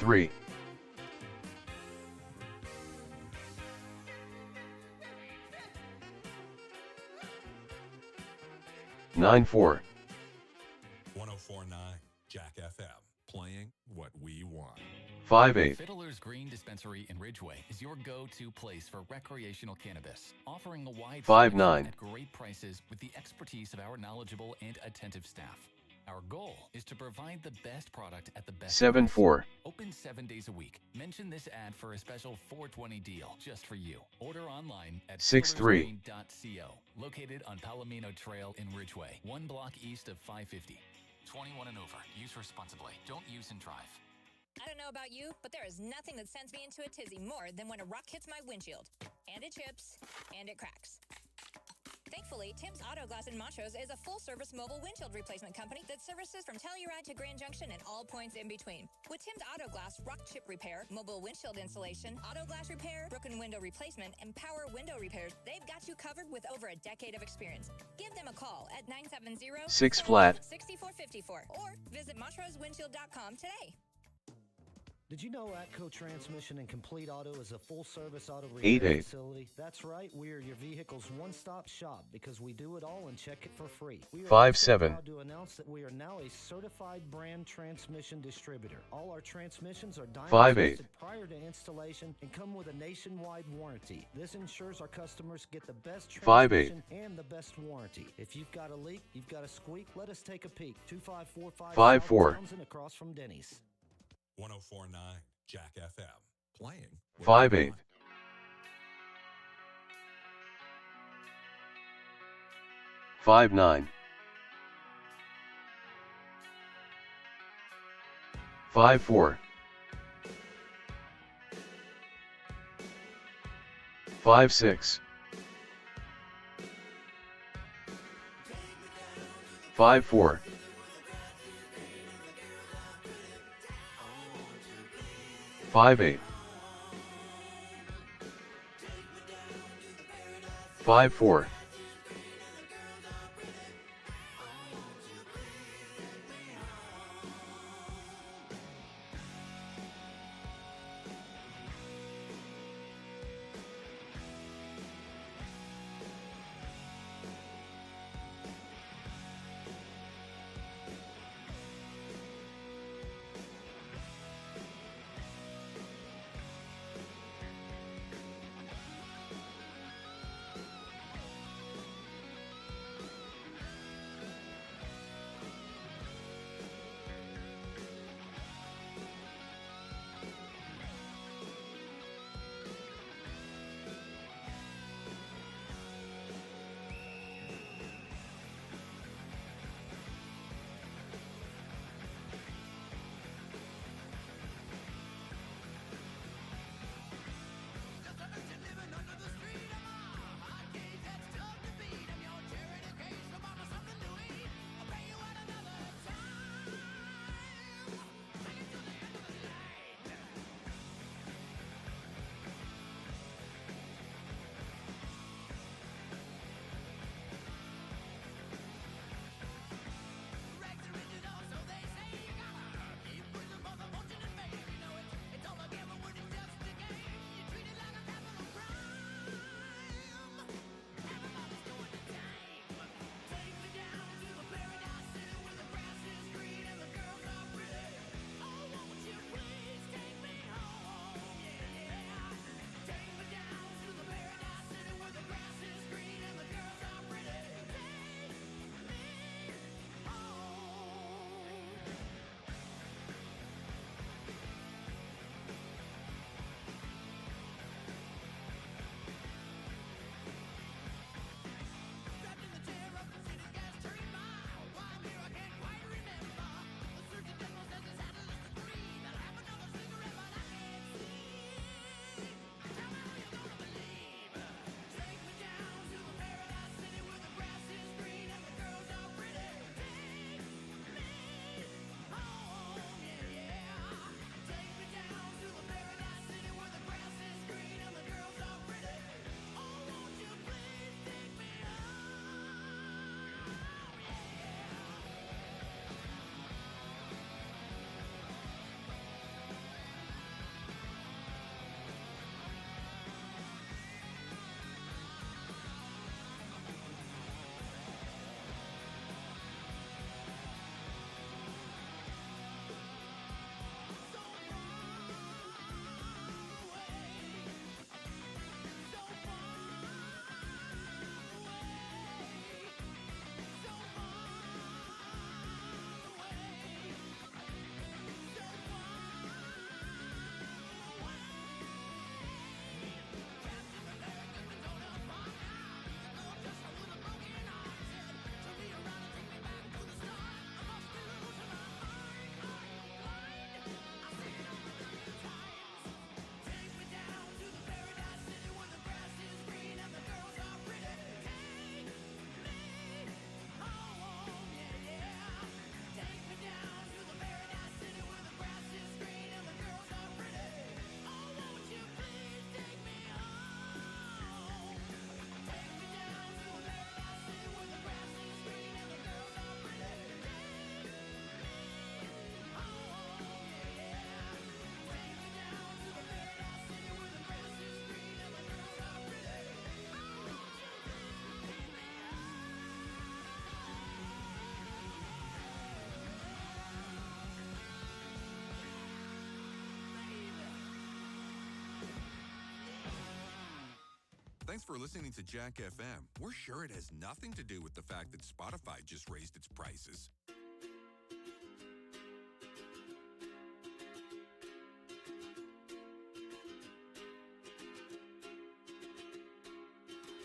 3. 9-4. 1049 Jack FM, playing what we want. 5-8. Fiddler's Green Dispensary in Ridgeway is your go-to place for recreational cannabis, offering a wide 5-9. selection at great prices with the expertise of our knowledgeable and attentive staff. Our goal is to provide the best product at the best 7-4. price. Open 7 days a week. Mention this ad for a special 420 deal just for you. Order online at 6-3. fiddlersgreen.co, located on Palomino Trail in Ridgeway, 1 block east of 550. 21 and over. Use responsibly. Don't use and drive. I don't know about you, but there is nothing that sends me into a tizzy more than when a rock hits my windshield. And it chips, and it cracks. Thankfully, Tim's Auto Glass in Montrose is a full-service mobile windshield replacement company that services from Telluride to Grand Junction and all points in between. With Tim's Auto Glass, rock chip repair, mobile windshield installation, auto glass repair, broken window replacement, and power window repairs, they've got you covered with over a decade of experience. Give them a call at 970-6 flat. 6454 or visit montrosewindshield.com today. Did you know Atco Transmission and Complete Auto is a full-service auto repair 8-8. facility? That's right, we are your vehicle's one-stop shop because we do it all and check it for free. We are 5-7. proud to announce that we are now a certified brand transmission distributor. All our transmissions are 5-8. tested prior to installation and come with a nationwide warranty. This ensures our customers get the best 5-8. transmission and the best warranty. If you've got a leak, you've got a squeak, let us take a peek. 2545 5-4. South Townsend across from Denny's. 1049 Jack FM, playing what 5-8. we want. 5-9. 5-4. 5-6. 5-4. 5-8. 5-4. Thanks for listening to Jack FM. We're sure it has nothing to do with the fact that Spotify just raised its prices.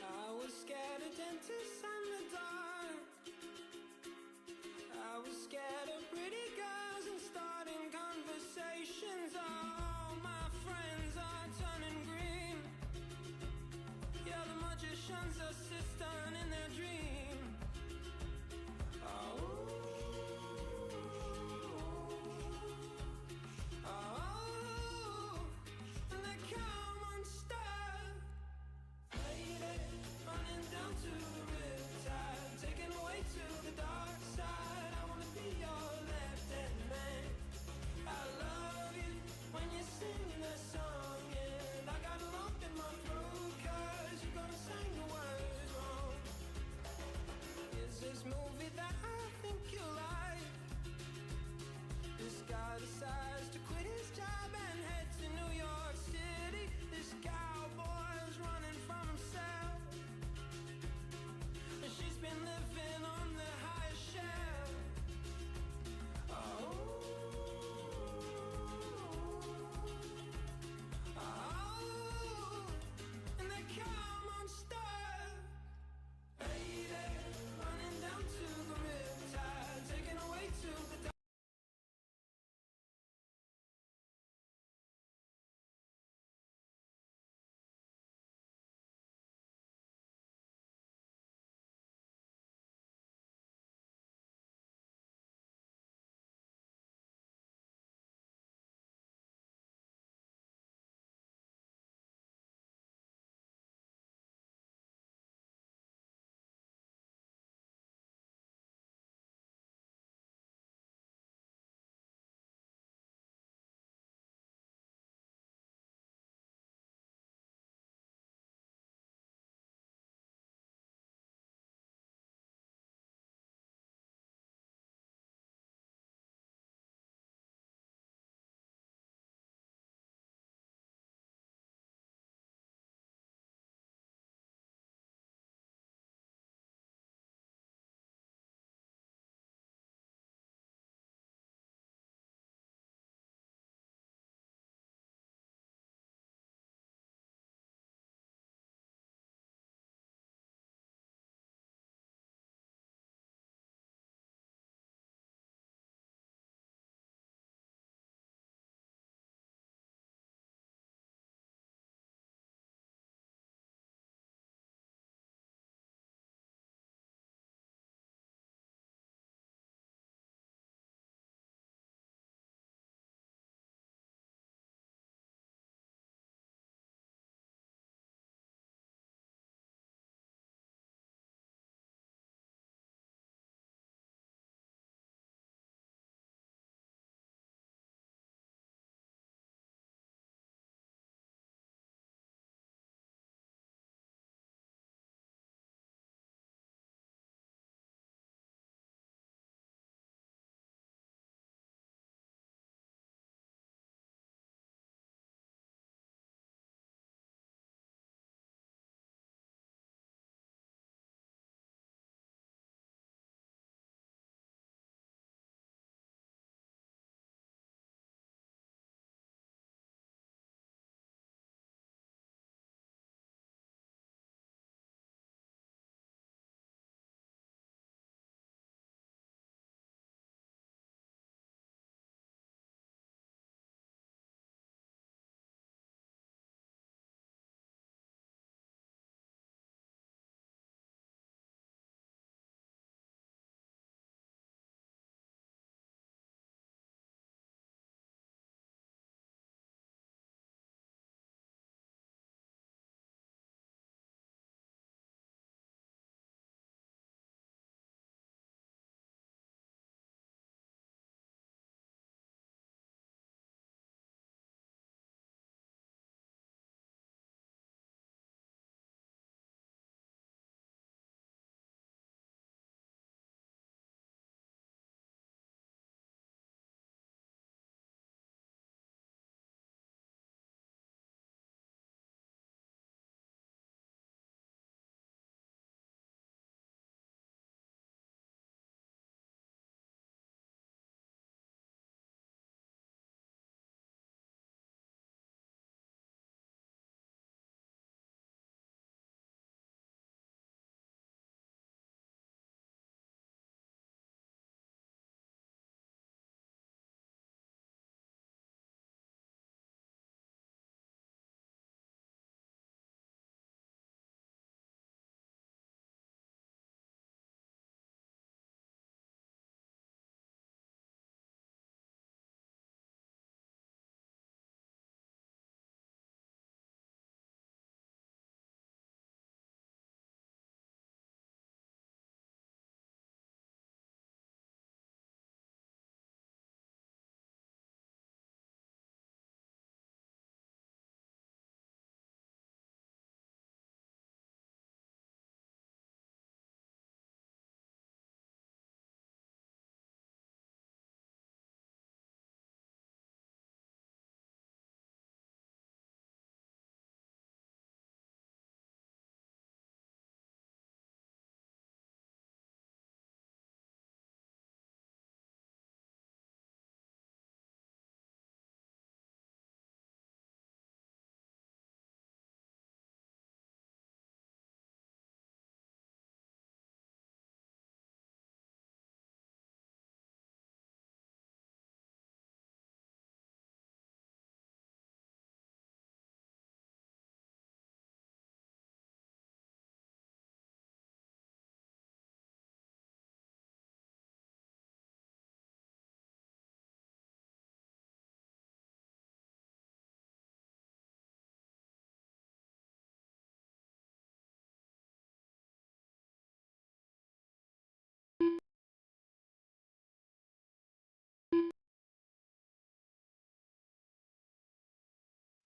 I was scared of dentists and the dark. I was scared of pretty girls and starting conversations. All my friends are turning green. Yeah, the magician's assistant in their dream. Oh.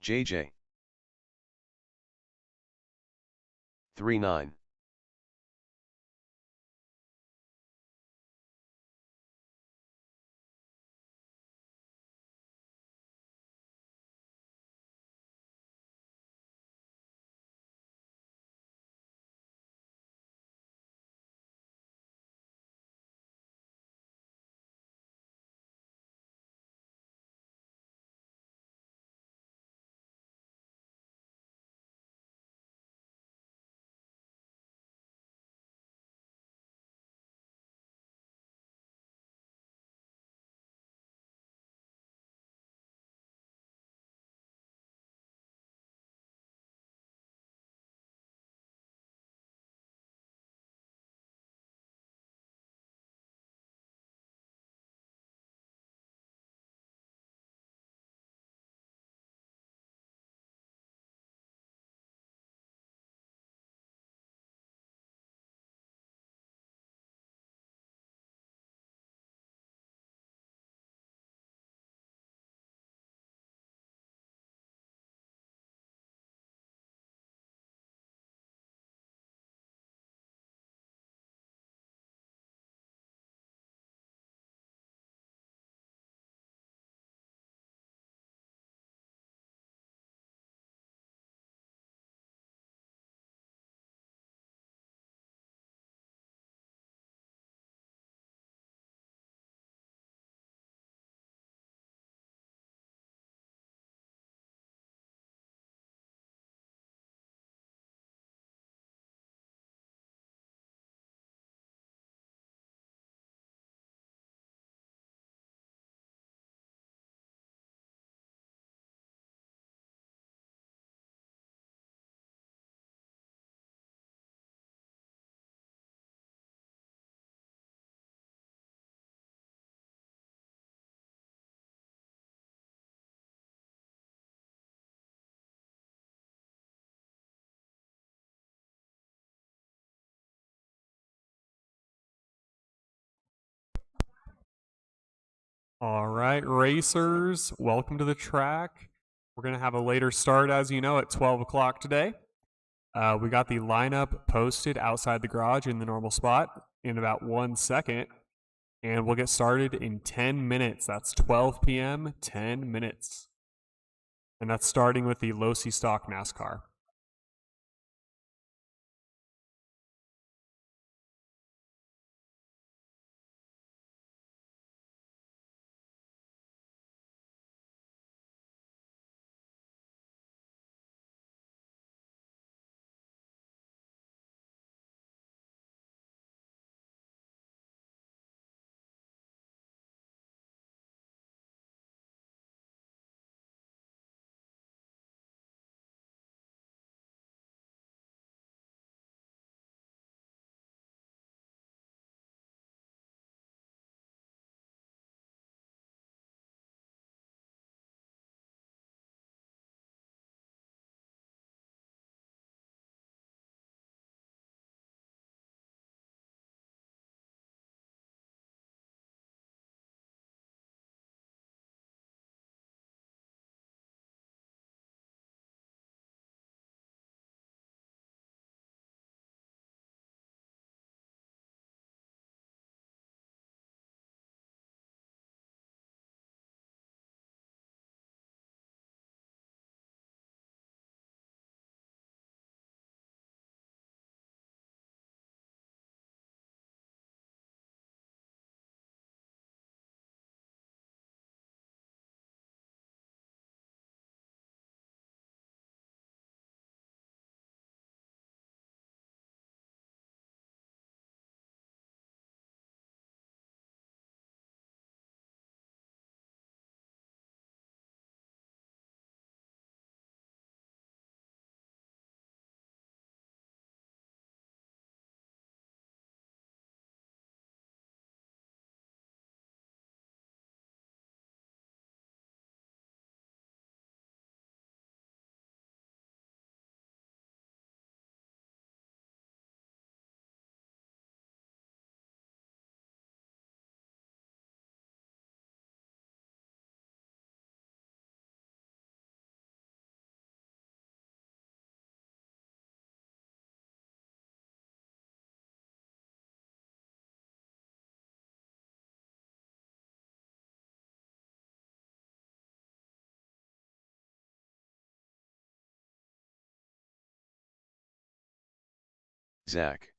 JJ. 39. All right, racers, welcome to the track. We're going to have a later start, as you know, at 12 o'clock today. We got the lineup posted outside the garage in the normal spot in about 1 second, and we'll get started in 10 minutes. That's 12 p.m., 10 minutes. And that's starting with the Losi Stock NASCAR. Zach.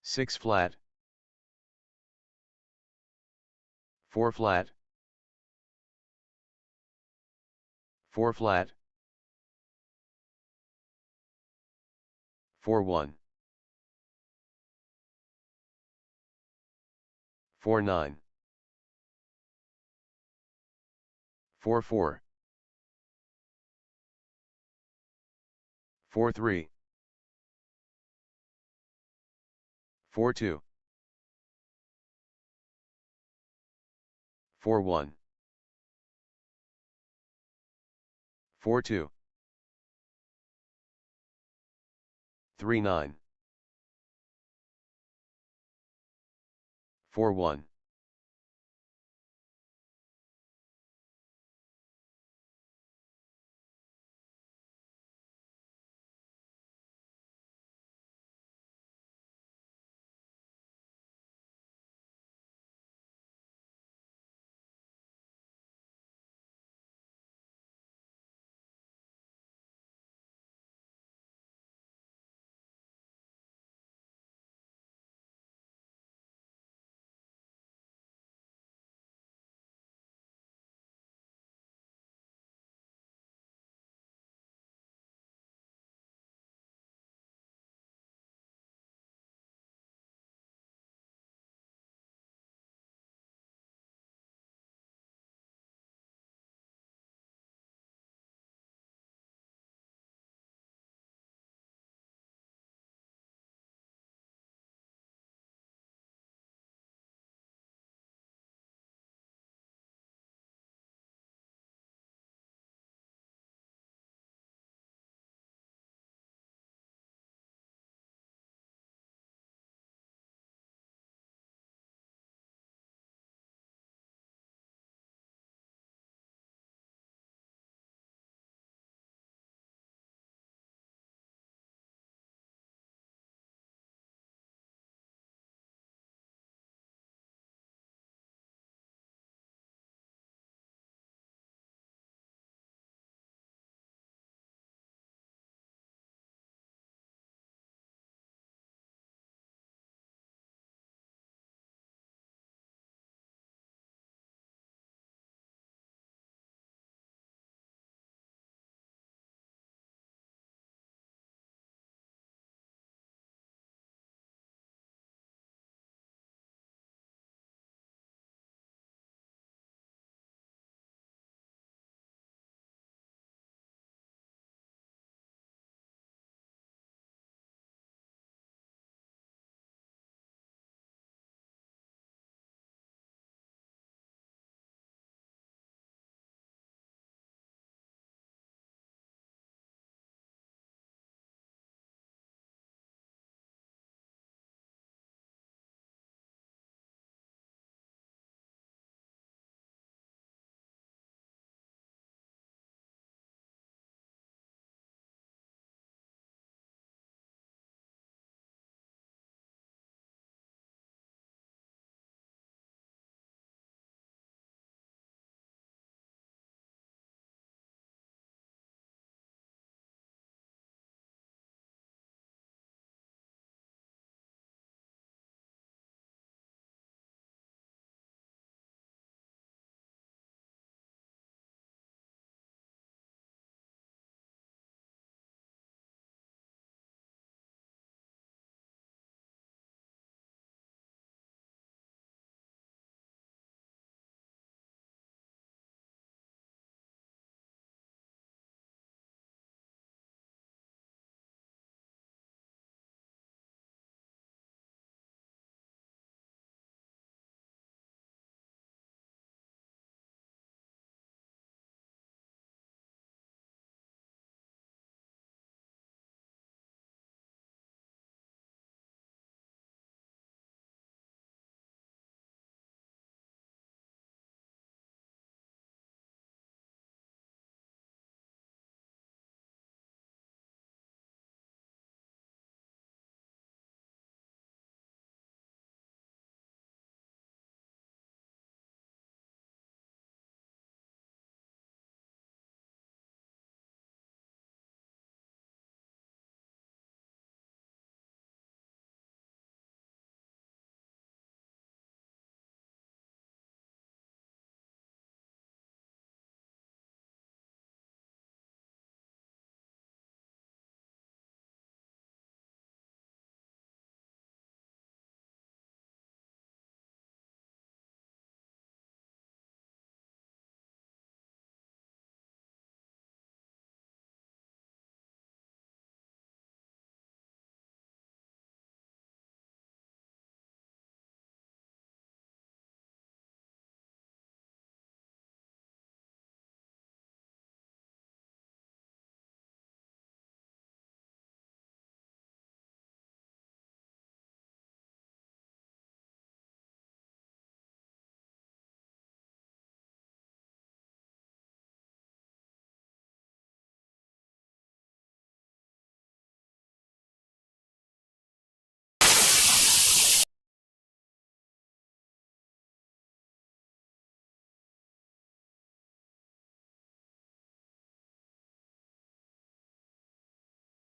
6 flat. 4 flat. 4 flat. 4 1. 4 9. 4 4. 4 3. 4 2. 4 1. 4 2. 3 9. 4 1.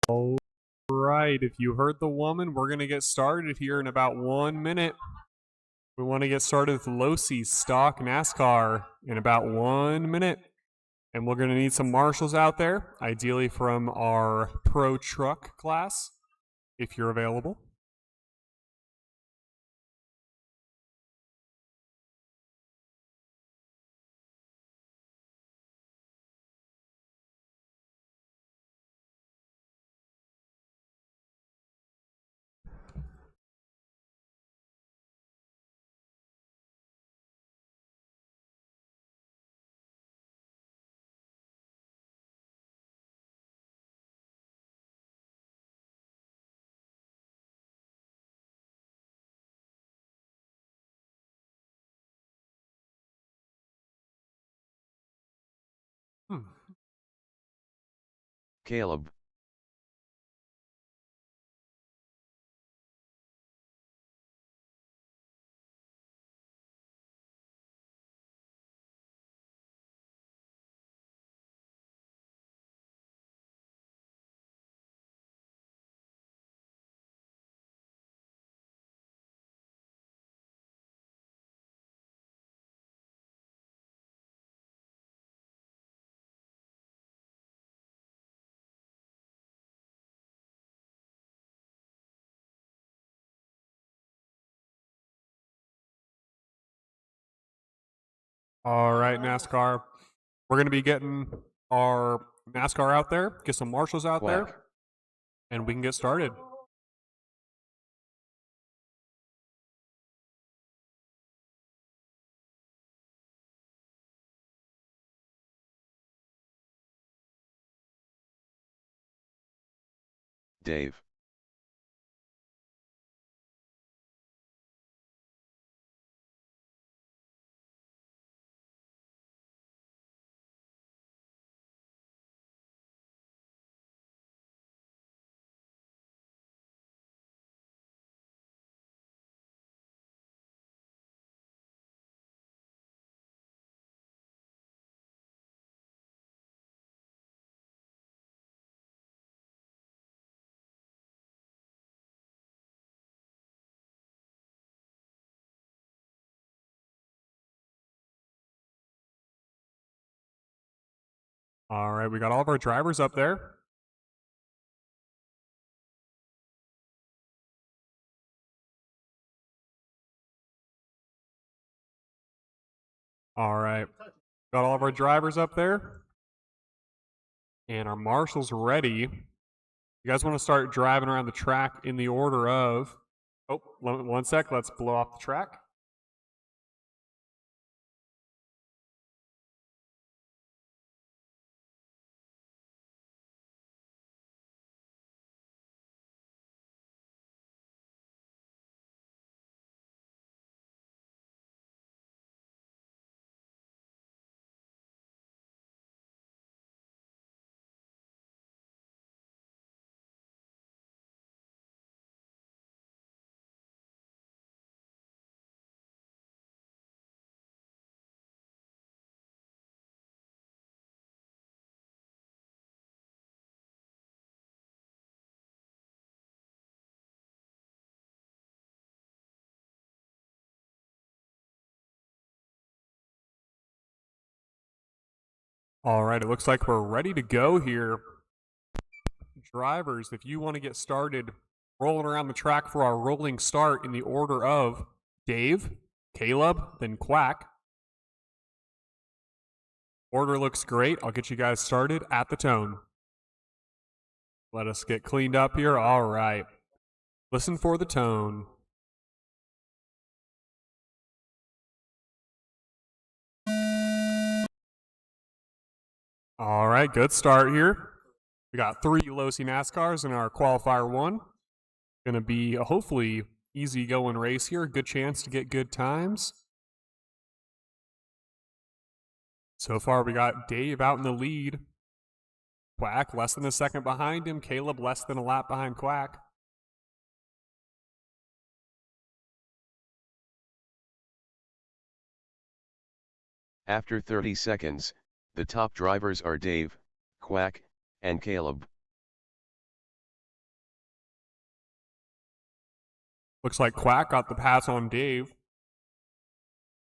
All right, if you heard the woman, we're going to get started here in about 1 minute. We want to get started with Losi Stock NASCAR in about 1 minute. And we're going to need some marshals out there, ideally from our Pro Truck class, if you're available. Caleb. All right, NASCAR. We're going to be getting our NASCAR out there, get some marshals out Quack. there, and we can get started. Dave. All right, we got all of our drivers up there. All right, got all of our drivers up there. And our marshals ready. You guys want to start driving around the track in the order of... Oh, 1 sec, let's blow off the track. All right, it looks like we're ready to go here. Drivers, if you want to get started rolling around the track for our rolling start in the order of Dave, Caleb, then Quack. Order looks great. I'll get you guys started at the tone. Let us get cleaned up here. All right. Listen for the tone. All right, good start here. We got 3 Losi NASCARs in our qualifier 1. Going to be a hopefully easy going race here. Good chance to get good times. So far, we got Dave out in the lead. Quack less than a second behind him. Caleb less than a lap behind Quack. After 30 seconds, the top drivers are Dave, Quack, and Caleb. Looks like Quack got the pass on Dave.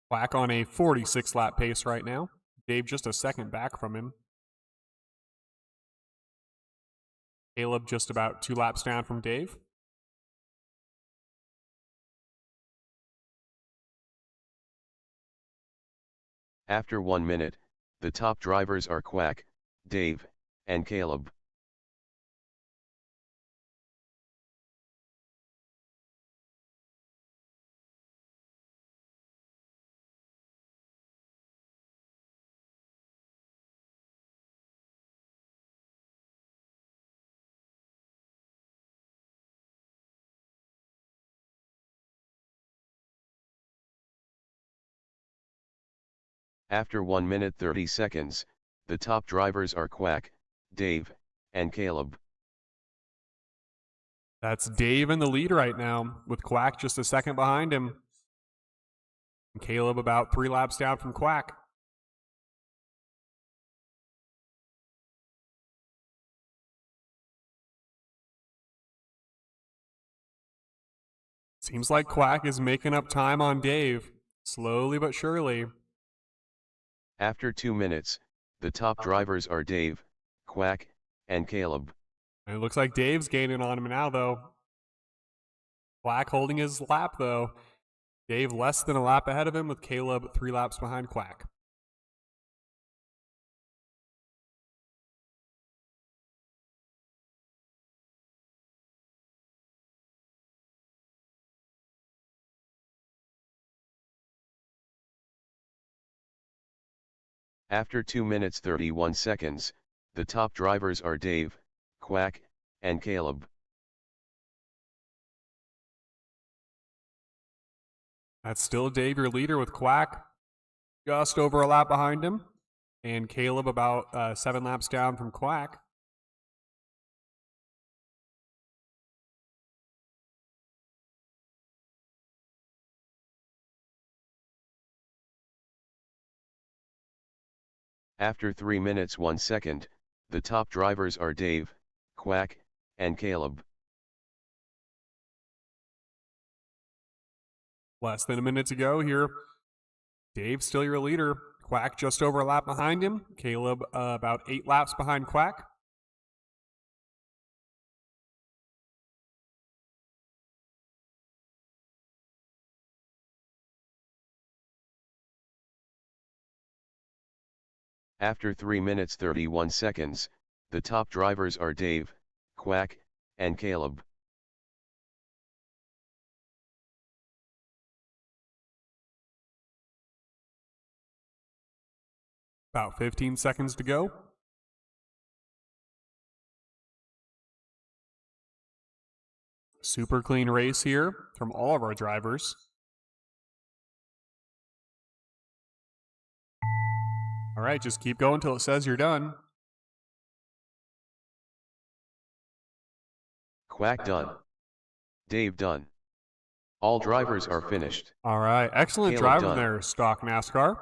Quack on a 46 lap pace right now. Dave just a second back from him. Caleb just about 2 laps down from Dave. After 1 minute, the top drivers are Quack, Dave, and Caleb. After 1 minute 30 seconds, the top drivers are Quack, Dave, and Caleb. That's Dave in the lead right now, with Quack just a second behind him. And Caleb about 3 laps down from Quack. Seems like Quack is making up time on Dave, slowly but surely. After 2 minutes, the top drivers are Dave, Quack, and Caleb. And it looks like Dave's gaining on him now, though. Quack holding his lap, though. Dave less than a lap ahead of him, with Caleb 3 laps behind Quack. After 2 minutes 31 seconds, the top drivers are Dave, Quack, and Caleb. That's still Dave, your leader, with Quack just over a lap behind him, and Caleb about 7 laps down from Quack. After 3 minutes 1 second, the top drivers are Dave, Quack, and Caleb. Less than a minute to go here. Dave still your leader. Quack just over a lap behind him. Caleb about 8 laps behind Quack. After 3 minutes 31 seconds, the top drivers are Dave, Quack, and Caleb. About 15 seconds to go. Super clean race here from all of our drivers. All right, just keep going till it says you're done. Quack done. Dave done. All drivers are finished. All right, excellent Caleb driving done. there, Stock NASCAR.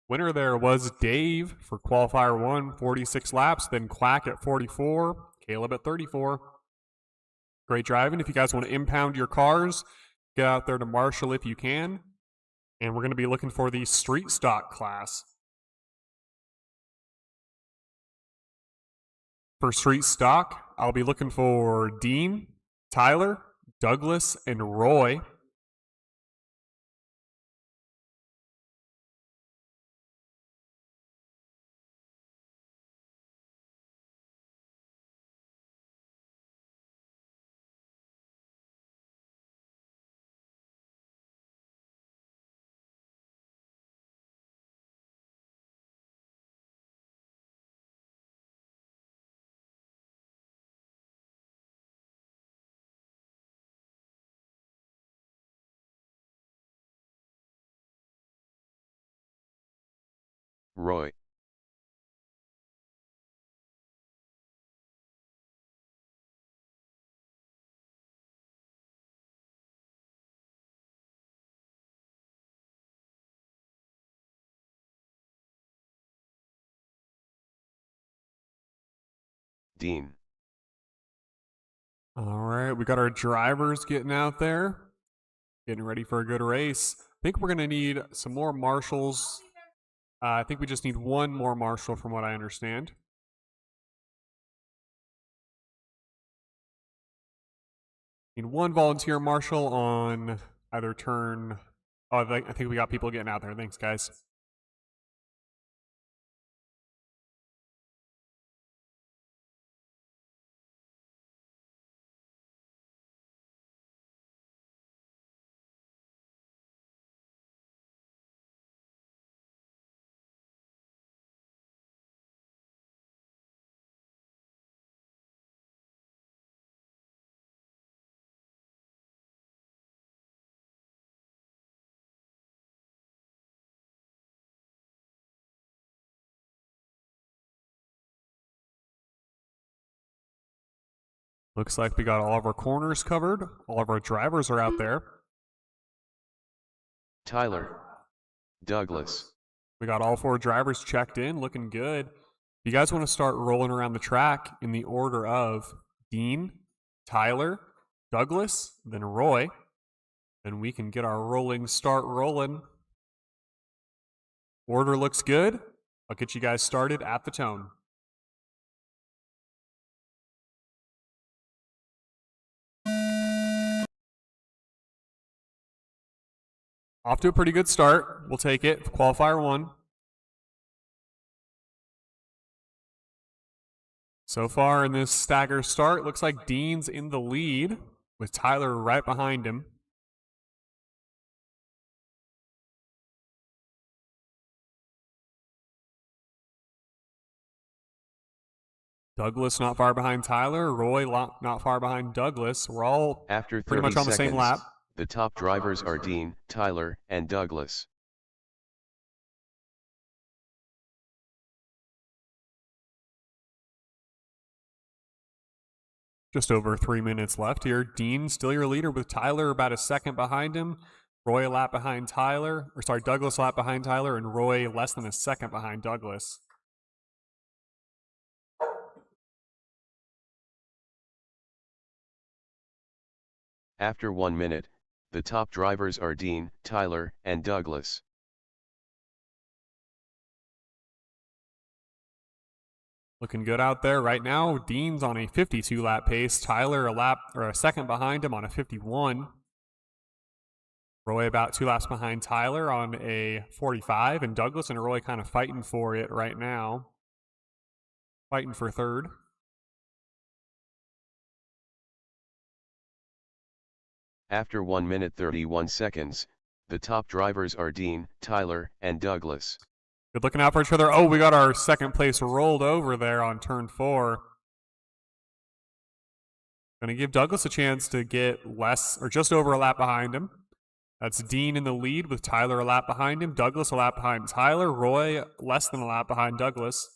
Winner there was Dave for qualifier 1, 46 laps, then Quack at 44, Caleb at 34. Great driving. If you guys want to impound your cars, get out there to Marshall if you can. And we're going to be looking for the street stock class. For street stock, I'll be looking for Dean, Tyler, Douglas, and Roy. Roy. Dean. All right, we got our drivers getting out there. Getting ready for a good race. I think we're going to need some more marshals. I think we just need one more marshal from what I understand. Need one volunteer marshal on either turn. Oh, I think we got people getting out there. Thanks, guys. Looks like we got all of our corners covered. All of our drivers are out there. Tyler. Douglas. We got all 4 drivers checked in, looking good. You guys want to start rolling around the track in the order of Dean, Tyler, Douglas, then Roy. Then we can get our rolling start rolling. Order looks good. I'll get you guys started at the tone. Off to a pretty good start. We'll take it. Qualifier 1. So far in this stagger start, looks like Dean's in the lead with Tyler right behind him. Douglas not far behind Tyler. Roy not far behind Douglas. We're all After 30 pretty much on the seconds, same lap. the top drivers are Dean, Tyler, and Douglas. Just over 3 minutes left here. Dean still your leader with Tyler about a second behind him. Roy a lap behind Tyler. Douglas a lap behind Tyler, and Roy less than a second behind Douglas. After 1 minute, the top drivers are Dean, Tyler, and Douglas. Looking good out there right now. Dean's on a 52 lap pace. Tyler a second behind him on a 51. Roy about 2 laps behind Tyler on a 45, and Douglas and Roy kind of fighting for it right now. Fighting for third. After 1 minute 31 seconds, the top drivers are Dean, Tyler, and Douglas. Good looking out for each other. Oh, we got our second place rolled over there on turn 4. Going to give Douglas a chance to get less or just over a lap behind him. That's Dean in the lead with Tyler a lap behind him. Douglas a lap behind Tyler. Roy less than a lap behind Douglas.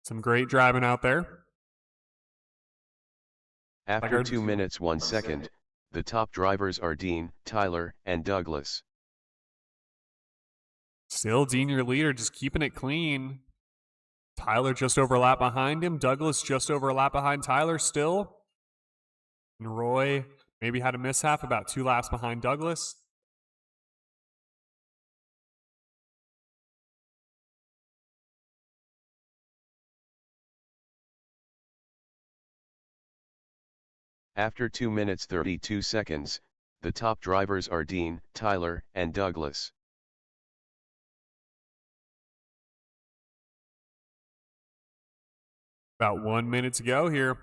Some great driving out there. After 2 minutes 1 second, the top drivers are Dean, Tyler, and Douglas. Still Dean your leader, just keeping it clean. Tyler just over a lap behind him. Douglas just over a lap behind Tyler still. And Roy maybe had a mishap, about 2 laps behind Douglas. After 2 minutes 32 seconds, the top drivers are Dean, Tyler, and Douglas. About 1 minute to go here.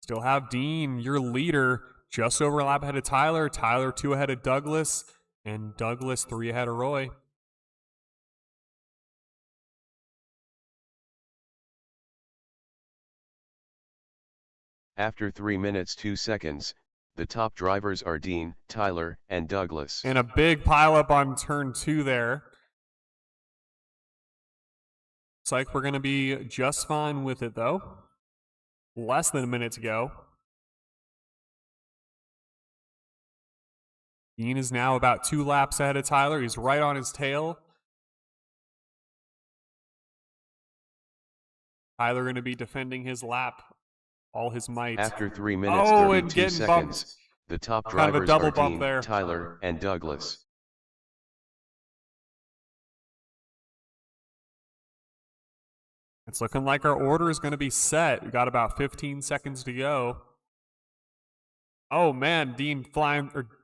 Still have Dean, your leader, just over a lap ahead of Tyler. Tyler 2 ahead of Douglas, and Douglas 3 ahead of Roy. After 3 minutes 2 seconds, the top drivers are Dean, Tyler, and Douglas. And a big pileup on turn 2 there. Looks like we're going to be just fine with it, though. Less than a minute to go. Dean is now about 2 laps ahead of Tyler. He's right on his tail. Tyler going to be defending his lap all his might. After 3 minutes Oh, and 32 getting seconds, bumped. the top Kind of a drivers double are bump Dean, there. Tyler, and Douglas. It's looking like our order is going to be set. We got about 15 seconds to go. Oh man,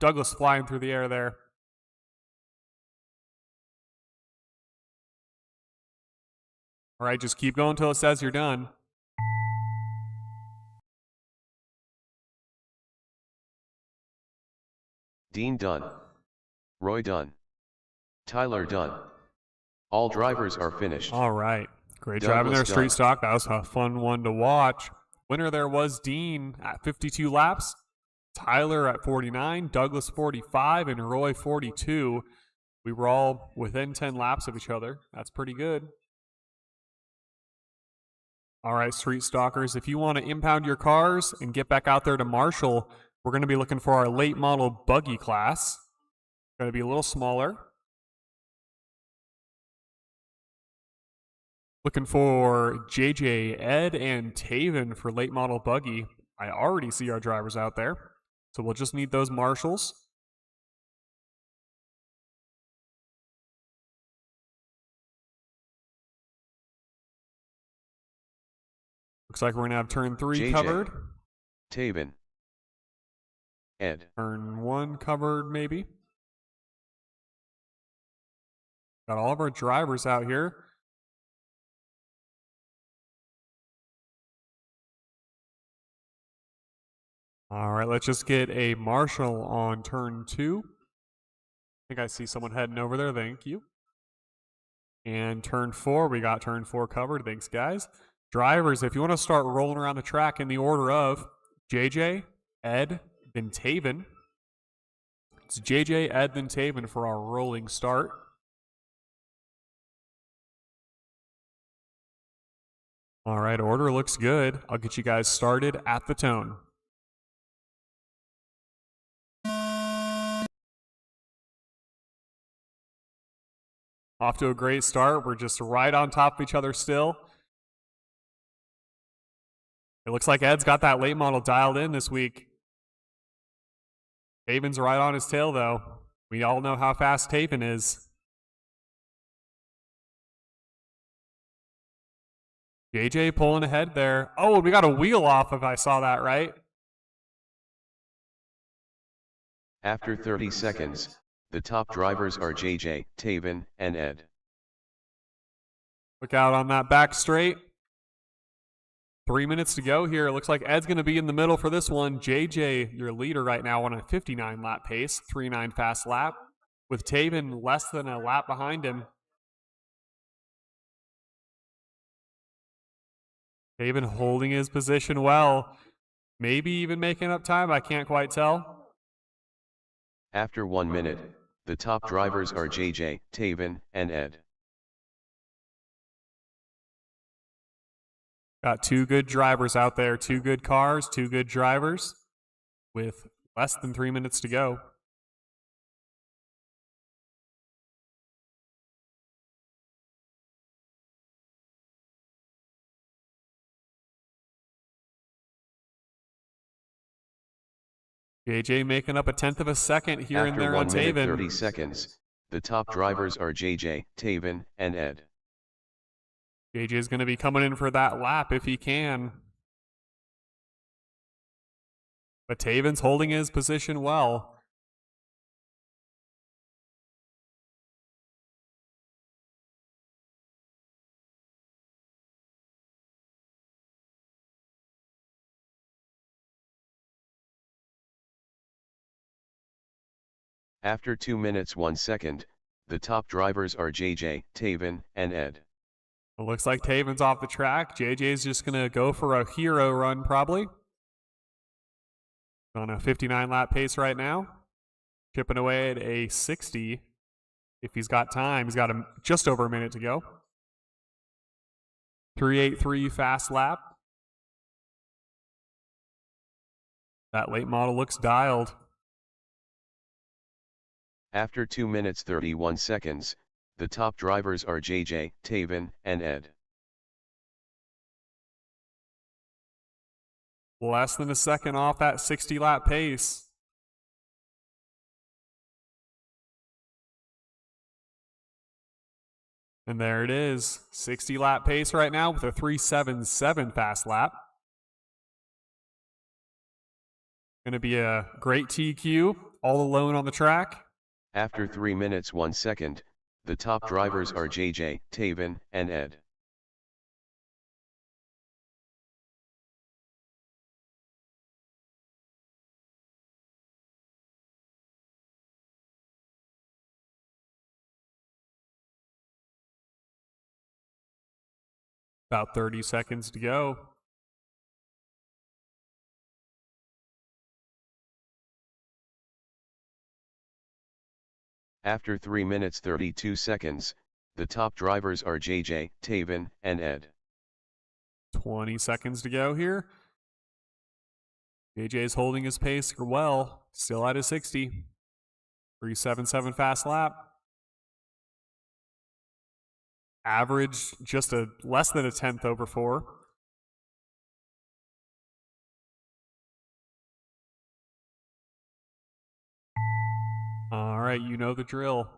Douglas flying through the air there. All right, just keep going until it says you're done. Dean done. Roy done. Tyler done. All drivers are finished. All right. Great driving there, Douglas Street done. Stock. That was a fun one to watch. Winner there was Dean at 52 laps, Tyler at 49, Douglas 45, and Roy 42. We were all within 10 laps of each other. That's pretty good. All right, Street Stalkers, if you want to impound your cars and get back out there to Marshall, we're going to be looking for our late model buggy class. Going to be a little smaller. Looking for JJ, Ed, and Taven for late model buggy. I already see our drivers out there, so we'll just need those marshals. Looks like we're going to have turn 3 JJ. covered. Taven. Ed. Turn 1 covered, maybe. Got all of our drivers out here. All right, let's just get a marshal on turn 2. I think I see someone heading over there. Thank you. And turn 4, we got turn 4 covered. Thanks, guys. Drivers, if you want to start rolling around the track in the order of JJ, Ed, then Taven. It's JJ, Ed, then Taven for our rolling start. All right, order looks good. I'll get you guys started at the tone. Off to a great start. We're just right on top of each other still. It looks like Ed's got that late model dialed in this week. Taven's right on his tail, though. We all know how fast Taven is. JJ pulling ahead there. Oh, we got a wheel off if I saw that right. After 30 seconds, the top drivers are JJ, Taven, and Ed. Look out on that back straight. 3 minutes to go here. It looks like Ed's going to be in the middle for this one. JJ, your leader right now, on a 59 lap pace, 3.9 fast lap, with Taven less than a lap behind him. Taven holding his position well. Maybe even making up time. I can't quite tell. After 1 minute, the top drivers are JJ, Taven, and Ed. Got 2 good drivers out there, 2 good cars, 2 good drivers with less than 3 minutes to go. JJ making up 1/10 of a second here and After there 1 on minute Taven. 30 seconds, the top drivers are JJ, Taven, and Ed. JJ is going to be coming in for that lap if he can. But Taven's holding his position well. After 2 minutes 1 second, the top drivers are JJ, Taven, and Ed. It looks like Taven's off the track. JJ's just going to go for a hero run probably. On a 59 lap pace right now. Chipping away at a 60. If he's got time, he's got just over a minute to go. 3.83 fast lap. That late model looks dialed. After 2 minutes 31 seconds, the top drivers are JJ, Taven, and Ed. Less than a second off that 60-lap pace. And there it is. 60-lap pace right now with a 3.77 fast lap. Going to be a great TQ, all alone on the track. After 3 minutes 1 second, the top drivers are JJ, Taven, and Ed. About 30 seconds to go. After 3 minutes 32 seconds, the top drivers are JJ, Taven, and Ed. 20 seconds to go here. JJ is holding his pace well, still at his 60. 3.77 fast lap. Average just a less than a tenth over 4. All right, you know the drill.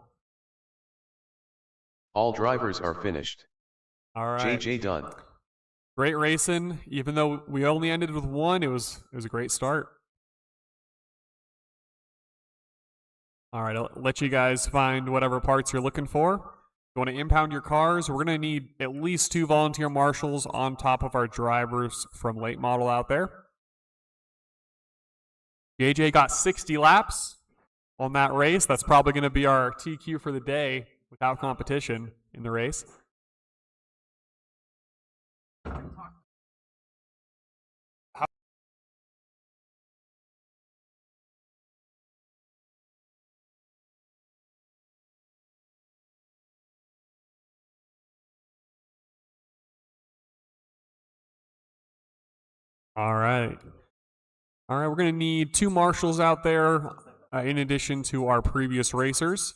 All drivers are finished. All right. JJ done. Great racing. Even though we only ended with 1, it was a great start. All right, I'll let you guys find whatever parts you're looking for. You want to impound your cars, we're going to need at least 2 volunteer marshals on top of our drivers from late model out there. JJ got 60 laps on that race. That's probably going to be our TQ for the day without competition in the race. All right. All right, we're going to need 2 marshals out there in addition to our previous racers.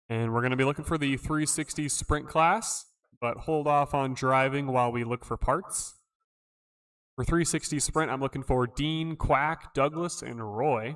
And we're going to be looking for the 360 sprint class, but hold off on driving while we look for parts. For 360 sprint, I'm looking for Dean, Quack, Douglas, and Roy.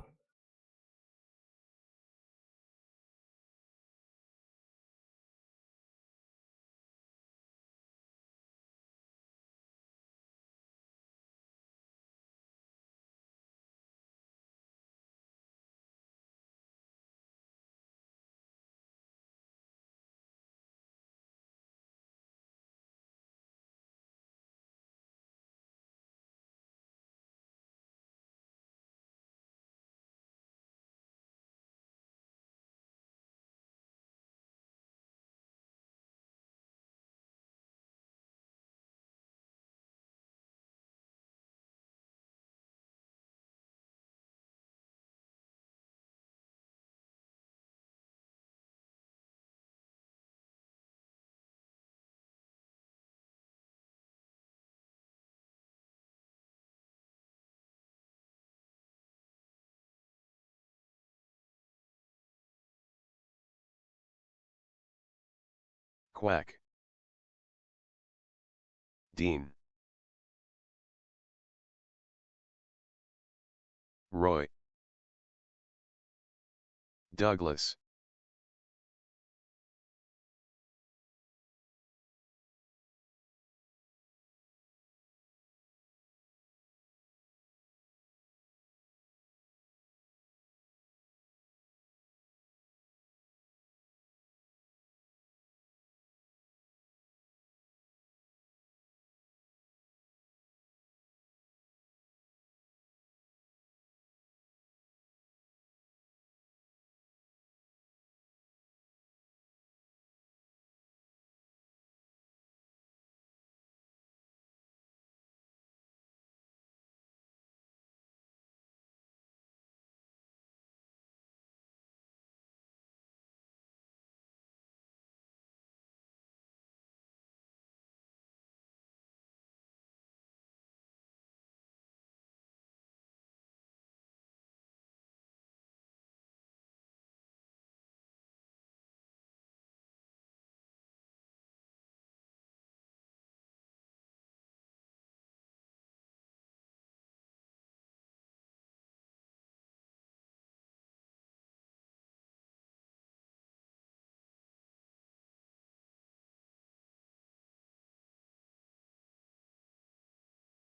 Quack. Dean. Roy. Douglas.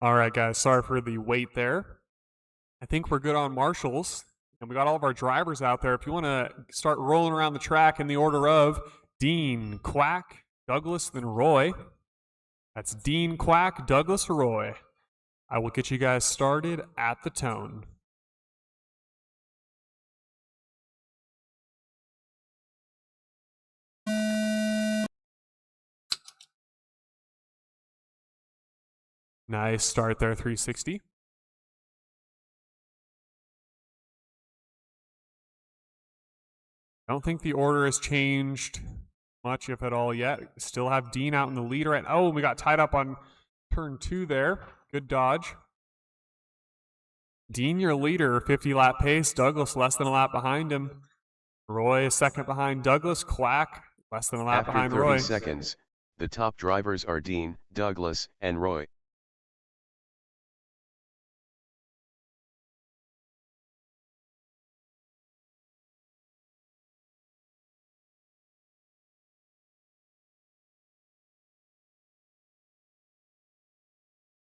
All right, guys. Sorry for the wait there. I think we're good on marshals. And we got all of our drivers out there. If you want to start rolling around the track in the order of Dean, Quack, Douglas, then Roy. That's Dean, Quack, Douglas, Roy. I will get you guys started at the tone. Nice start there, 360. I don't think the order has changed much, if at all, yet. Still have Dean out in the lead right now. Oh, we got tied up on turn 2 there. Good dodge. Dean, your leader, 50-lap pace. Douglas less than a lap behind him. Roy is second behind Douglas. Quack less than a lap After behind 30 Roy. seconds, the top drivers are Dean, Douglas, and Roy.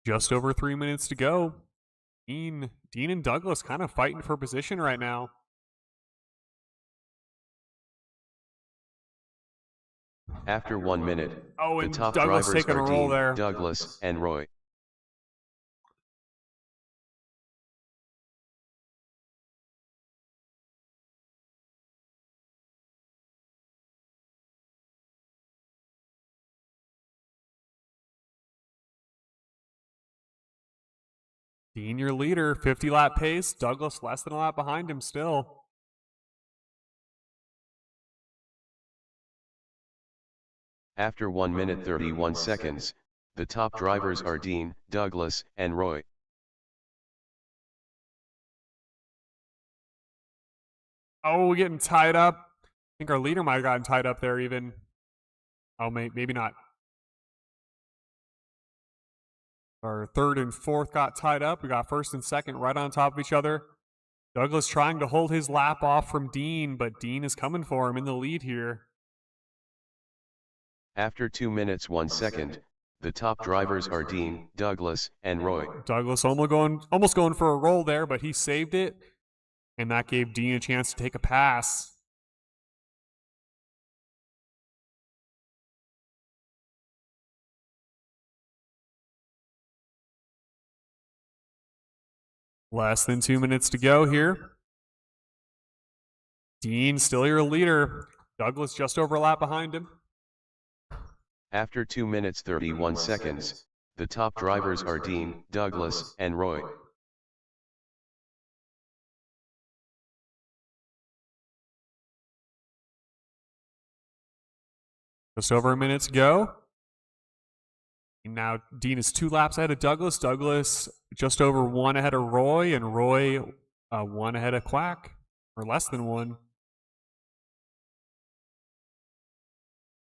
Just over 3 minutes to go. Dean and Douglas kind of fighting for position right now. After 1 minute, Oh, the and top Douglas drivers taking a are roll Dean, there. Douglas, and Roy. Dean, your leader, 50-lap pace. Douglas less than a lap behind him still. After 1 minute 31 seconds, the top drivers are Dean, Douglas, and Roy. Oh, we're getting tied up. I think our leader might have gotten tied up there even. Oh, maybe not. Our third and fourth got tied up. We got first and second right on top of each other. Douglas trying to hold his lap off from Dean, but Dean is coming for him in the lead here. After 2 minutes 1 second, the top drivers are Dean, Douglas, and Roy. Douglas almost going for a roll there, but he saved it, and that gave Dean a chance to take a pass. Less than 2 minutes to go here. Dean still your leader. Douglas just over a lap behind him. After 2 minutes 31 seconds, the top drivers are Dean, Douglas, and Roy. Just over a minute to go. Now Dean is 2 laps ahead of Douglas. Douglas just over 1 ahead of Roy, and Roy 1 ahead of Quack, or less than 1.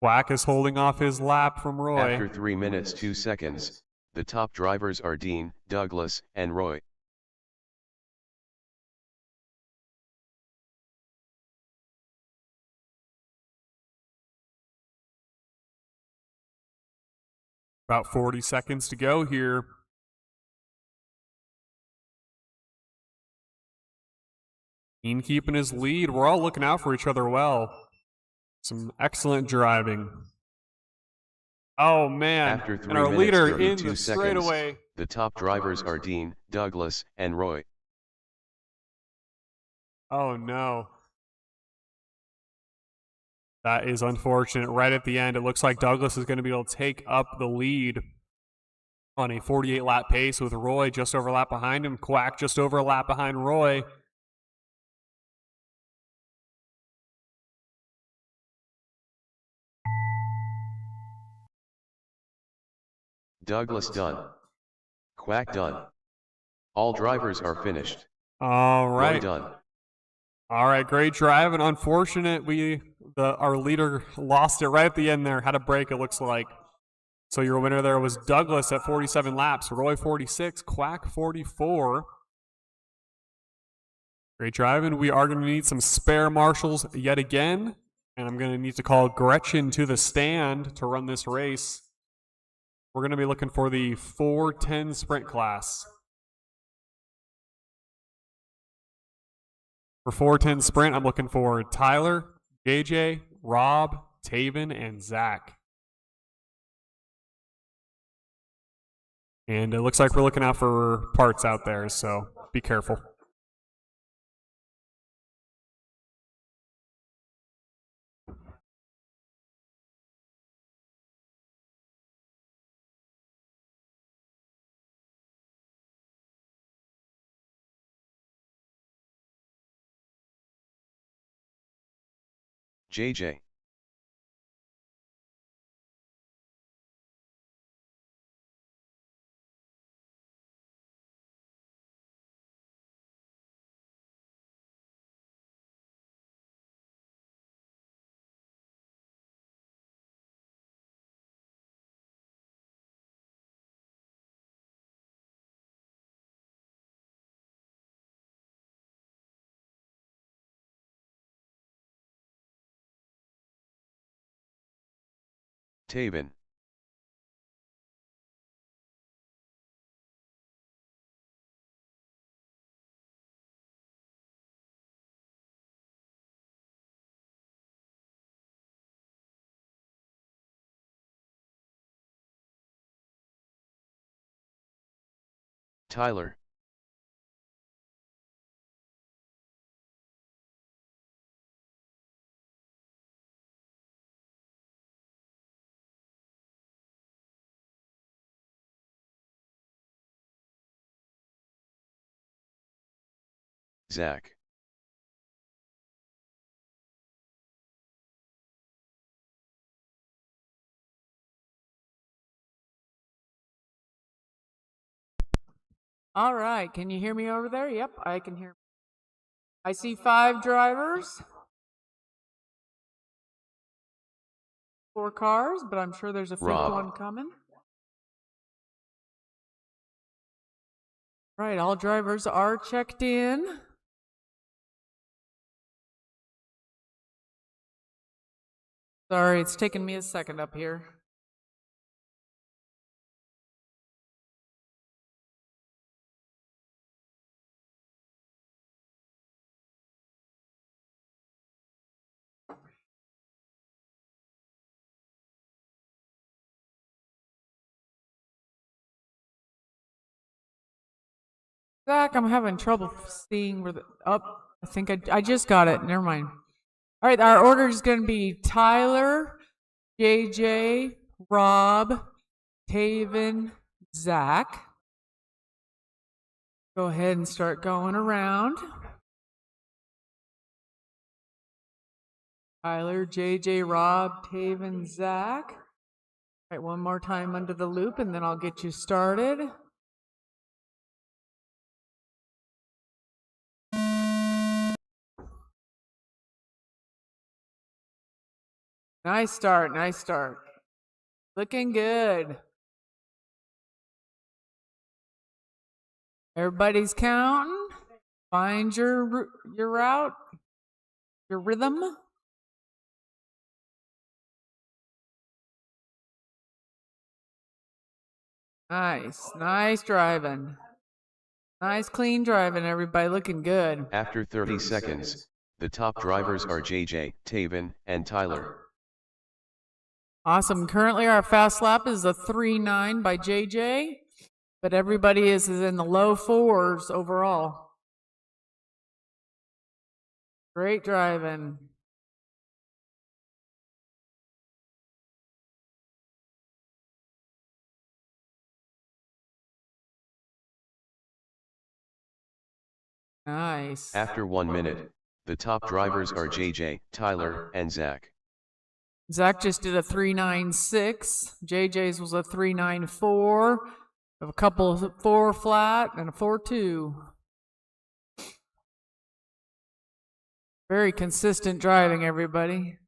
Quack is holding off his lap from Roy. After 3 minutes 2 seconds, the top drivers are Dean, Douglas, and Roy. About 40 seconds to go here. Dean keeping his lead. We're all looking out for each other well. Some excellent driving. Oh, man. After 3 and our minutes leader 32 in the seconds, straightaway. the top drivers are Dean, Douglas, and Roy. Oh, no. That is unfortunate. Right at the end, it looks like Douglas is going to be able to take up the lead on a 48-lap pace with Roy just over a lap behind him. Quack just over a lap behind Roy. Douglas done. Quack done. All drivers are finished. All Roy right. done. All right, great drive. And unfortunate, our leader lost it right at the end there. Had a break, it looks like. So your winner there was Douglas at 47 laps, Roy 46, Quack 44. Great driving. We are going to need some spare marshals yet again. And I'm going to need to call Gretchen to the stand to run this race. We're going to be looking for the 410 sprint class. For 410 sprint, I'm looking for Tyler, JJ, Rob, Taven, and Zach. And it looks like we're looking out for parts out there, so be careful. JJ. Taven. Tyler. Zach. All right, can you hear me over there? Yep, I can hear. I see 5 drivers, 4 cars, but I'm sure there's a 5th Rob. one coming. Right, all drivers are checked in. Sorry, it's taking me a second up here. Zach, I'm having trouble seeing where the I think I just got it. Never mind. All right, our order is going to be Tyler, JJ, Rob, Taven, Zach. Go ahead and start going around. Tyler, JJ, Rob, Taven, Zach. All right, one more time under the loop, and then I'll get you started. Nice start, nice start. Looking good. Everybody's counting. Find your route, your rhythm. Nice, nice driving. Nice clean driving, everybody. Looking good. After 30 seconds, the top drivers are JJ, Taven, and Tyler. Awesome. Currently, our fast lap is a 3.9 by JJ, but everybody is in the low 4s overall. Great driving. Nice. After 1 minute, the top drivers are JJ, Tyler, and Zach. Zach just did a 3.96. JJ's was a 3.94. A couple of 4 flat and a 4.2. Very consistent driving, everybody.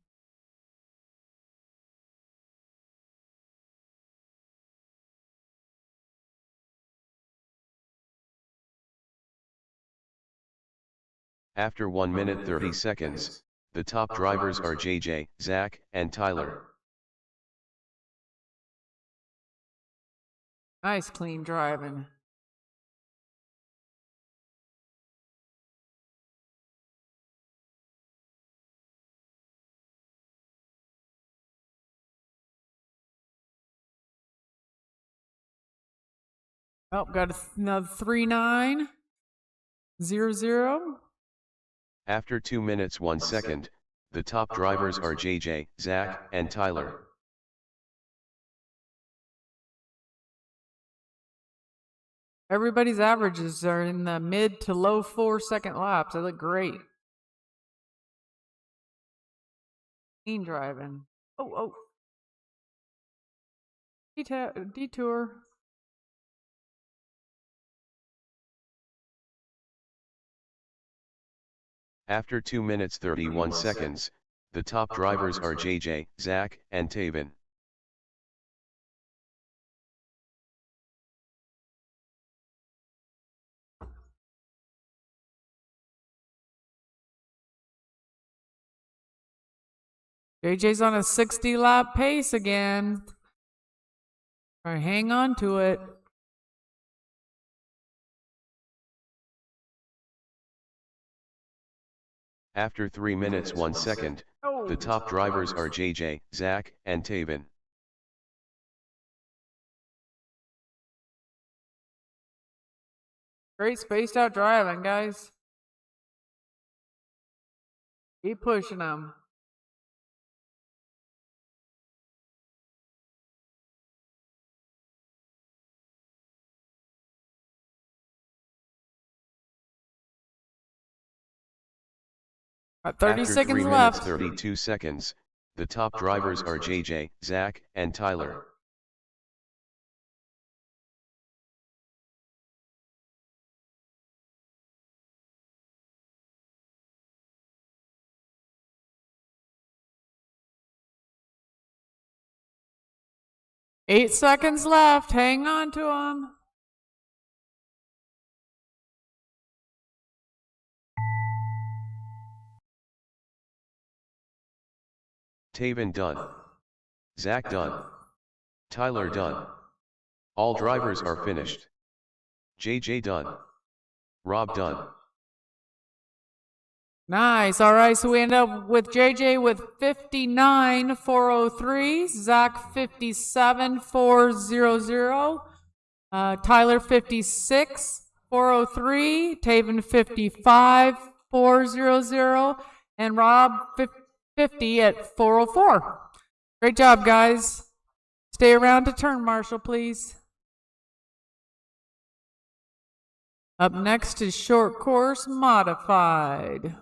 After 1 minute 30 seconds, the top drivers are JJ, Zach, and Tyler. Nice clean driving. Oh, got another 3900. After 2 minutes 1 second, the top drivers are JJ, Zach, and Tyler. Everybody's averages are in the mid to low 4-second laps. They look great. Clean driving. Oh. Detour. After 2 minutes 31 seconds, the top drivers are JJ, Zach, and Taven. JJ's on a 60-lap pace again. All right, hang on to it. After 3 minutes 1 second, the top drivers are JJ, Zach, and Taven. Great spaced out driving, guys. Keep pushing them. Got 30 After seconds 3 left. minutes 32 seconds, the top drivers are JJ, Zach, and Tyler. Eight seconds left. Hang on to them. Taven done. Zach done. Tyler done. All drivers are finished. JJ done. Rob done. Nice. All right, so we end up with JJ with 59,403, Zach 57,400, Tyler 56,403, Taven 55,400, and Rob 50 at 404. Great job, guys. Stay around to turn, Marshall, please. Up next is short course modified.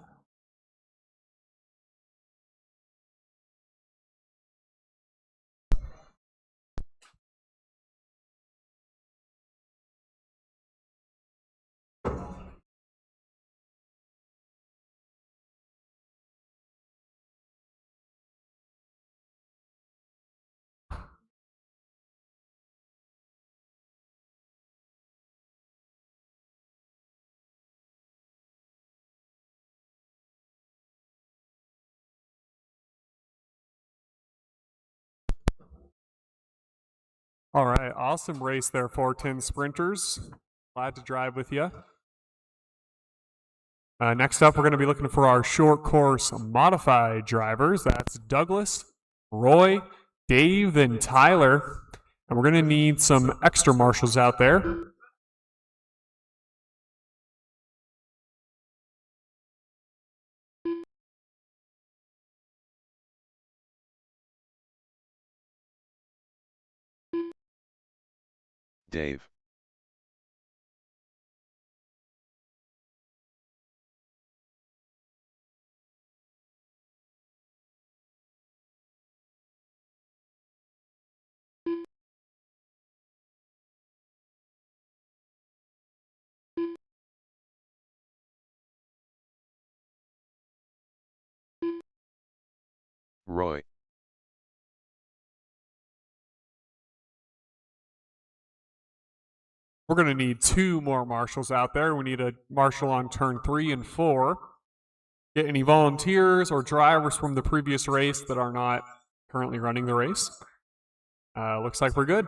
All right, awesome race there, 410 Sprinters. Glad to drive with you. Next up, we're going to be looking for our short course modified drivers. That's Douglas, Roy, Dave, and Tyler. And we're going to need some extra marshals out there. Dave. Roy. We're going to need 2 more marshals out there. We need a marshal on turn 3 and 4. Get any volunteers or drivers from the previous race that are not currently running the race. Looks like we're good.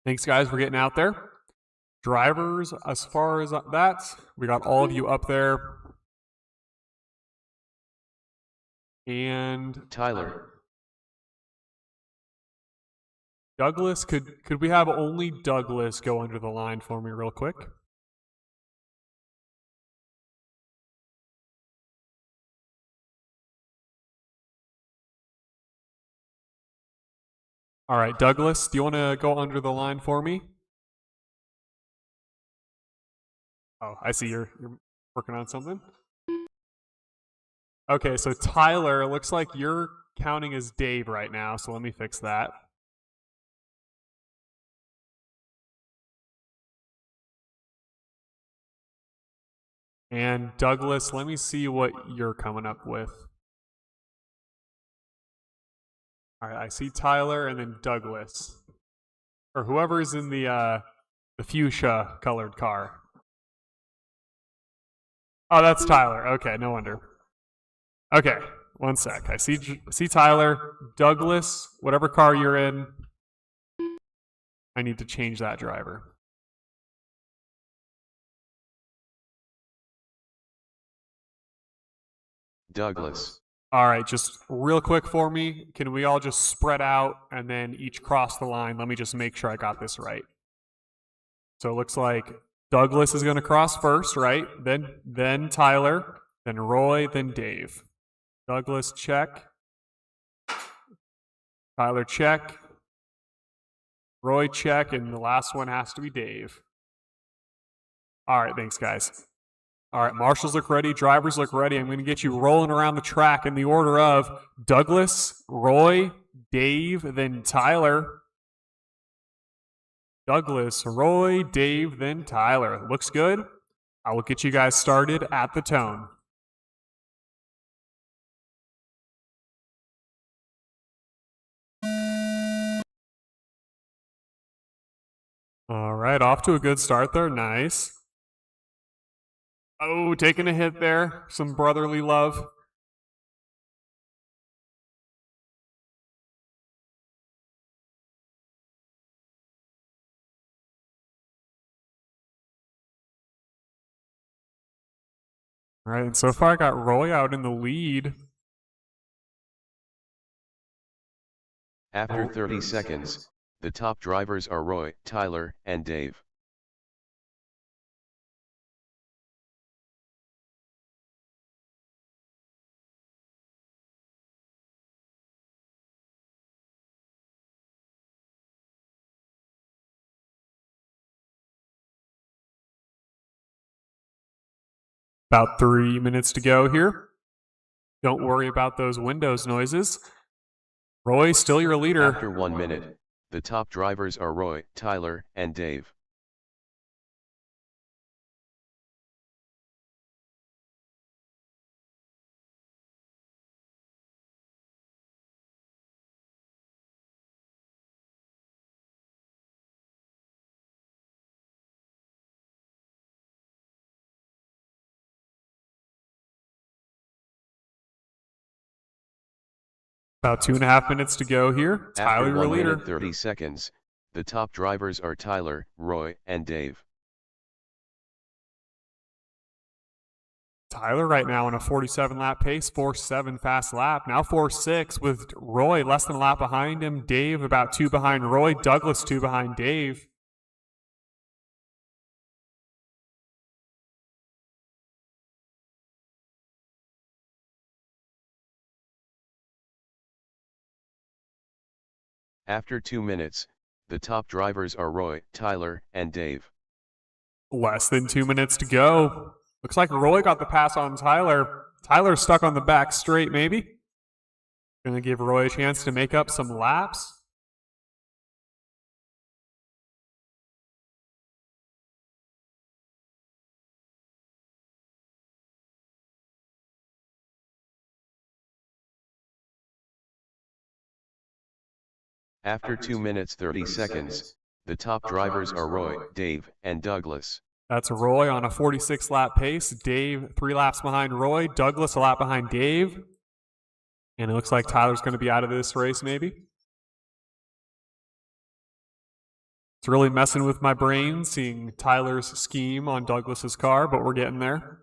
Thanks, guys, for getting out there. Drivers, as far as that, we got all of you up there. And Tyler, Douglas, could we have only Douglas go under the line for me real quick? All right, Douglas, do you want to go under the line for me? Oh, I see you're working on something. Okay, so Tyler, it looks like you're counting as Dave right now, so let me fix that. And Douglas, let me see what you're coming up with. All right, I see Tyler and then Douglas. Or whoever's in the fuchsia colored car. Oh, that's Tyler. Okay, no wonder. Okay, one sec. I see Tyler, Douglas, whatever car you're in. I need to change that driver. Douglas. All right, just real quick for me, can we all just spread out and then each cross the line? Let me just make sure I got this right. So it looks like Douglas is going to cross first, right? Then Tyler, then Roy, then Dave. Douglas, check. Tyler, check. Roy, check. And the last one has to be Dave. All right, thanks, guys. All right, marshals look ready. Drivers look ready. I'm going to get you rolling around the track in the order of Douglas, Roy, Dave, then Tyler. Douglas, Roy, Dave, then Tyler. Looks good. I will get you guys started at the tone. All right, off to a good start there. Nice. Oh, taking a hit there. Some brotherly love. All right, and so far I got Roy out in the lead. After 30 seconds, the top drivers are Roy, Tyler, and Dave. About 3 minutes to go here. Don't worry about those Windows noises. Roy, still your leader. After 1 minute, the top drivers are Roy, Tyler, and Dave. About 2.5 minutes to go here. Tyler, After your 1 leader. minute 30 seconds, the top drivers are Tyler, Roy, and Dave. Tyler right now on a 47 lap pace, 4.7 fast lap. Now 4.6 with Roy less than a lap behind him. Dave about 2 behind Roy. Douglas 2 behind Dave. After 2 minutes, the top drivers are Roy, Tyler, and Dave. Less than 2 minutes to go. Looks like Roy got the pass on Tyler. Tyler's stuck on the back straight, maybe. Gonna give Roy a chance to make up some laps. After 2 minutes 30 seconds, the top drivers are Roy, Dave, and Douglas. That's Roy on a 46 lap pace. Dave 3 laps behind Roy. Douglas a lap behind Dave. And it looks like Tyler's going to be out of this race maybe. It's really messing with my brain seeing Tyler's scheme on Douglas's car, but we're getting there.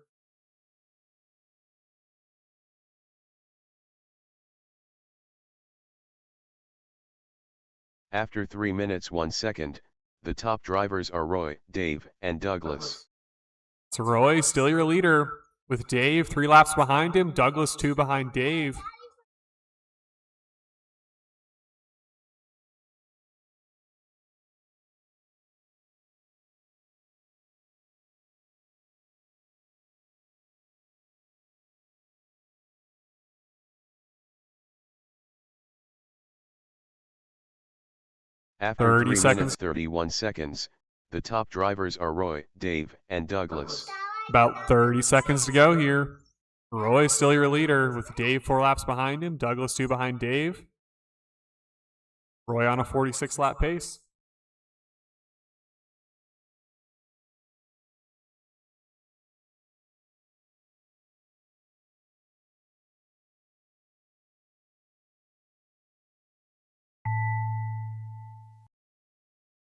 After 3 minutes 1 second, the top drivers are Roy, Dave, and Douglas. So Roy, still your leader, with Dave 3 laps behind him, Douglas 2 behind Dave. After 30 3 seconds. minutes 31 seconds, the top drivers are Roy, Dave, and Douglas. About 30 seconds to go here. Roy, still your leader, with Dave 4 laps behind him, Douglas 2 behind Dave. Roy on a 46-lap pace.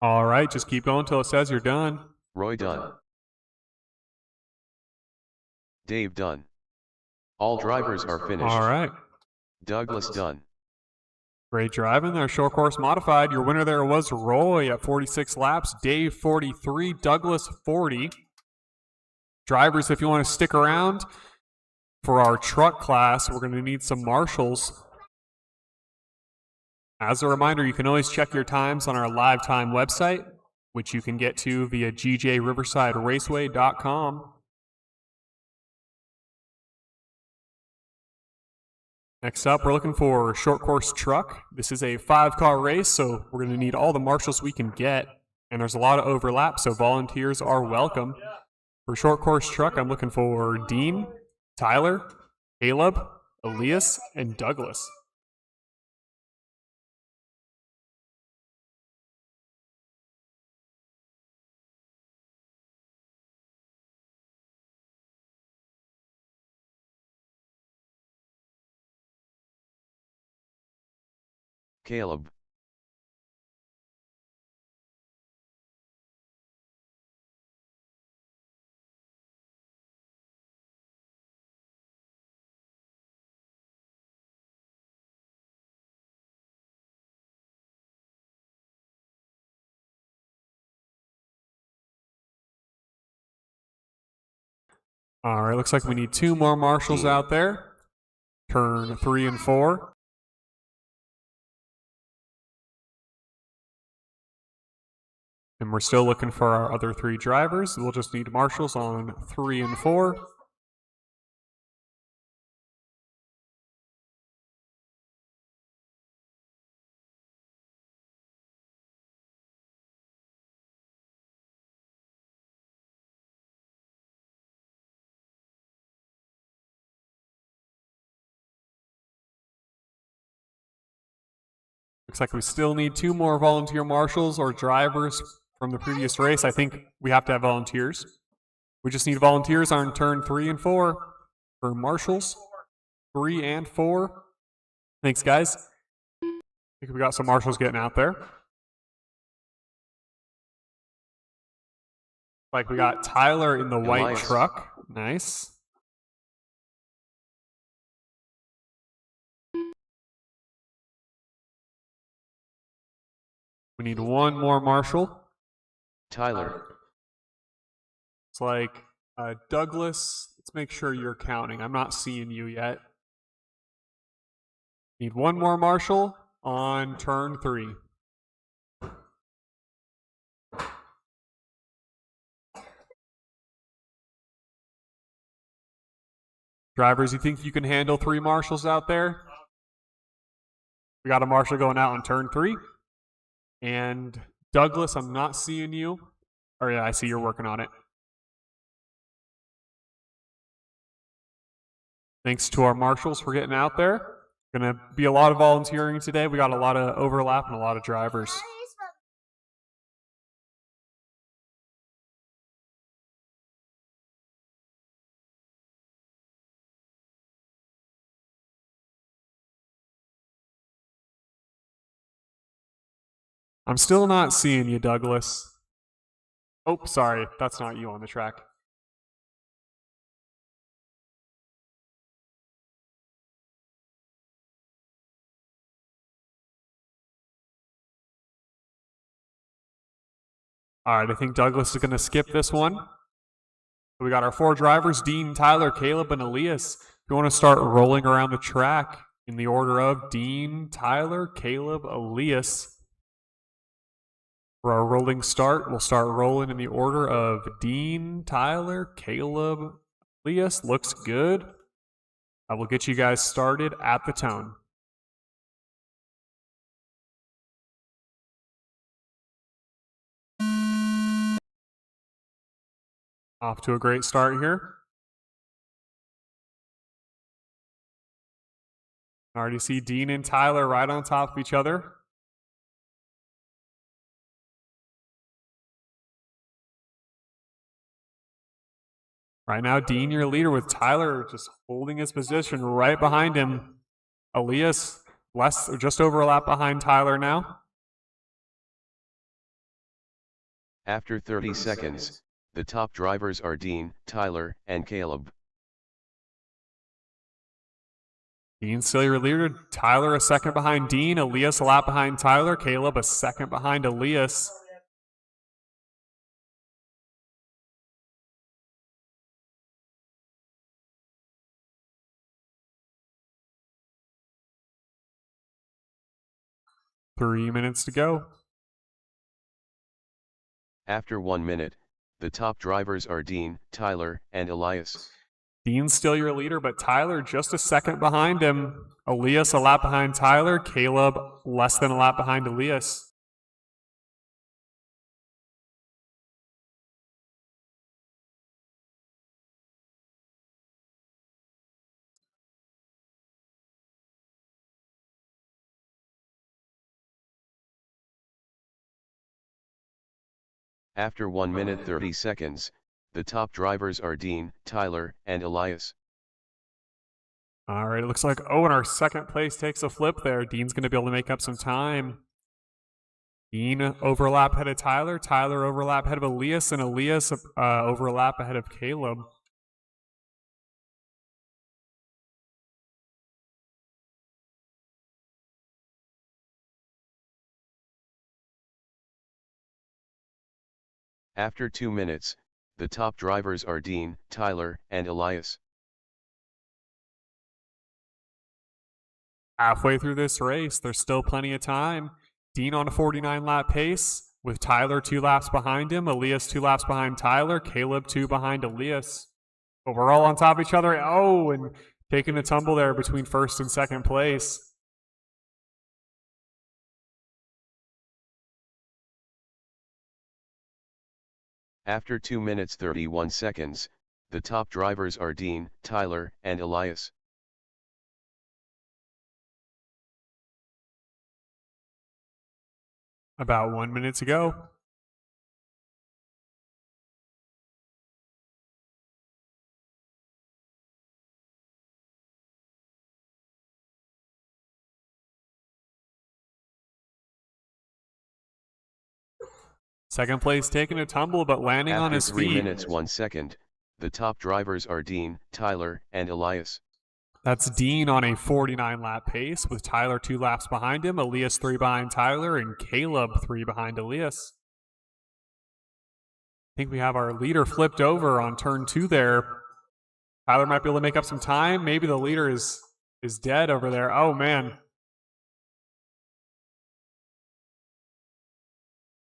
All right, just keep going until it says you're done. Roy done. Dave done. All drivers are finished. All right. Douglas done. Great driving there, short course modified. Your winner there was Roy at 46 laps, Dave 43, Douglas 40. Drivers, if you want to stick around for our truck class, we're going to need some marshals. As a reminder, you can always check your times on our live time website, which you can get to via gjriversideraceway.com. Next up, we're looking for short course truck. This is a 5-car race, so we're going to need all the marshals we can get. And there's a lot of overlap, so volunteers are welcome. For short course truck, I'm looking for Dean, Tyler, Caleb, Elias, and Douglas. Caleb. All right, looks like we need 2 more marshals out there. Turn 3 and 4. And we're still looking for our other 3 drivers. We'll just need marshals on 3 and 4. Looks like we still need 2 more volunteer marshals or drivers from the previous race. I think we have to have volunteers. We just need volunteers on turn 3 and 4 for marshals. 3 and 4. Thanks, guys. I think we got some marshals getting out there. Like we got Tyler in the white Elias. truck. Nice. We need 1 more marshal. Tyler. It's like Douglas. Let's make sure you're counting. I'm not seeing you yet. Need 1 more marshal on turn 3. Drivers, you think you can handle 3 marshals out there? We got a marshal going out on turn 3. And Douglas, I'm not seeing you. Oh yeah, I see you're working on it. Thanks to our marshals for getting out there. Gonna be a lot of volunteering today. We got a lot of overlap and a lot of drivers. I'm still not seeing you, Douglas. Oh, sorry. That's not you on the track. All right, I think Douglas is going to skip this one. We got our 4 drivers, Dean, Tyler, Caleb, and Elias. We want to start rolling around the track in the order of Dean, Tyler, Caleb, Elias. For our rolling start, we'll start rolling in the order of Dean, Tyler, Caleb, Elias. Looks good. I will get you guys started at the tone. Off to a great start here. I already see Dean and Tyler right on top of each other. Right now, Dean, your leader, with Tyler just holding his position right behind him. Elias, just over a lap behind Tyler now. After 30 seconds, the top drivers are Dean, Tyler, and Caleb. Dean still your leader. Tyler a second behind Dean. Elias a lap behind Tyler. Caleb a second behind Elias. Three minutes to go. After 1 minute, the top drivers are Dean, Tyler, and Elias. Dean's still your leader, but Tyler just a second behind him. Elias a lap behind Tyler. Caleb less than a lap behind Elias. After 1 minute 30 seconds, the top drivers are Dean, Tyler, and Elias. All right, it looks like Owen, our second place, takes a flip there. Dean's going to be able to make up some time. Dean overlap ahead of Tyler. Tyler overlap ahead of Elias, and Elias overlap ahead of Caleb. After 2 minutes, the top drivers are Dean, Tyler, and Elias. Halfway through this race, there's still plenty of time. Dean on a 49-lap pace, with Tyler 2 laps behind him, Elias 2 laps behind Tyler, Caleb 2 behind Elias. But we're all on top of each other. Oh, and taking a tumble there between first and second place. After 2 minutes 31 seconds, the top drivers are Dean, Tyler, and Elias. About 1 minute to go. Second place taking a tumble, but landing on his feet. After 3 minutes 1 second, the top drivers are Dean, Tyler, and Elias. That's Dean on a 49-lap pace, with Tyler 2 laps behind him, Elias 3 behind Tyler, and Caleb 3 behind Elias. I think we have our leader flipped over on turn 2 there. Tyler might be able to make up some time. Maybe the leader is dead over there. Oh, man.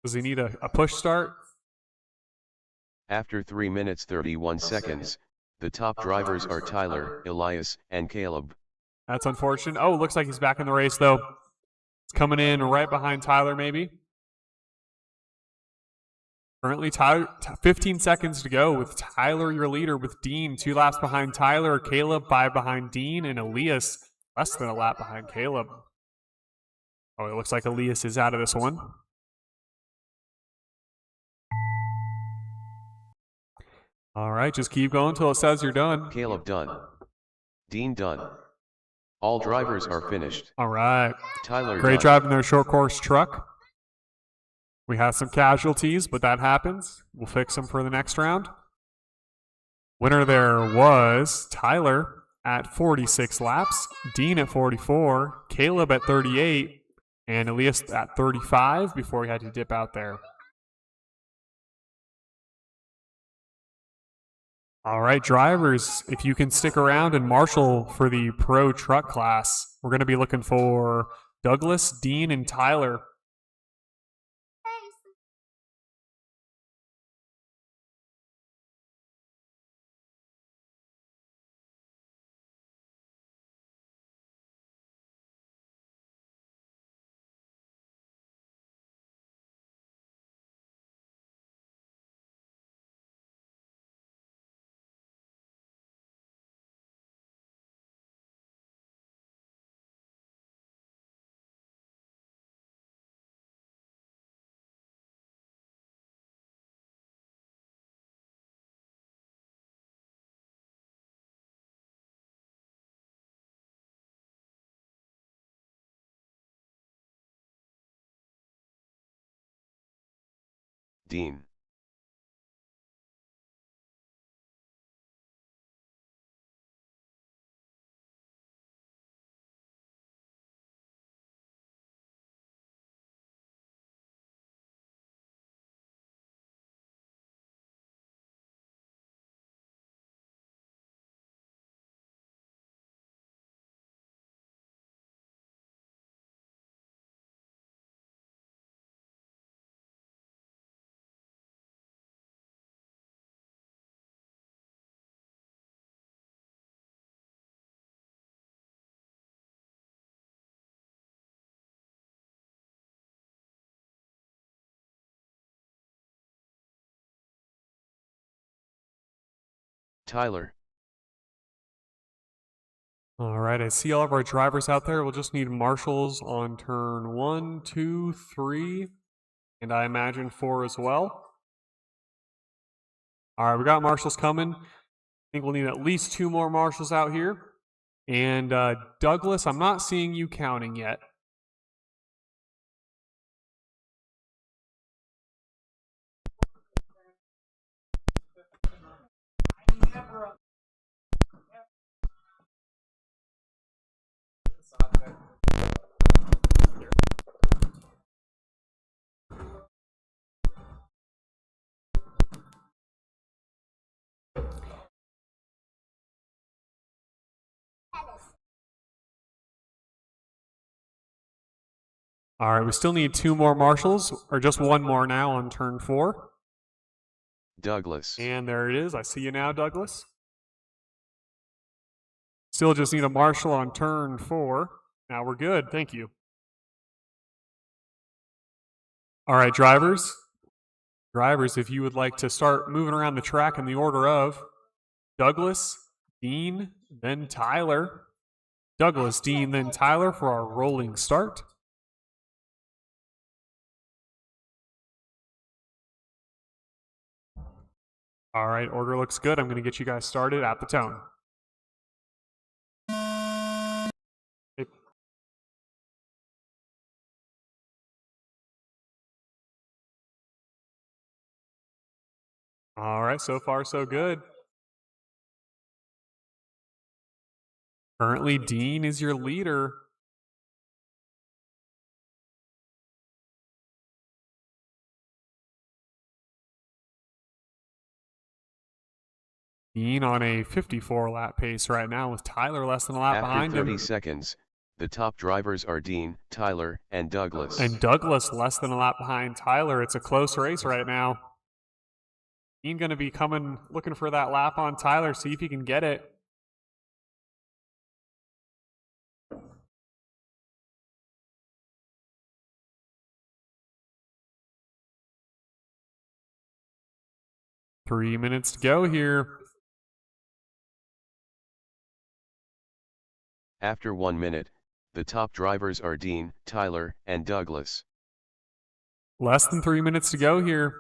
Does he need a push start? After 3 minutes 31 seconds, the top drivers are Tyler, Elias, and Caleb. That's unfortunate. Oh, looks like he's back in the race, though. It's coming in right behind Tyler, maybe. Currently, Tyler, 15 seconds to go, with Tyler your leader, with Dean 2 laps behind Tyler, Caleb 5 behind Dean, and Elias less than a lap behind Caleb. Oh, it looks like Elias is out of this one. All right, just keep going until it says you're done. Caleb done. Dean done. All drivers are finished. All right. Tyler Great done. job in their short course truck. We had some casualties, but that happens. We'll fix them for the next round. Winner there was Tyler at 46 laps, Dean at 44, Caleb at 38, and Elias at 35 before we had to dip out there. All right, drivers, if you can stick around and marshal for the pro truck class, we're going to be looking for Douglas, Dean, and Tyler. Dean. Tyler. All right, I see all of our drivers out there. We'll just need marshals on turn 1, 2, 3, and I imagine 4 as well. All right, we got marshals coming. I think we'll need at least 2 more marshals out here. And Douglas, I'm not seeing you counting yet. All right, we still need 2 more marshals, or just 1 more now on turn 4. Douglas. And there it is. I see you now, Douglas. Still just need a marshal on turn 4. Now we're good. Thank you. All right, drivers. Drivers, if you would like to start moving around the track in the order of Douglas, Dean, then Tyler. Douglas, Dean, then Tyler for our rolling start. All right, order looks good. I'm going to get you guys started at the tone. All right, so far so good. Currently, Dean is your leader. Dean on a 54-lap pace right now with Tyler less than a lap behind him. After 30 seconds, the top drivers are Dean, Tyler, and Douglas. And Douglas less than a lap behind Tyler. It's a close race right now. Dean going to be coming, looking for that lap on Tyler, see if he can get it. Three minutes to go here. After 1 minute, the top drivers are Dean, Tyler, and Douglas. Less than 3 minutes to go here.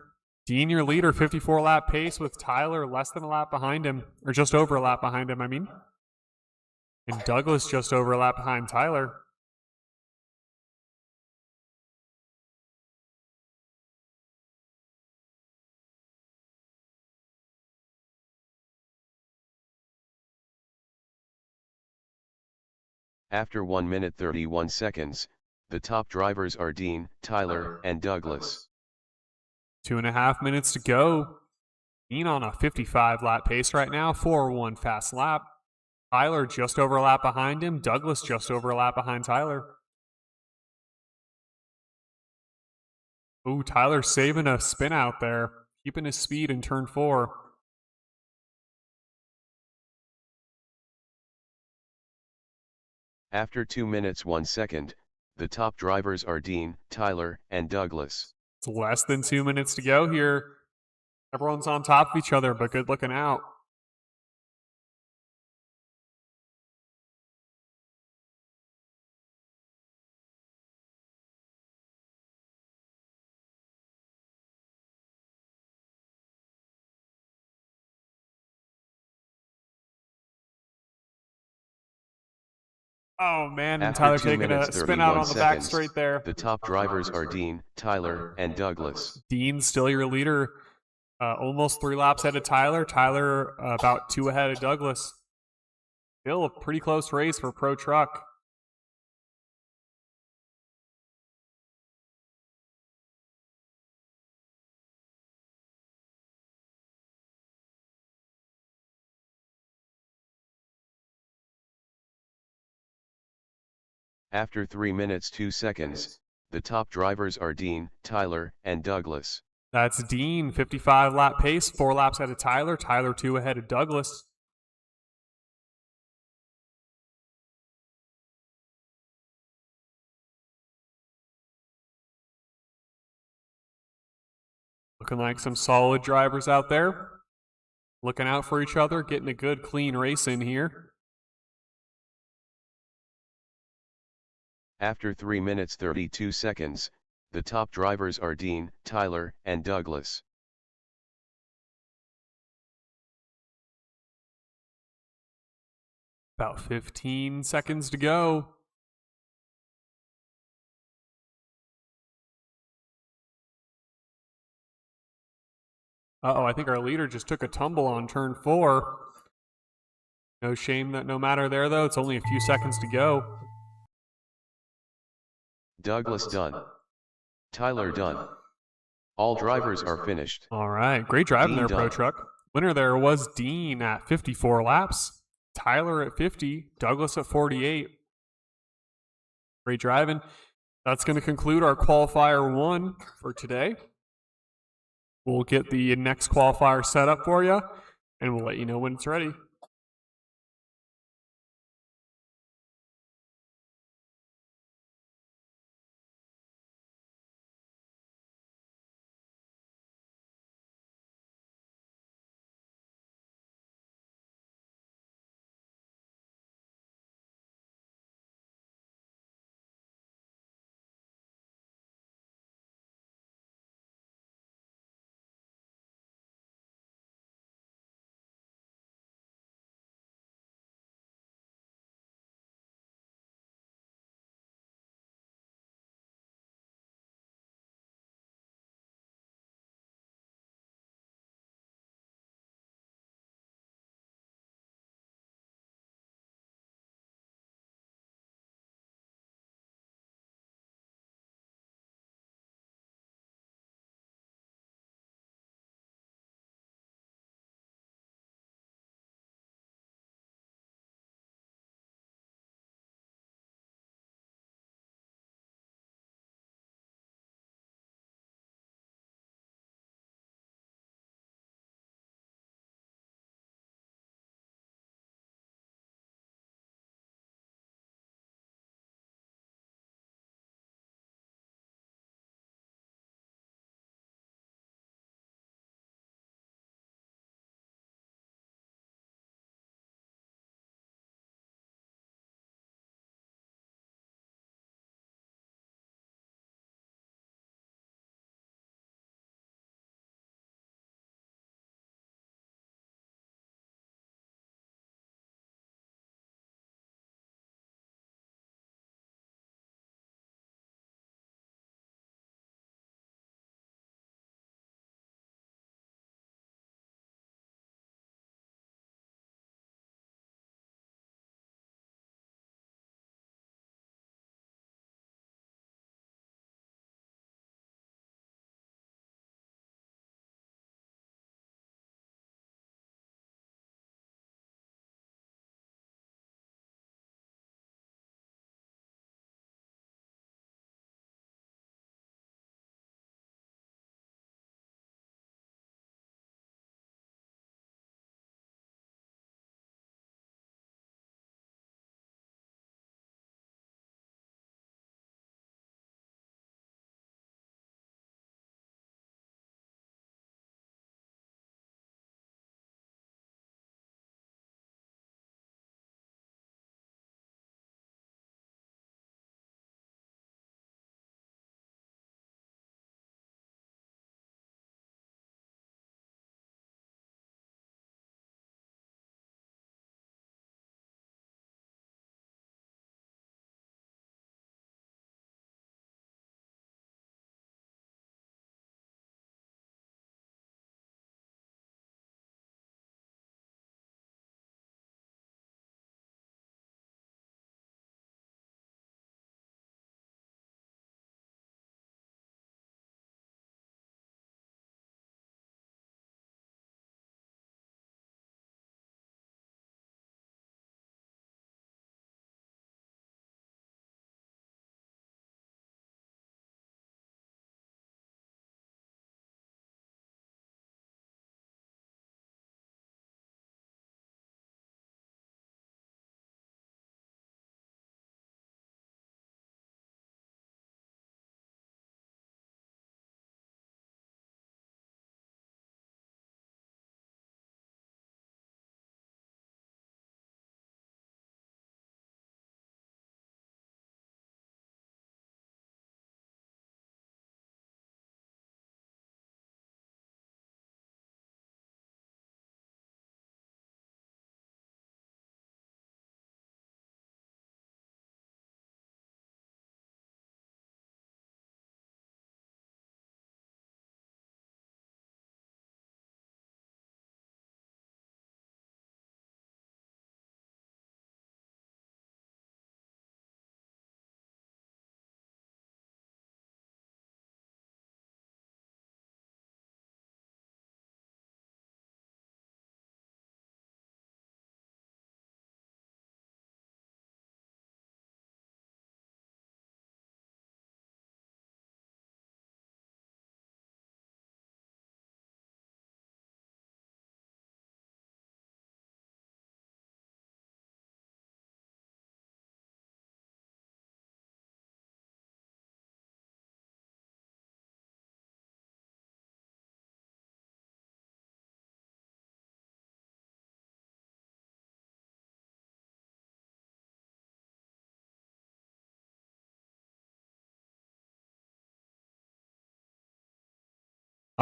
Dean, your leader, 54-lap pace with Tyler less than a lap behind him, or just over a lap behind him, I mean. And Douglas just over a lap behind Tyler. After 1 minute 31 seconds, the top drivers are Dean, Tyler, and Douglas. 2.5 minutes to go. Dean on a 55 lap pace right now, 4:01 fast lap. Tyler just over a lap behind him. Douglas just over a lap behind Tyler. Ooh, Tyler saving a spin out there, keeping his speed in turn 4. After 2 minutes 1 second, the top drivers are Dean, Tyler, and Douglas. It's less than 2 minutes to go here. Everyone's on top of each other, but good looking out. Oh man, and After Tyler 2 taking a minutes spin out 31 on the back seconds, straight there. the top drivers are Dean, Tyler, and Douglas. Dean's still your leader, almost 3 laps ahead of Tyler. Tyler about 2 ahead of Douglas. Still a pretty close race for Pro Truck. After 3 minutes 2 seconds, the top drivers are Dean, Tyler, and Douglas. That's Dean, 55 lap pace, 4 laps ahead of Tyler. Tyler 2 ahead of Douglas. Looking like some solid drivers out there. Looking out for each other, getting a good clean race in here. After 3 minutes 32 seconds, the top drivers are Dean, Tyler, and Douglas. About 15 seconds to go. Uh-oh, I think our leader just took a tumble on turn 4. No shame that no matter there, though. It's only a few seconds to go. Douglas done. Tyler done. All drivers are finished. All right, great driving Dean there, Pro done. Truck. Winner there was Dean at 54 laps, Tyler at 50, Douglas at 48. Great driving. That's going to conclude our qualifier 1 for today. We'll get the next qualifier set up for you, and we'll let you know when it's ready.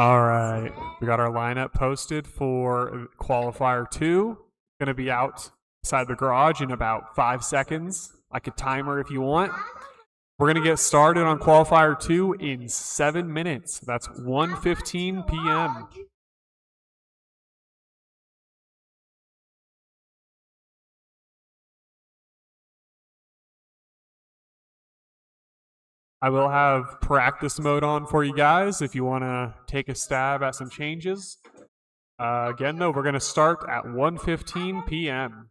All right, we got our lineup posted for qualifier 2. Going to be outside the garage in about 5 seconds. Like a timer if you want. We're going to get started on qualifier 2 in 7 minutes. That's 1:15 p.m. I will have practice mode on for you guys if you want to take a stab at some changes. Again, though, we're going to start at 1:15 p.m.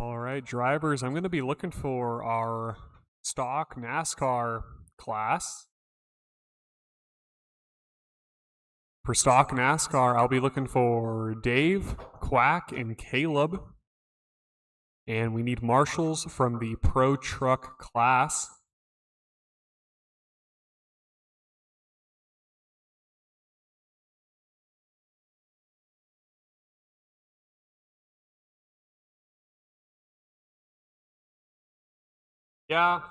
All right, drivers, I'm going to be looking for our stock NASCAR class. For stock NASCAR, I'll be looking for Dave, Quack, and Caleb. And we need marshals from the Pro Truck class. Yeah.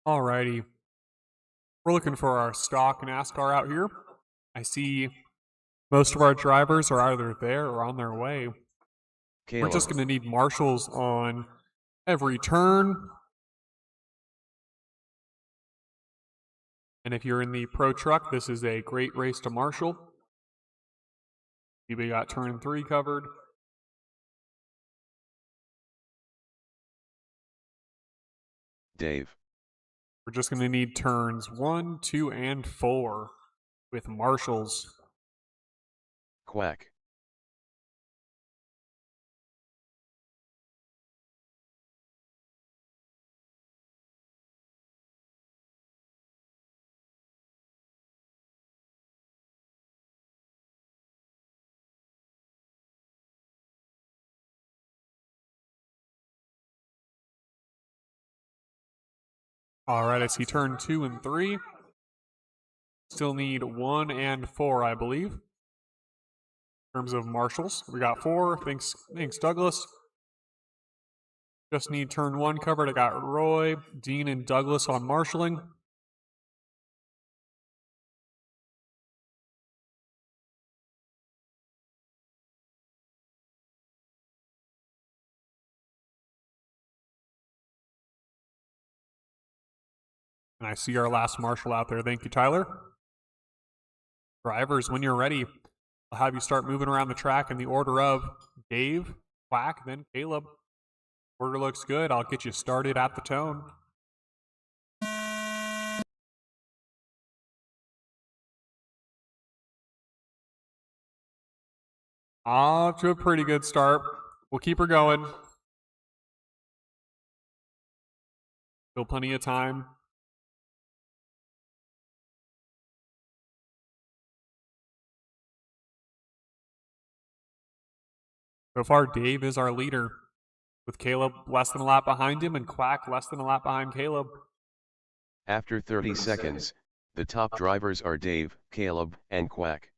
Alrighty. We're looking for our stock NASCAR out here. I see most of our drivers are either there or on their way. Caleb. We're just going to need marshals on every turn. And if you're in the Pro Truck, this is a great race to marshal. We got turn 3 covered. Dave. We're just going to need turns 1, 2, and 4 with marshals. Quack. Alright, I see turn 2 and 3. Still need 1 and 4, I believe. In terms of marshals, we got 4. Thanks Douglas. Just need turn 1 covered. I got Roy, Dean, and Douglas on marshaling. And I see our last marshal out there. Thank you, Tyler. Drivers, when you're ready, I'll have you start moving around the track in the order of Dave, Quack, then Caleb. Order looks good. I'll get you started at the tone. Off to a pretty good start. We'll keep her going. Still plenty of time. So far, Dave is our leader, with Caleb less than a lap behind him and Quack less than a lap behind Caleb. After 30 seconds, the top drivers are Dave, Caleb, and Quack.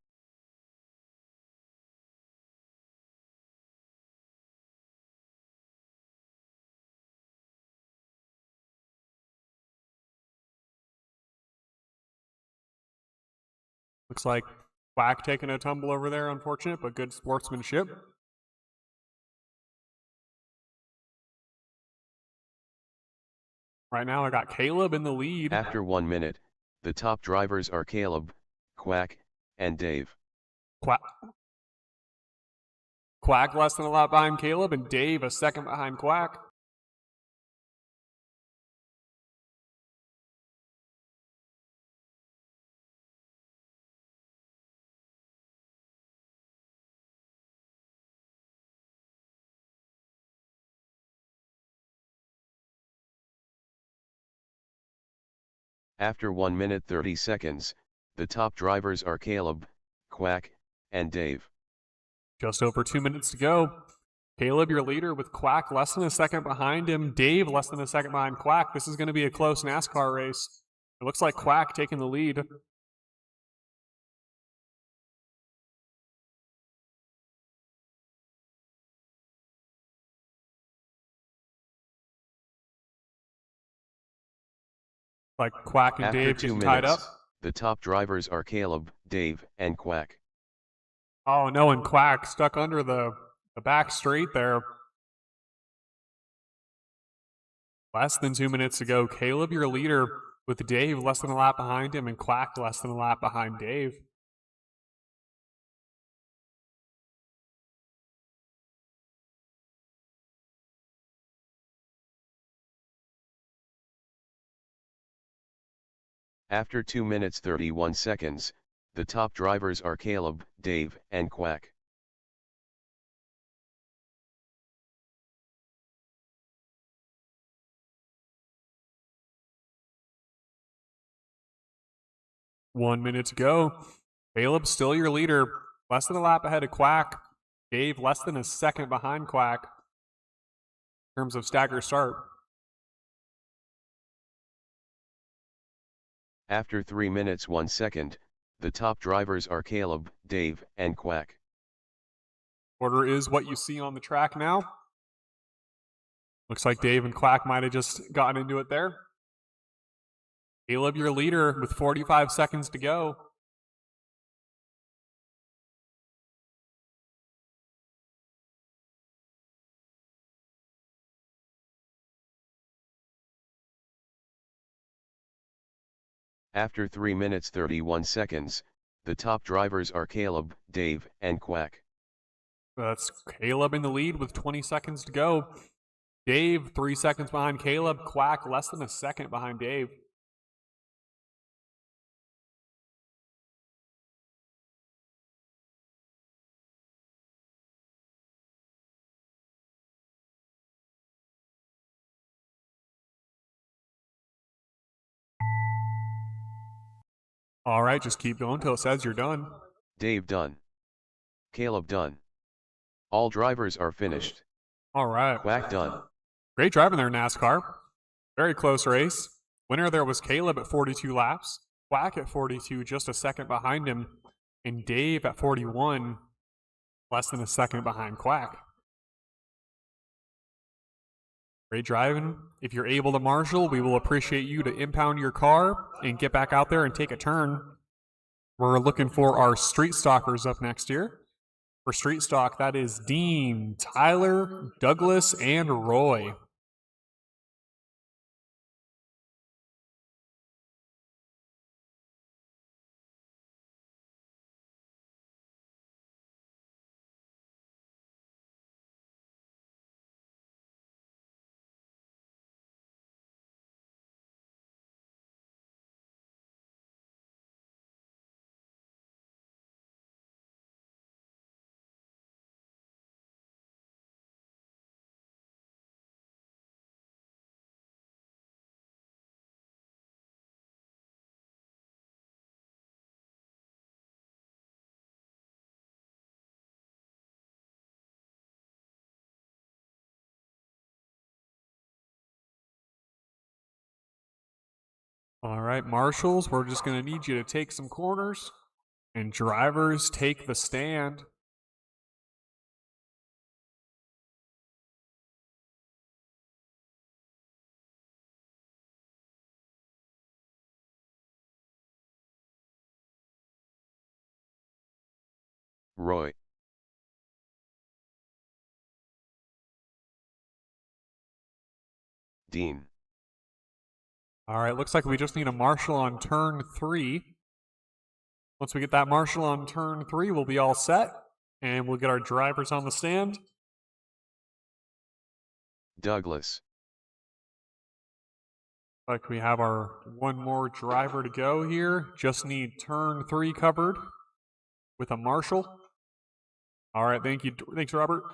Looks like Quack taking a tumble over there, unfortunate, but good sportsmanship. Right now I got Caleb in the lead. After 1 minute, the top drivers are Caleb, Quack, and Dave. Quack less than a lap behind Caleb, and Dave a second behind Quack. After 1 minute 30 seconds, the top drivers are Caleb, Quack, and Dave. Just over 2 minutes to go. Caleb, your leader, with Quack less than a second behind him. Dave less than a second behind Quack. This is going to be a close NASCAR race. It looks like Quack taking the lead. Like Quack and After Dave 2 getting minutes, tied up. the top drivers are Caleb, Dave, and Quack. Oh no, and Quack stuck under the back straight there. Less than 2 minutes to go. Caleb, your leader, with Dave less than a lap behind him, and Quack less than a lap behind Dave. After 2 minutes 31 seconds, the top drivers are Caleb, Dave, and Quack. One minute to go. Caleb, still your leader. Less than a lap ahead of Quack. Dave, less than a second behind Quack in terms of stagger start. After 3 minutes 1 second, the top drivers are Caleb, Dave, and Quack. Order is what you see on the track now. Looks like Dave and Quack might have just gotten into it there. Caleb, your leader, with 45 seconds to go. After 3 minutes 31 seconds, the top drivers are Caleb, Dave, and Quack. That's Caleb in the lead with 20 seconds to go. Dave, 3 seconds behind Caleb. Quack, less than a second behind Dave. All right, just keep going till it says you're done. Dave done. Caleb done. All drivers are finished. All right. Quack done. Great driving there, NASCAR. Very close race. Winner there was Caleb at 42 laps. Quack at 42, just a second behind him. And Dave at 41, less than a second behind Quack. Great driving. If you're able to marshal, we will appreciate you to impound your car and get back out there and take a turn. We're looking for our street stalkers up next year. For street stock, that is Dean, Tyler, Douglas, and Roy. All right, marshals, we're just going to need you to take some corners, and drivers take the stand. Roy. Dean. All right, looks like we just need a marshal on turn 3. Once we get that marshal on turn 3, we'll be all set, and we'll get our drivers on the stand. Douglas. Like we have our one more driver to go here. Just need turn 3 covered with a marshal. All right, thank you. Thanks, Robert.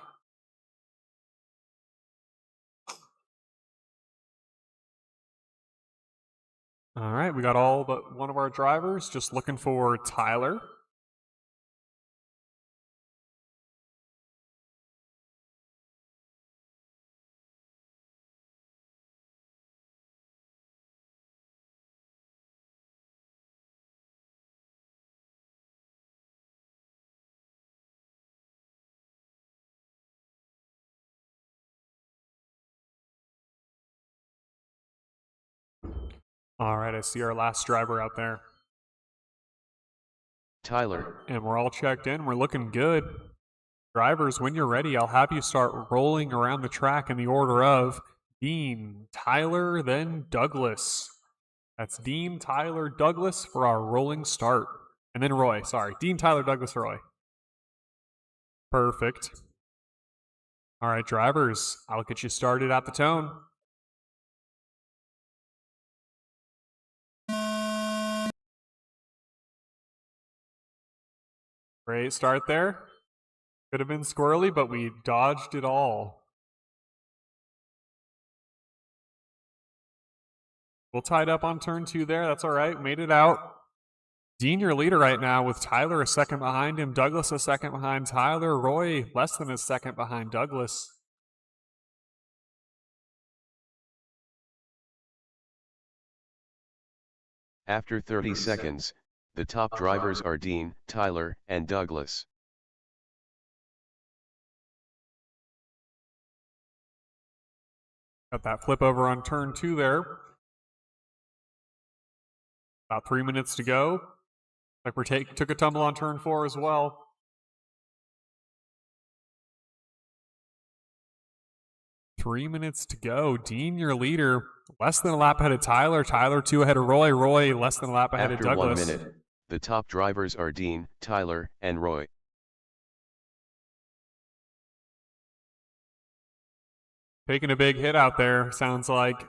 All right, we got all but one of our drivers. Just looking for Tyler. All right, I see our last driver out there. Tyler, And we're all checked in. We're looking good. Drivers, when you're ready, I'll have you start rolling around the track in the order of Dean, Tyler, then Douglas. That's Dean, Tyler, Douglas for our rolling start. And then Roy, sorry. Dean, Tyler, Douglas, Roy. Perfect. All right, drivers, I'll get you started at the tone. Great start there. Could have been squirrely, but we dodged it all. We'll tie it up on turn 2 there. That's all right. Made it out. Dean, your leader right now with Tyler a second behind him. Douglas a second behind Tyler. Roy less than a second behind Douglas. after 30 seconds, the top drivers are Dean, Tyler, and Douglas. Got that flip over on turn 2 there. About 3 minutes to go. Like we took a tumble on turn 4 as well. Three minutes to go. Dean, your leader, less than a lap ahead of Tyler. Tyler 2 ahead of Roy. Roy less than a lap ahead After of Douglas. 1 minute, the top drivers are Dean, Tyler, and Roy. Taking a big hit out there, sounds like.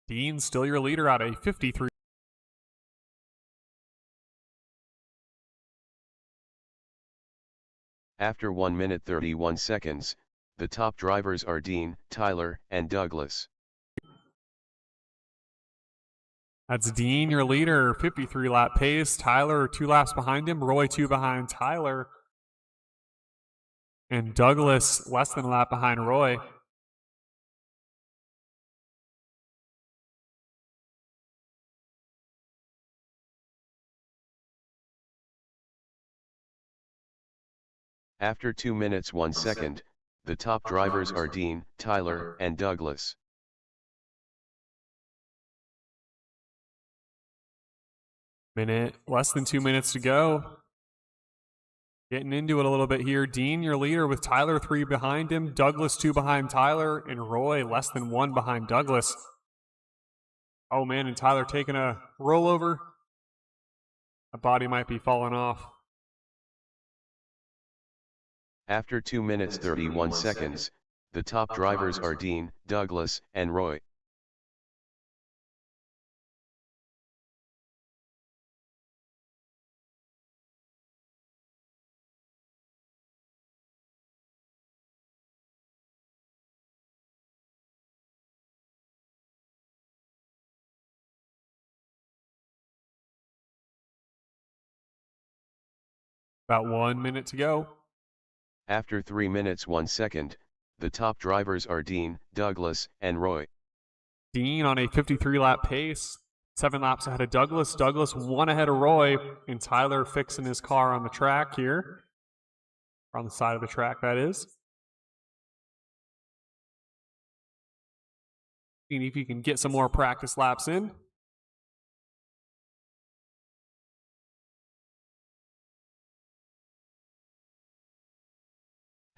Dean, still your leader at a 53. After 1 minute 31 seconds, the top drivers are Dean, Tyler, and Douglas. That's Dean, your leader, 53 lap pace. Tyler 2 laps behind him. Roy 2 behind Tyler. And Douglas less than a lap behind Roy. After 2 minutes 1 second, the top drivers are Dean, Tyler, and Douglas. Less than 2 minutes to go. Getting into it a little bit here. Dean, your leader, with Tyler 3 behind him. Douglas 2 behind Tyler. And Roy less than 1 behind Douglas. Oh man, and Tyler taking a rollover. A body might be falling off. After 2 minutes 31 seconds, the top drivers are Dean, Douglas, and Roy. About 1 minute to go. After 3 minutes 1 second, the top drivers are Dean, Douglas, and Roy. Dean on a 53 lap pace. 7 laps ahead of Douglas. Douglas 1 ahead of Roy. And Tyler fixing his car on the track here. On the side of the track, that is. Seeing if he can get some more practice laps in.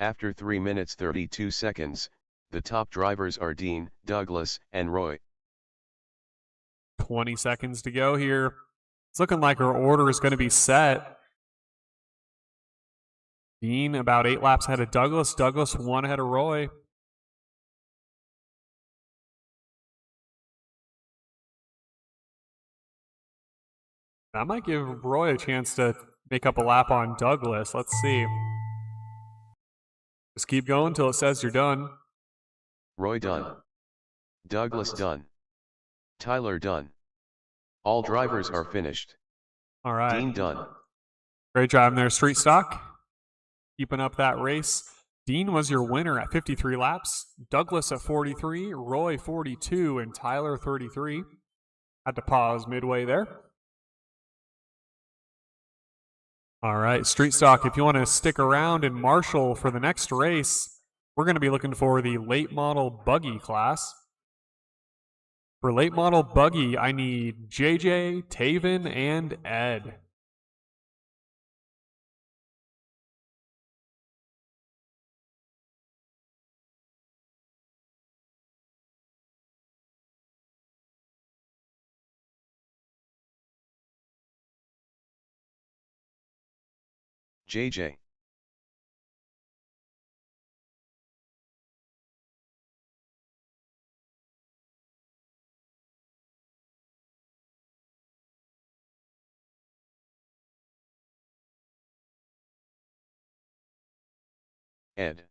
After 3 minutes 32 seconds, the top drivers are Dean, Douglas, and Roy. 20 seconds to go here. It's looking like our order is going to be set. Dean about 8 laps ahead of Douglas. Douglas 1 ahead of Roy. That might give Roy a chance to make up a lap on Douglas. Let's see. Just keep going till it says you're done. Roy done. Douglas done. Tyler done. All drivers are finished. All right. Dean done. Great driving there, Street Stock. Keeping up that race. Dean was your winner at 53 laps. Douglas at 43, Roy 42, and Tyler 33. Had to pause midway there. All right, Street Stock, if you want to stick around and marshal for the next race, we're going to be looking for the late model buggy class. For late model buggy, I need JJ, Taven, and Ed. JJ. Ed.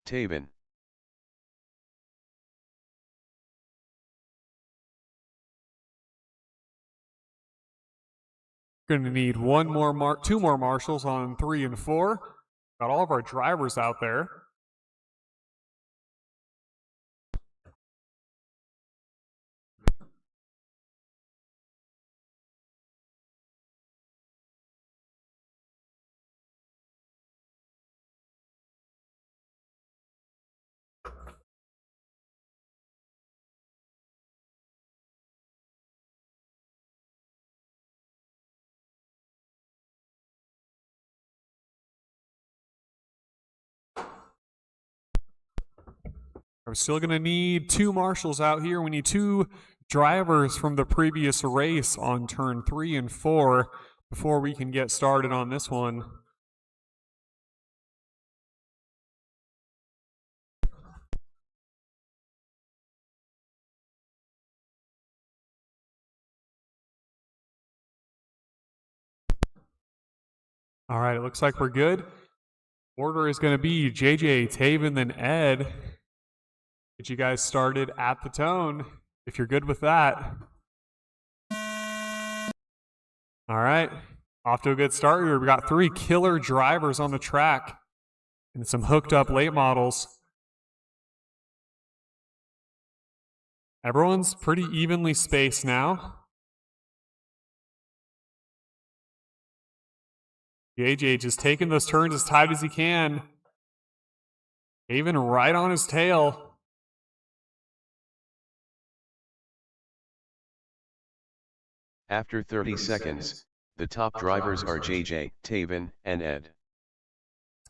Taven. Going to need two more marshals on 3 and 4. Got all of our drivers out there. We're still going to need 2 marshals out here. We need 2 drivers from the previous race on turn 3 and 4 before we can get started on this one. All right, it looks like we're good. Order is going to be JJ, Taven, then Ed. Get you guys started at the tone, if you're good with that. All right, off to a good start here. We got 3 killer drivers on the track and some hooked up late models. Everyone's pretty evenly spaced now. JJ just taking those turns as tight as he can. Even right on his tail. After 30 seconds, the top drivers are JJ, Taven, and Ed.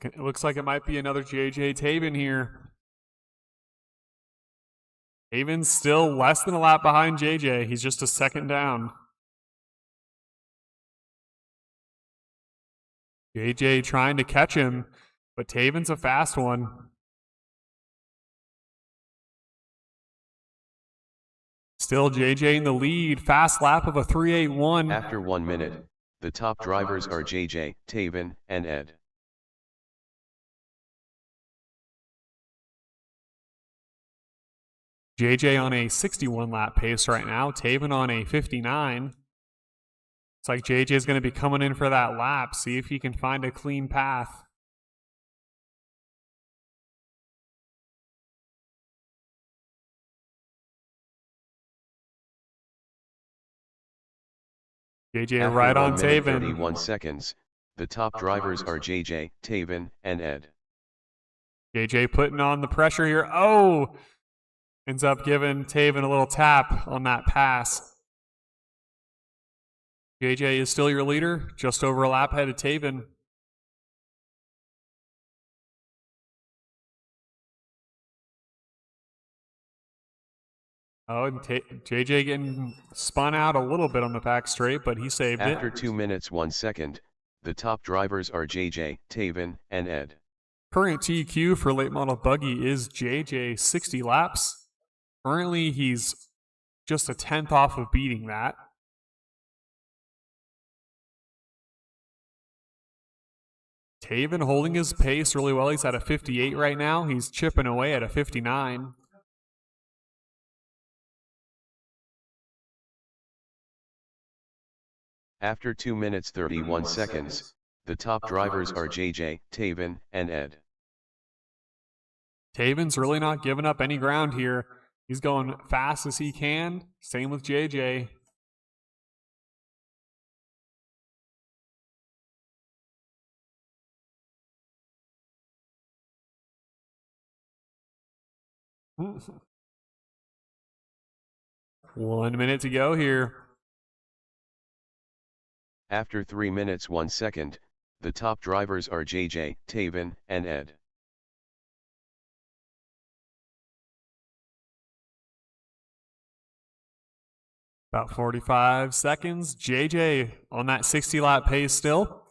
It looks like it might be another JJ Taven here. Taven's still less than a lap behind JJ. He's just a second down. JJ trying to catch him, but Taven's a fast one. Still JJ in the lead, fast lap of a 3.81. After 1 minute, the top drivers are JJ, Taven, and Ed. JJ on a 61 lap pace right now, Taven on a 59. It's like JJ is going to be coming in for that lap. See if he can find a clean path. JJ After right 1 on minute, Taven. 31 seconds, the top drivers are JJ, Taven, and Ed. JJ putting on the pressure here. Oh! Ends up giving Taven a little tap on that pass. JJ is still your leader, just over a lap ahead of Taven. Oh, and JJ getting spun out a little bit on the back straight, but he saved After it. 2 minutes 1 second, the top drivers are JJ, Taven, and Ed. Current TQ for late model buggy is JJ 60 laps. Currently, he's just a tenth off of beating that. Taven holding his pace really well. He's at a 58 right now. He's chipping away at a 59. After 2 minutes 31 seconds, the top drivers are JJ, Taven, and Ed. Taven's really not giving up any ground here. He's going fast as he can. Same with JJ. One minute to go here. After 3 minutes 1 second, the top drivers are JJ, Taven, and Ed. About 45 seconds. JJ on that 60 lap pace still.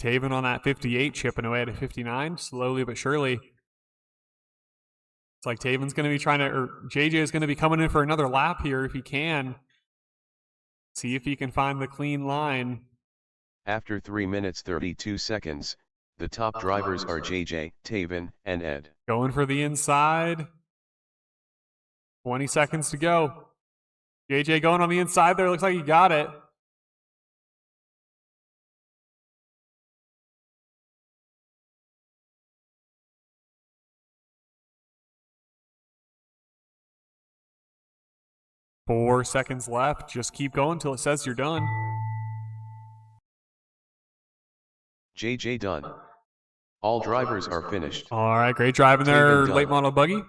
Taven on that 58, chipping away at a 59, slowly but surely. It's like Taven's going to be trying to, or JJ is going to be coming in for another lap here if he can. See if he can find the clean line. After 3 minutes 32 seconds, the top drivers are JJ, Taven, and Ed. Going for the inside. 20 seconds to go. JJ going on the inside there. Looks like he got it. Four seconds left. Just keep going till it says you're done. JJ done. All drivers are finished. All right, great driving there, Taven done. late model buggy.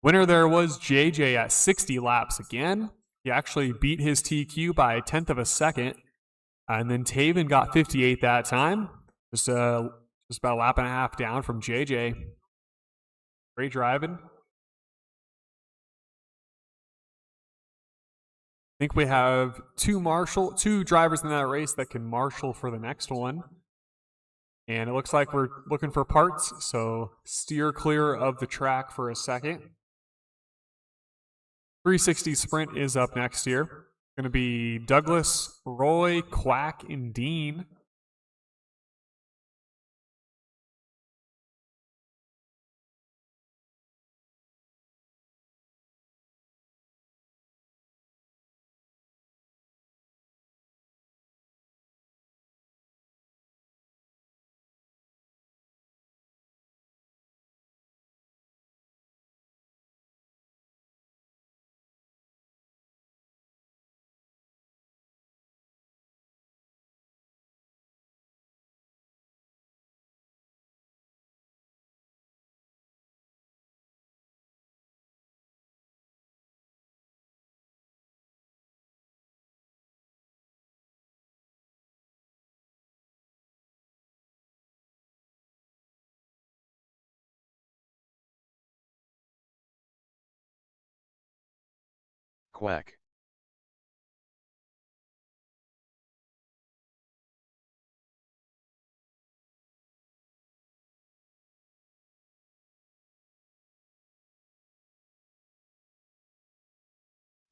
Winner there was JJ at 60 laps again. He actually beat his TQ by a tenth of a second. And then Taven got 58 that time. Just about a lap and a half down from JJ. Great driving. I think we have two drivers in that race that can marshal for the next one. And it looks like we're looking for parts, so steer clear of the track for a second. 360 Sprint is up next here. Going to be Douglas, Roy, Quack, and Dean. Quack.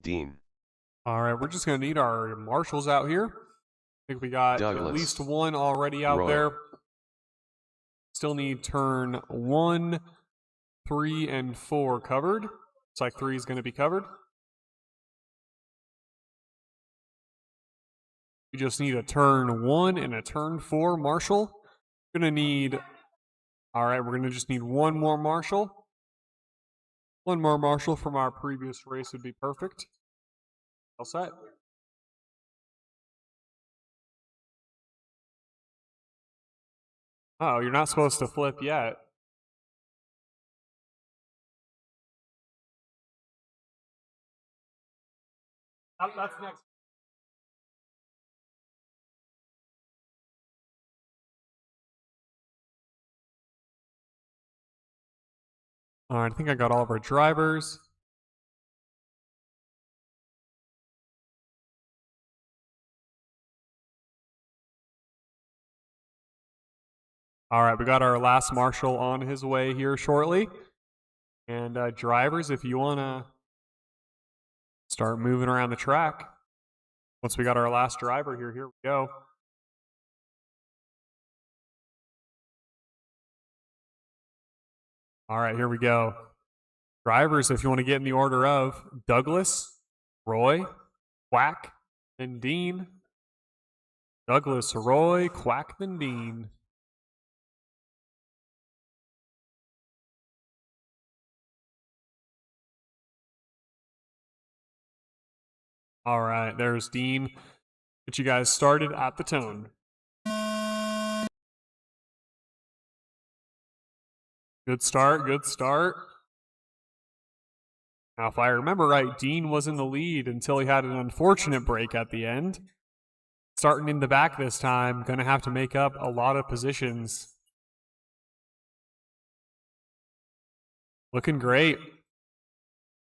Dean. All right, we're just going to need our marshals out here. I think we got Douglas. at least one already out Roy. there. Still need turn 1, 3, and 4 covered. Looks like 3 is going to be covered. We just need a turn 1 and a turn 4 marshal. We're going to need, all right, we're going to just need one more marshal. One more marshal from our previous race would be perfect. All set. Oh, you're not supposed to flip yet. That's next. All right, I think I got all of our drivers. All right, we got our last marshal on his way here shortly. And drivers, if you want to start moving around the track. Once we got our last driver here we go. All right, here we go. Drivers, if you want to get in the order of Douglas, Roy, Quack, and Dean. Douglas, Roy, Quack, then Dean. All right, there's Dean. Get you guys started at the tone. Good start, good start. Now, if I remember right, Dean was in the lead until he had an unfortunate break at the end. Starting in the back this time, going to have to make up a lot of positions. Looking great.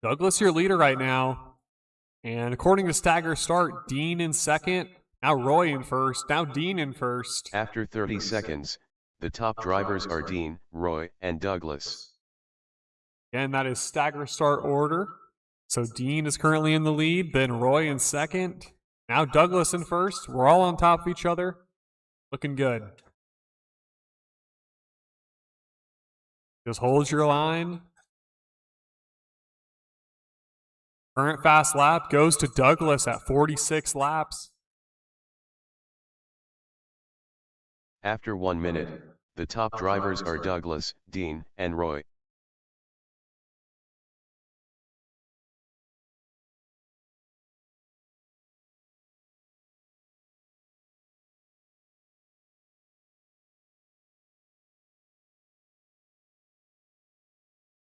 Douglas, your leader right now. And according to Stagger Start, Dean in second. Now Roy in first. Now Dean in first. After 30 seconds, the top drivers are Dean, Roy, and Douglas. Again, that is Stagger Start order. So Dean is currently in the lead, then Roy in second. Now Douglas in first. We're all on top of each other. Looking good. Just hold your line. Current fast lap goes to Douglas at 46 laps. After 1 minute, the top drivers are Douglas, Dean, and Roy.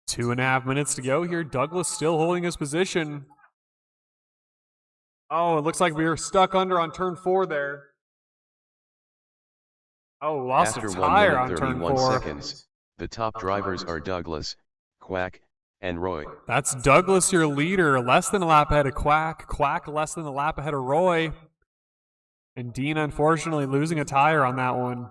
Two and a half minutes to go here. Douglas still holding his position. Oh, it looks like we are stuck under on turn 4 there. Oh, lost After a 1 tire minute on turn 31 4. seconds, the top drivers are Douglas, Quack, and Roy. That's Douglas, your leader, less than a lap ahead of Quack. Quack less than a lap ahead of Roy. And Dean, unfortunately, losing a tire on that one.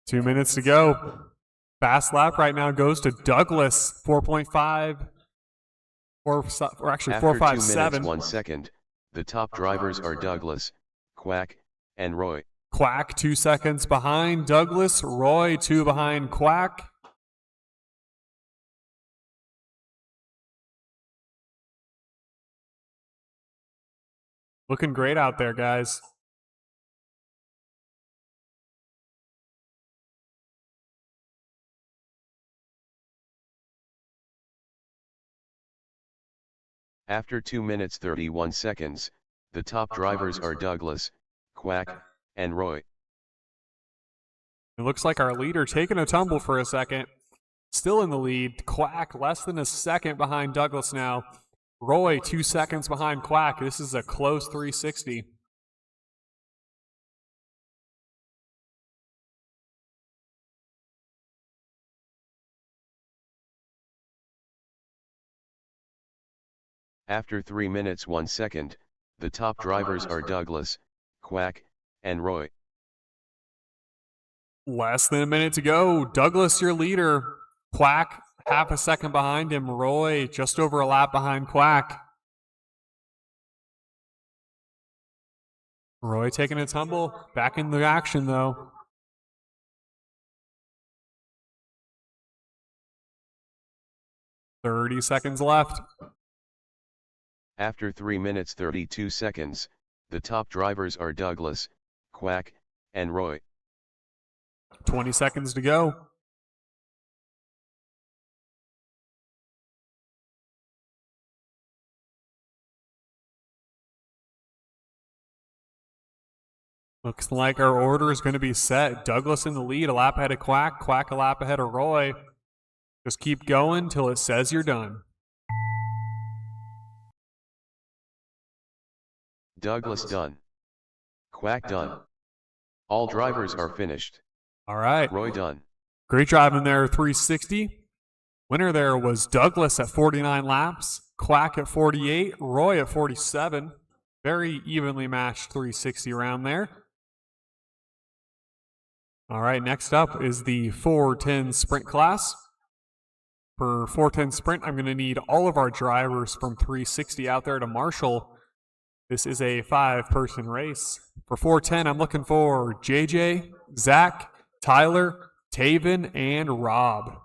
Two minutes to go. Fast lap right now goes to Douglas, 4.5. Or actually, After 2 4.57. minutes 1 second, the top drivers are Douglas, Quack, and Roy. Quack 2 seconds behind Douglas. Roy 2 behind Quack. Looking great out there, guys. After 2 minutes 31 seconds, the top drivers are Douglas, Quack, and Roy. It looks like our leader taking a tumble for a second. Still in the lead. Quack less than a second behind Douglas now. Roy 2 seconds behind Quack. This is a close 360. After 3 minutes 1 second, the top drivers are Douglas, Quack, and Roy. Less than a minute to go. Douglas, your leader. Quack, half a second behind him. Roy, just over a lap behind Quack. Roy taking a tumble. Back in the action, though. "30 seconds left. After 3 minutes 32 seconds, the top drivers are Douglas, Quack, and Roy. 20 seconds to go. Looks like our order is going to be set. Douglas in the lead, a lap ahead of Quack. Quack a lap ahead of Roy. Just keep going till it says you're done. Douglas done. Quack done. All drivers are finished. All right. Roy done. Great driving there, 360. Winner there was Douglas at 49 laps, Quack at 48, Roy at 47. Very evenly matched 360 around there. All right, next up is the 410 sprint class. For 410 sprint, I'm going to need all of our drivers from 360 out there to marshal. This is a 5-person race. For 410, I'm looking for JJ, Zach, Tyler, Taven, and Rob.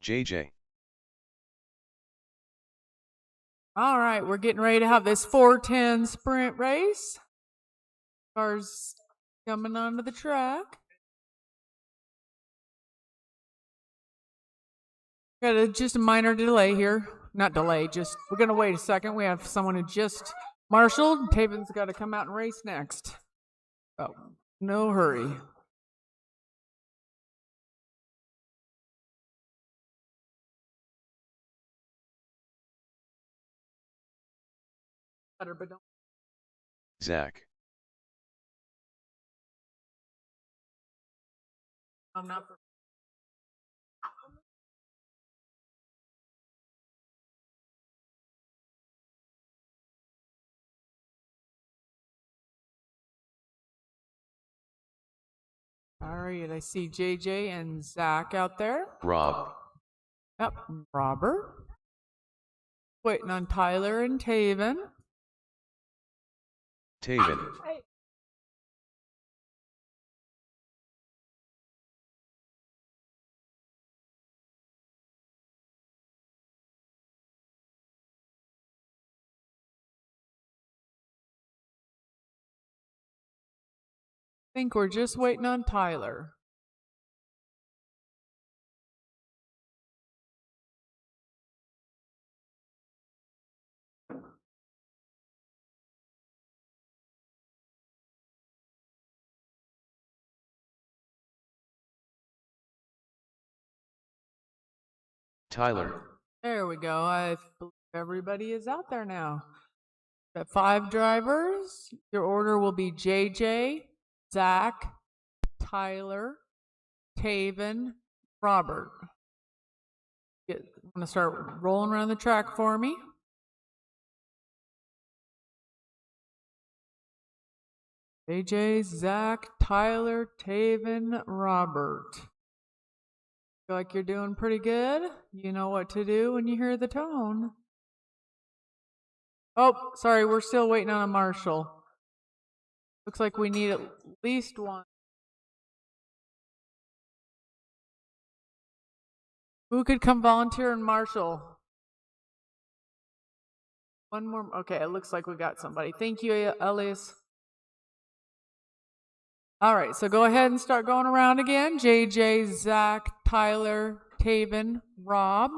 JJ. All right, we're getting ready to have this 410 sprint race. Cars coming onto the track. Got just a minor delay here. Not delay, just we're going to wait a second. We have someone who just marshaled. Taven's got to come out and race next. Oh, no hurry. Better, but don't. Zach. I'm not. All right, I see JJ and Zach out there. Rob. Yep, Robert. Waiting on Tyler and Taven. Taven. I think we're just waiting on Tyler. Tyler. There we go. I believe everybody is out there now. Got 5 drivers. Your order will be JJ, Zach, Tyler, Taven, Robert. I'm going to start rolling around the track for me. JJ, Zach, Tyler, Taven, Robert. Feel like you're doing pretty good? You know what to do when you hear the tone. Oh, sorry, we're still waiting on a marshal. Looks like we need at least one. Who could come volunteer and marshal? One more. Okay, it looks like we got somebody. Thank you, Elias. All right, so go ahead and start going around again. JJ, Zach, Tyler, Taven, Rob.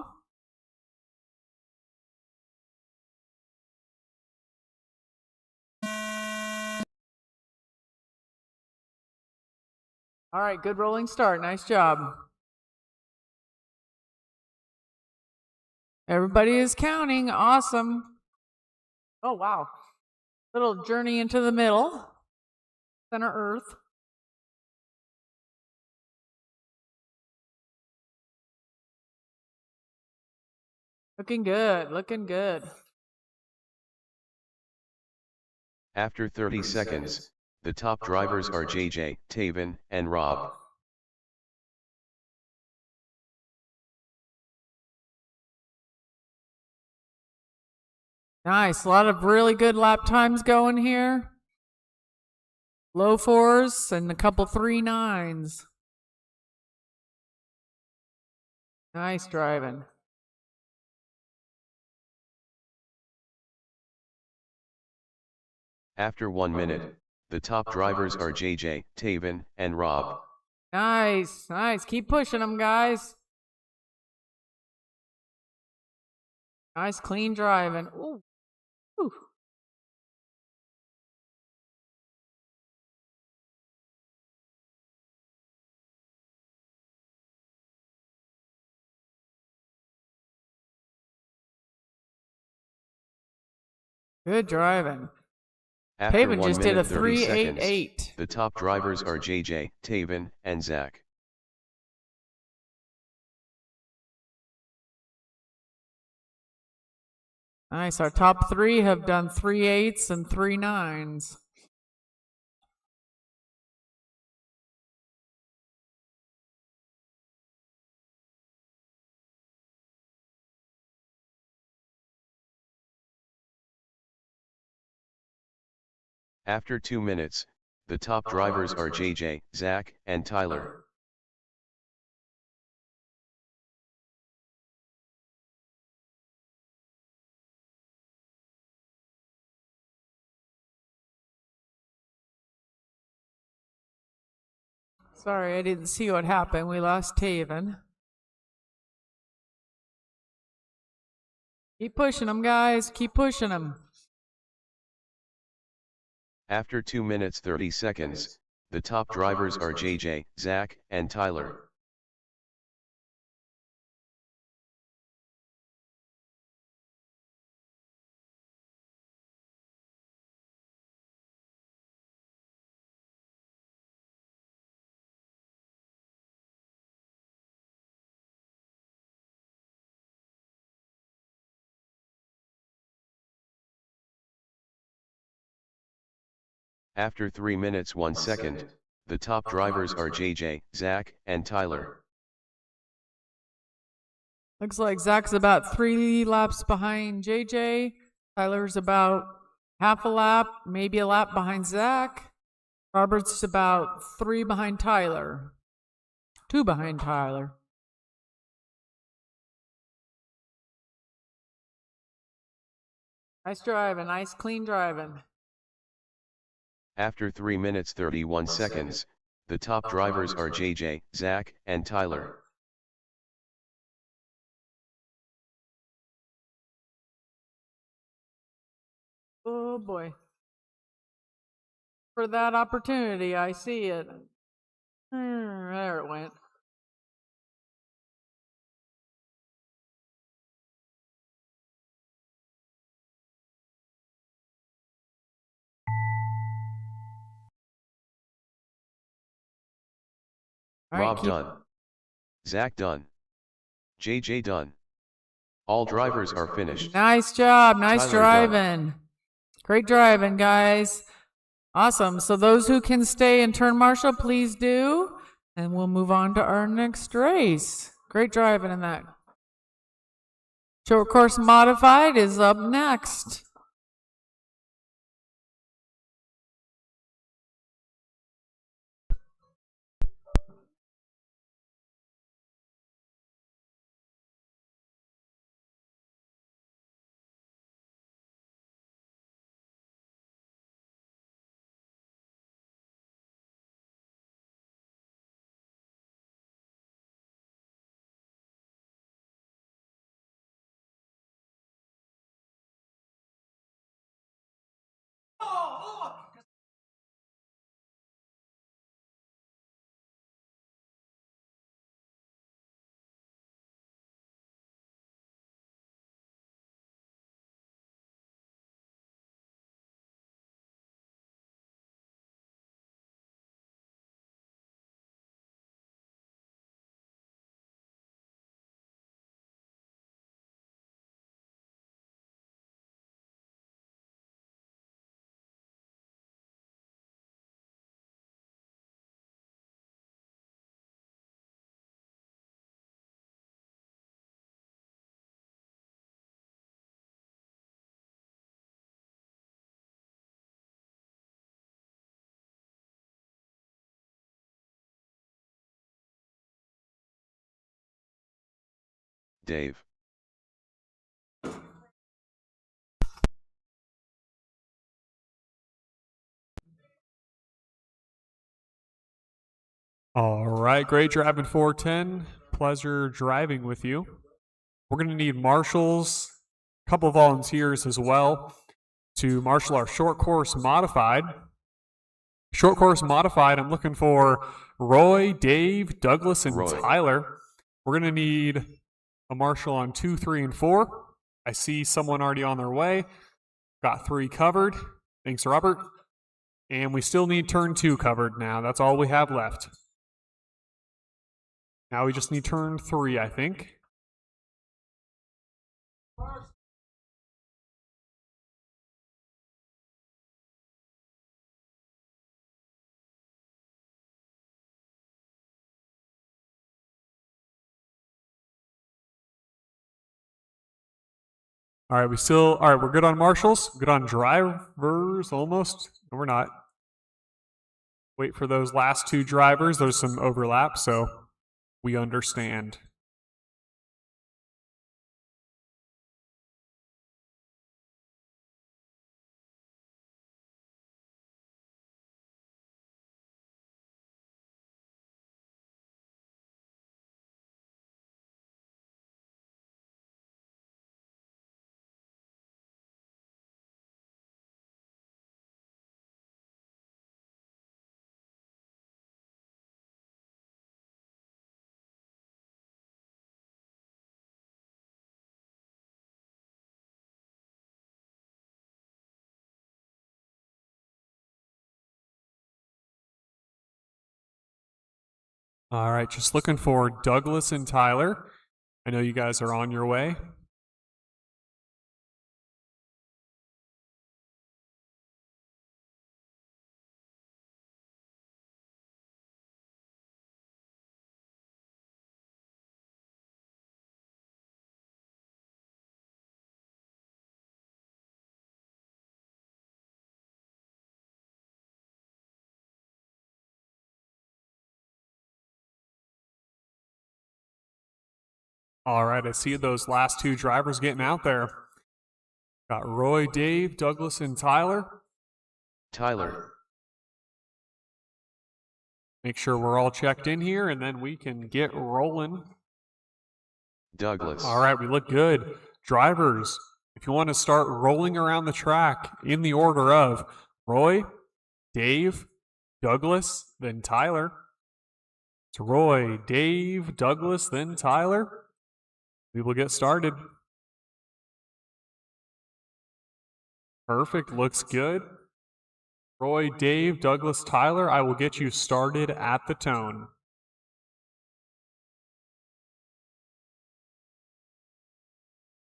All right, good rolling start. Nice job. Everybody is counting. Awesome. Oh, wow. Little journey into the middle. Center Earth. Looking good. Looking good. After 30 seconds, the top drivers are JJ, Taven, and Rob. Nice. A lot of really good lap times going here. Low 4s and a couple 3.9s. Nice driving. After 1 minute, the top drivers are JJ, Taven, and Rob. Nice, nice. Keep pushing them, guys. Nice clean driving. Ooh. Ooh. Good driving. After Taven 1 just did minute a 30 seconds, 388. the top drivers are JJ, Taven, and Zach. Nice. Our top three have done 3.8s and 3.9s. After 2 minutes, the top drivers are JJ, Zach, and Tyler. Sorry, I didn't see what happened. We lost Taven. Keep pushing them, guys. Keep pushing them. After 2 minutes 30 seconds, the top drivers are JJ, Zach, and Tyler. After 3 minutes 1 second, the top drivers are JJ, Zach, and Tyler. Looks like Zach's about 3 laps behind JJ. Tyler's about half a lap, maybe a lap behind Zach. Robert's about 3 behind Tyler. 2 behind Tyler. Nice driving, nice clean driving. After 3 minutes 31 seconds, the top drivers are JJ, Zach, and Tyler. Oh boy. For that opportunity, I see it. There it went. All right, Rob done. Zach done. JJ done. All drivers are finished. Nice job. Nice Tyler driving. Great driving, guys. Awesome. So those who can stay and turn marshal, please do. And we'll move on to our next race. Great driving in that. Short course modified is up next. Dave. All right, great driving 410. Pleasure driving with you. We're going to need marshals couple volunteers as well to marshal our short course modified. Short course modified, I'm looking for Roy, Dave, Douglas, and Roy. Tyler. We're going to need a marshal on 2, 3, and 4. I see someone already on their way. Got 3 covered. Thanks, Robert. And we still need turn 2 covered now. That's all we have left. Now we just need turn 3, I think. All right, we're good on marshals, good on drivers almost. No, we're not. Wait for those last 2 drivers. There's some overlap, so we understand. All right, just looking for Douglas and Tyler. I know you guys are on your way. All right, I see those last 2 drivers getting out there. Got Roy, Dave, Douglas, and Tyler. Tyler. Make sure we're all checked in here, and then we can get rolling. Douglas. All right, we look good. Drivers, if you want to start rolling around the track in the order of Roy, Dave, Douglas, then Tyler. It's Roy, Dave, Douglas, then Tyler. We will get started. Perfect, looks good. Roy, Dave, Douglas, Tyler, I will get you started at the tone.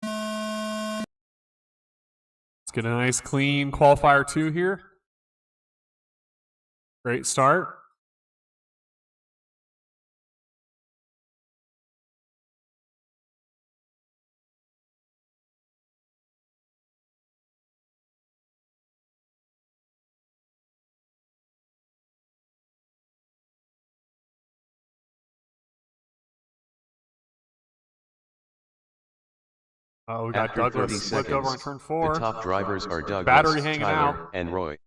Let's get a nice clean qualifier 2 here. Great start. Oh, we got After 30 Douglas flipped over on seconds, turn 4. the top drivers are Douglas, Battery hanging Tyler, out. and Roy.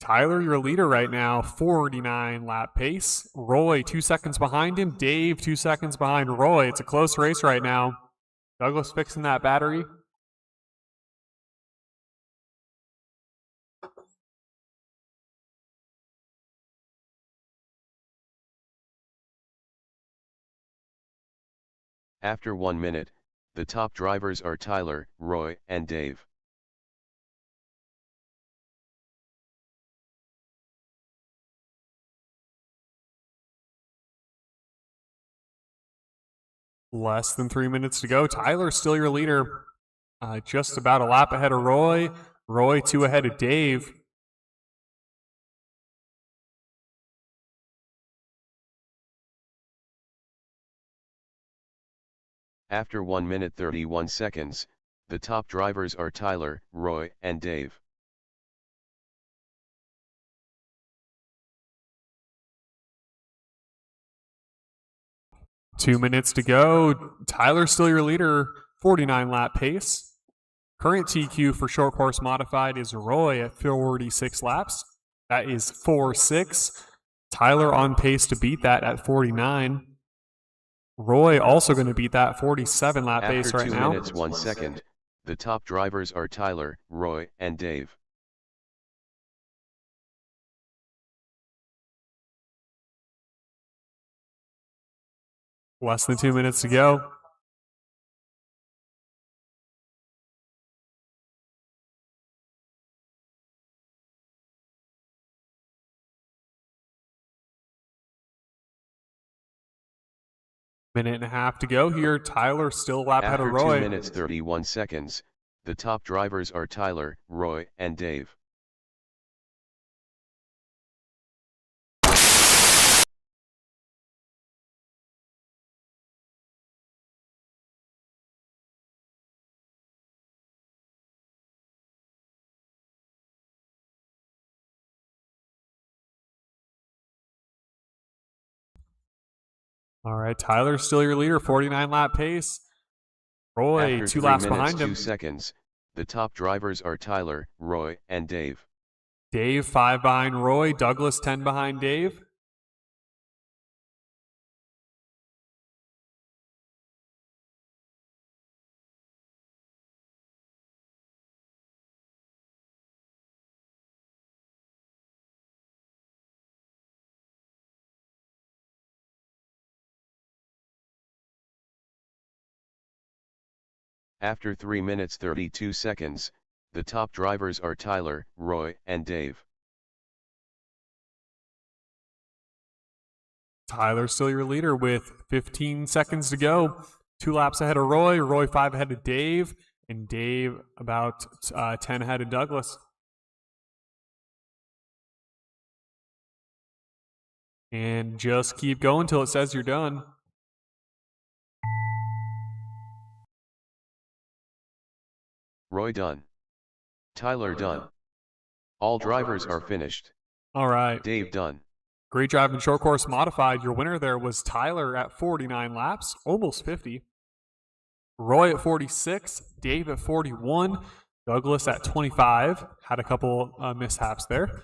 Tyler, your leader right now, 49 lap pace. Roy, 2 seconds behind him. Dave, 2 seconds behind Roy. It's a close race right now. Douglas fixing that battery. After 1 minute, the top drivers are Tyler, Roy, and Dave. Less than 3 minutes to go. Tyler's still your leader. Just about a lap ahead of Roy. Roy 2 ahead of Dave. After 1 minute 31 seconds, the top drivers are Tyler, Roy, and Dave. Two minutes to go. Tyler's still your leader, 49 lap pace. Current TQ for short course modified is Roy at 46 laps. That is 4.6. Tyler on pace to beat that at 49. Roy also going to beat that 47 lap pace After right 2 now. minutes 1 second, the top drivers are Tyler, Roy, and Dave. Less than 2 minutes to go. Minute and a half to go here. Tyler still a lap ahead of After Roy. 2 minutes 31 seconds, the top drivers are Tyler, Roy, and Dave. All right, Tyler's still your leader, 49 lap pace. Roy, After 2 3 laps minutes behind 2 him. seconds, the top drivers are Tyler, Roy, and Dave. Dave, 5 behind Roy. Douglas, 10 behind Dave. After 3 minutes 32 seconds, the top drivers are Tyler, Roy, and Dave. Tyler's still your leader with 15 seconds to go. 2 laps ahead of Roy. Roy 5 ahead of Dave. And Dave about 10 ahead of Douglas. And just keep going till it says you're done. Roy done. Tyler done. All drivers are finished. All right. Dave done. Great drive in short course modified. Your winner there was Tyler at 49 laps, almost 50. Roy at 46, Dave at 41, Douglas at 25. Had a couple mishaps there.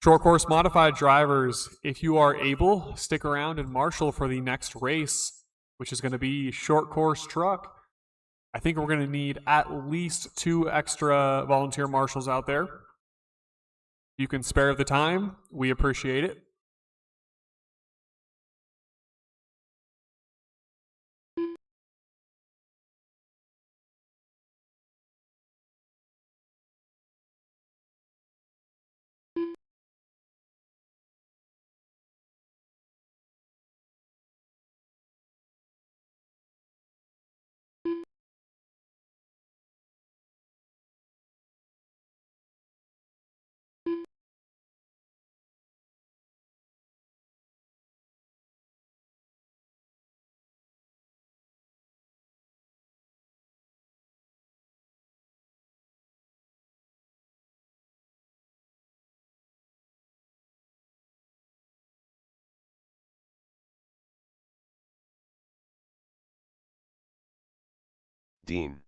Short course modified drivers, if you are able, stick around and marshal for the next race, which is going to be short course truck. I think we're going to need at least 2 extra volunteer marshals out there. You can spare the time. We appreciate it. Dean.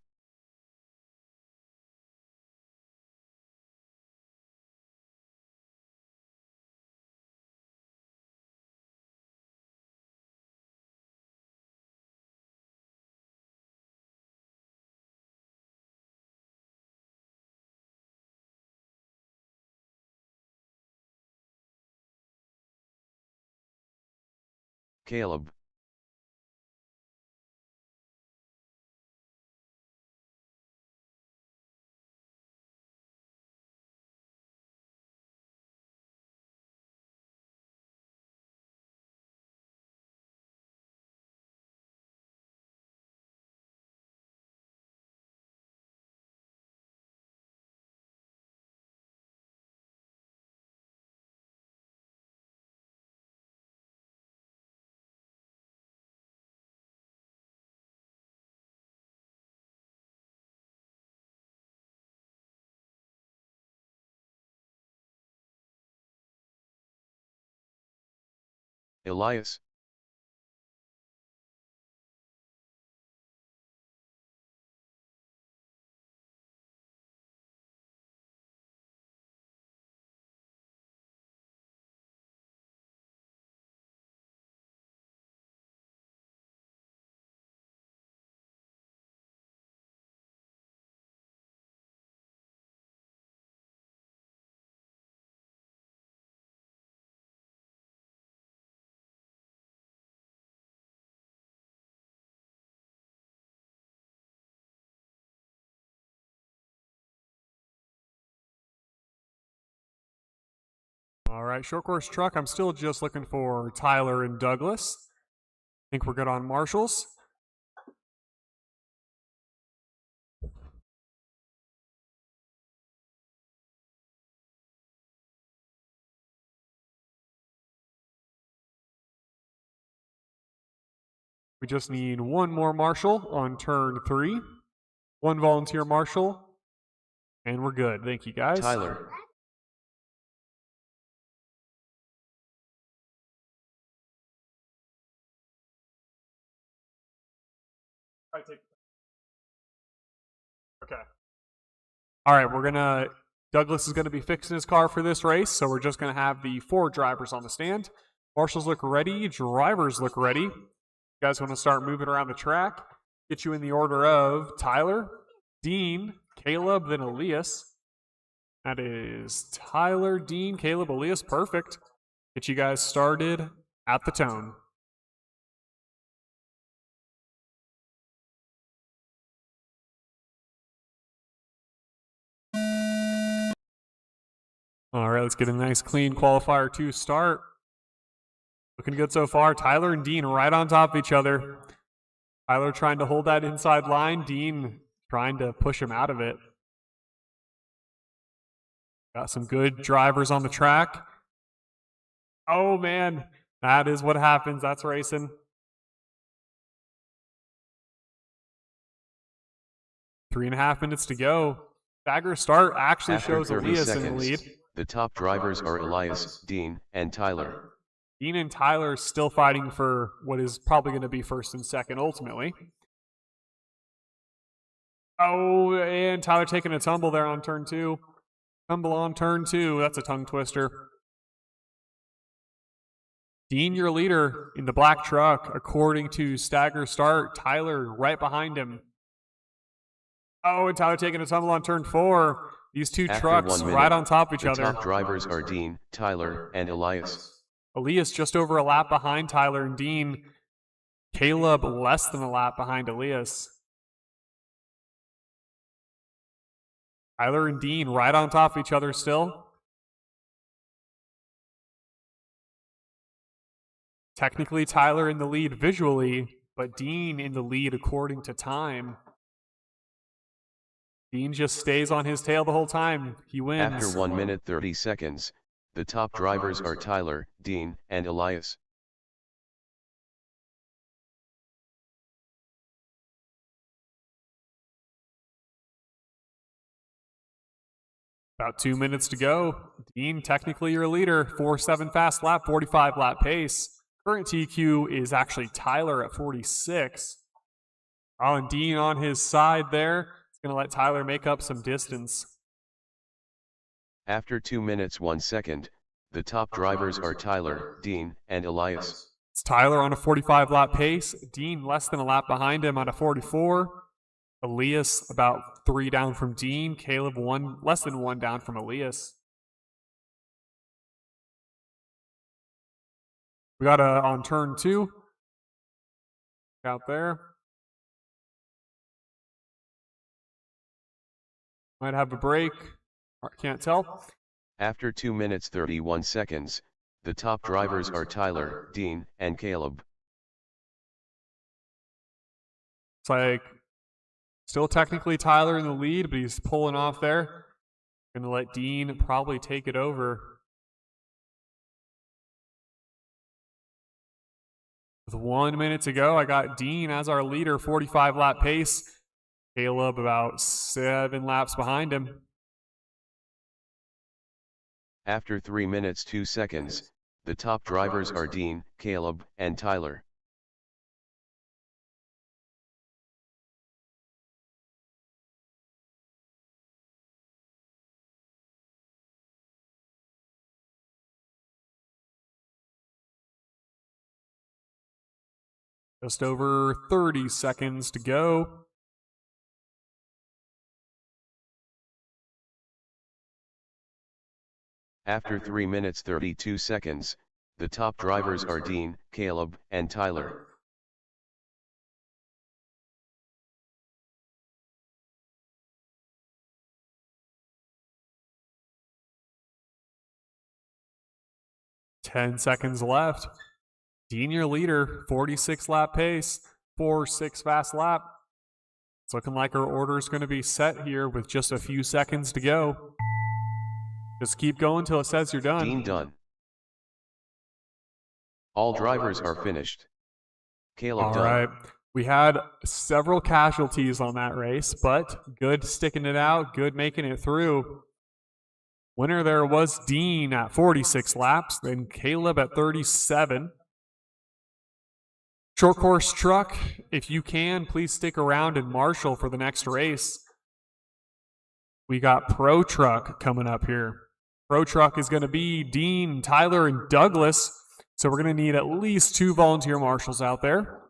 Caleb. Elias. All right, short course truck. I'm still just looking for Tyler and Douglas. I think we're good on marshals. We just need one more marshal on turn 3, one volunteer marshal, and we're good. Thank you, guys. Tyler. Okay. All right, Douglas is gonna be fixing his car for this race, so we're just gonna have the 4 drivers on the stand. Marshals look ready, drivers look ready. You guys want to start moving around the track? Get you in the order of Tyler, Dean, Caleb, then Elias. That is Tyler, Dean, Caleb, Elias. Perfect. Get you guys started at the tone. All right, let's get a nice clean qualifier 2 start. Looking good so far. Tyler and Dean right on top of each other. Tyler trying to hold that inside line. Dean trying to push him out of it. Got some good drivers on the track. Oh, man. That is what happens. That's racing. 3.5 minutes to go. Stagger start actually After shows 30 Elias seconds, in the lead. the top drivers are Elias, Dean, and Tyler. Dean and Tyler still fighting for what is probably going to be first and second ultimately. Oh, and Tyler taking a tumble there on turn 2. Tumble on turn 2. That's a tongue twister. Dean, your leader in the black truck, according to Stagger Start. Tyler right behind him. Oh, and Tyler taking a tumble on turn 4. These 2 After trucks 1 minute, right on top of each the other. top drivers are Dean, Tyler, and Elias. Elias just over a lap behind Tyler and Dean. Caleb less than a lap behind Elias. Tyler and Dean right on top of each other still. Technically, Tyler in the lead visually, but Dean in the lead according to time. Dean just stays on his tail the whole time. He wins. After 1 minute 30 seconds, the top drivers are Tyler, Dean, and Elias. About 2 minutes to go. Dean, technically your leader. 4.7 fast lap, 45 lap pace. Current TQ is actually Tyler at 46. Oh, and Dean on his side there. It's going to let Tyler make up some distance. After 2 minutes 1 second, the top drivers are Tyler, Dean, and Elias. It's Tyler on a 45 lap pace. Dean less than a lap behind him on a 44. Elias about 3 down from Dean. Caleb less than 1 down from Elias. We got on turn 2. Out there. Might have a break. Can't tell. After 2 minutes 31 seconds, the top drivers are Tyler, Dean, and Caleb. It's like still technically Tyler in the lead, but he's pulling off there. Gonna let Dean probably take it over. With 1 minute to go, I got Dean as our leader, 45 lap pace. Caleb about 7 laps behind him. After 3 minutes 2 seconds, the top drivers are Dean, Caleb, and Tyler. Just over 30 seconds to go. After 3 minutes 32 seconds, the top drivers are Dean, Caleb, and Tyler. 10 seconds left. Dean, your leader, 46 lap pace, 4.6 fast lap. It's looking like our order is going to be set here with just a few seconds to go. Just keep going till it says you're done. Dean done. All drivers are finished. Caleb All done. right. We had several casualties on that race, but good sticking it out, good making it through. Winner there was Dean at 46 laps, then Caleb at 37. Short course truck, if you can, please stick around in Marshall for the next race. We got Pro Truck coming up here. Pro Truck is going to be Dean, Tyler, and Douglas. So we're going to need at least 2 volunteer marshals out there.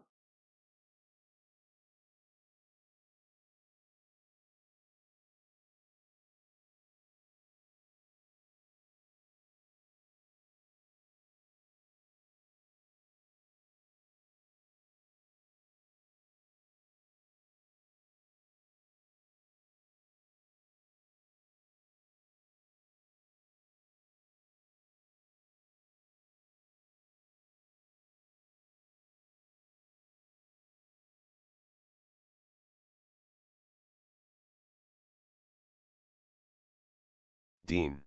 Dean.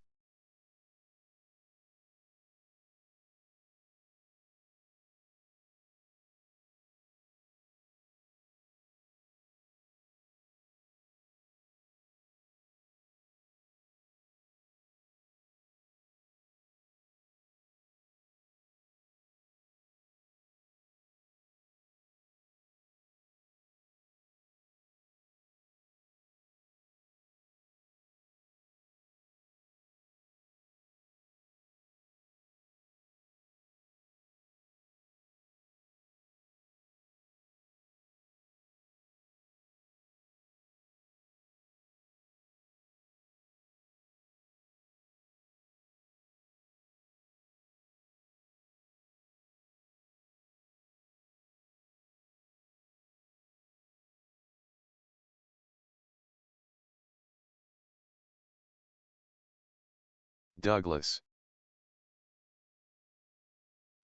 Douglas.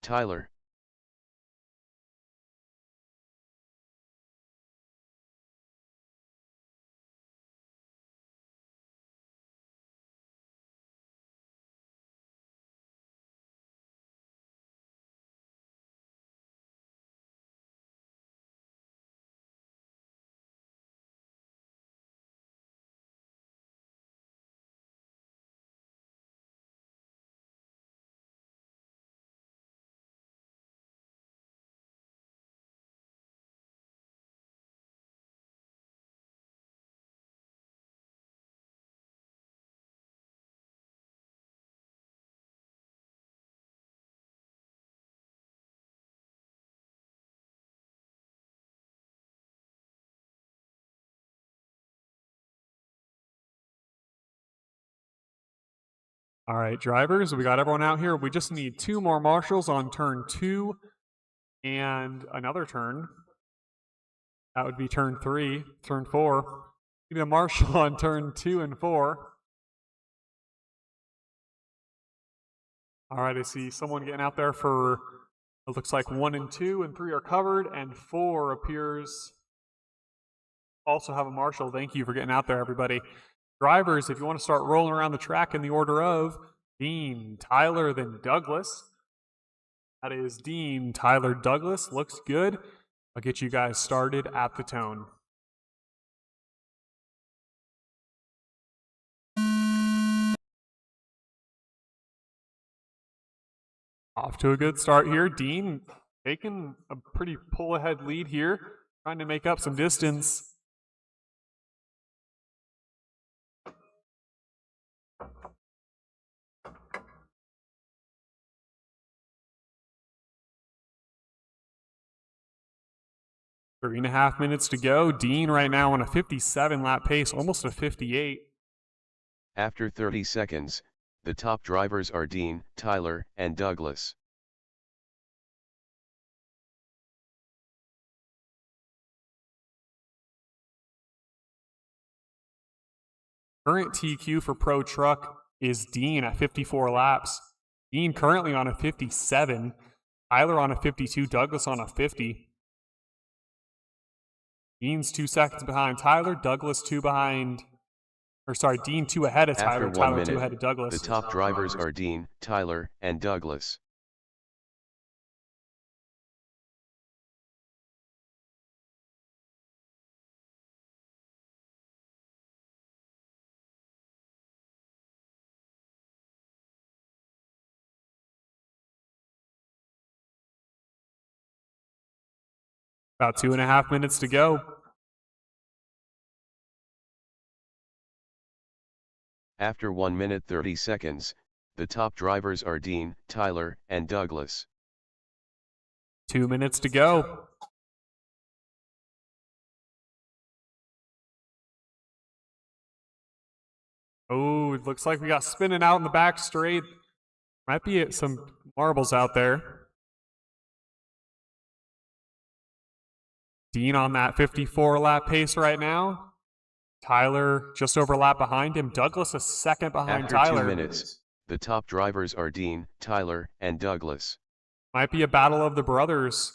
Tyler. All right, drivers, we got everyone out here. We just need 2 more marshals on turn 2 and another turn. That would be turn 3, turn 4. We need a marshal on turn 2 and 4. All right, I see someone getting out there for, it looks like 1 and 2 and 3 are covered, and 4 appears also have a marshal. Thank you for getting out there, everybody. Drivers, if you want to start rolling around the track in the order of Dean, Tyler, then Douglas. That is Dean, Tyler, Douglas. Looks good. I'll get you guys started at the tone. Off to a good start here. Dean taking a pretty pull-ahead lead here, trying to make up some distance. Three and a half minutes to go. Dean right now on a 57 lap pace, almost a 58. After 30 seconds, the top drivers are Dean, Tyler, and Douglas. Current TQ for Pro Truck is Dean at 54 laps. Dean currently on a 57. Tyler on a 52. Douglas on a 50. Dean's 2 seconds behind Tyler. Douglas 2 behind. Or sorry, Dean 2 ahead of Tyler. After 1 Tyler 2 minute, ahead of Douglas. the top drivers are Dean, Tyler, and Douglas. About 2.5 minutes to go. After 1 minute 30 seconds, the top drivers are Dean, Tyler, and Douglas. 2 minutes to go. Oh, it looks like we got spinning out in the back straight. Might be some marbles out there. Dean on that 54 lap pace right now. Tyler just over a lap behind him. Douglas a second behind After Tyler. 2 minutes, the top drivers are Dean, Tyler, and Douglas. Might be a battle of the brothers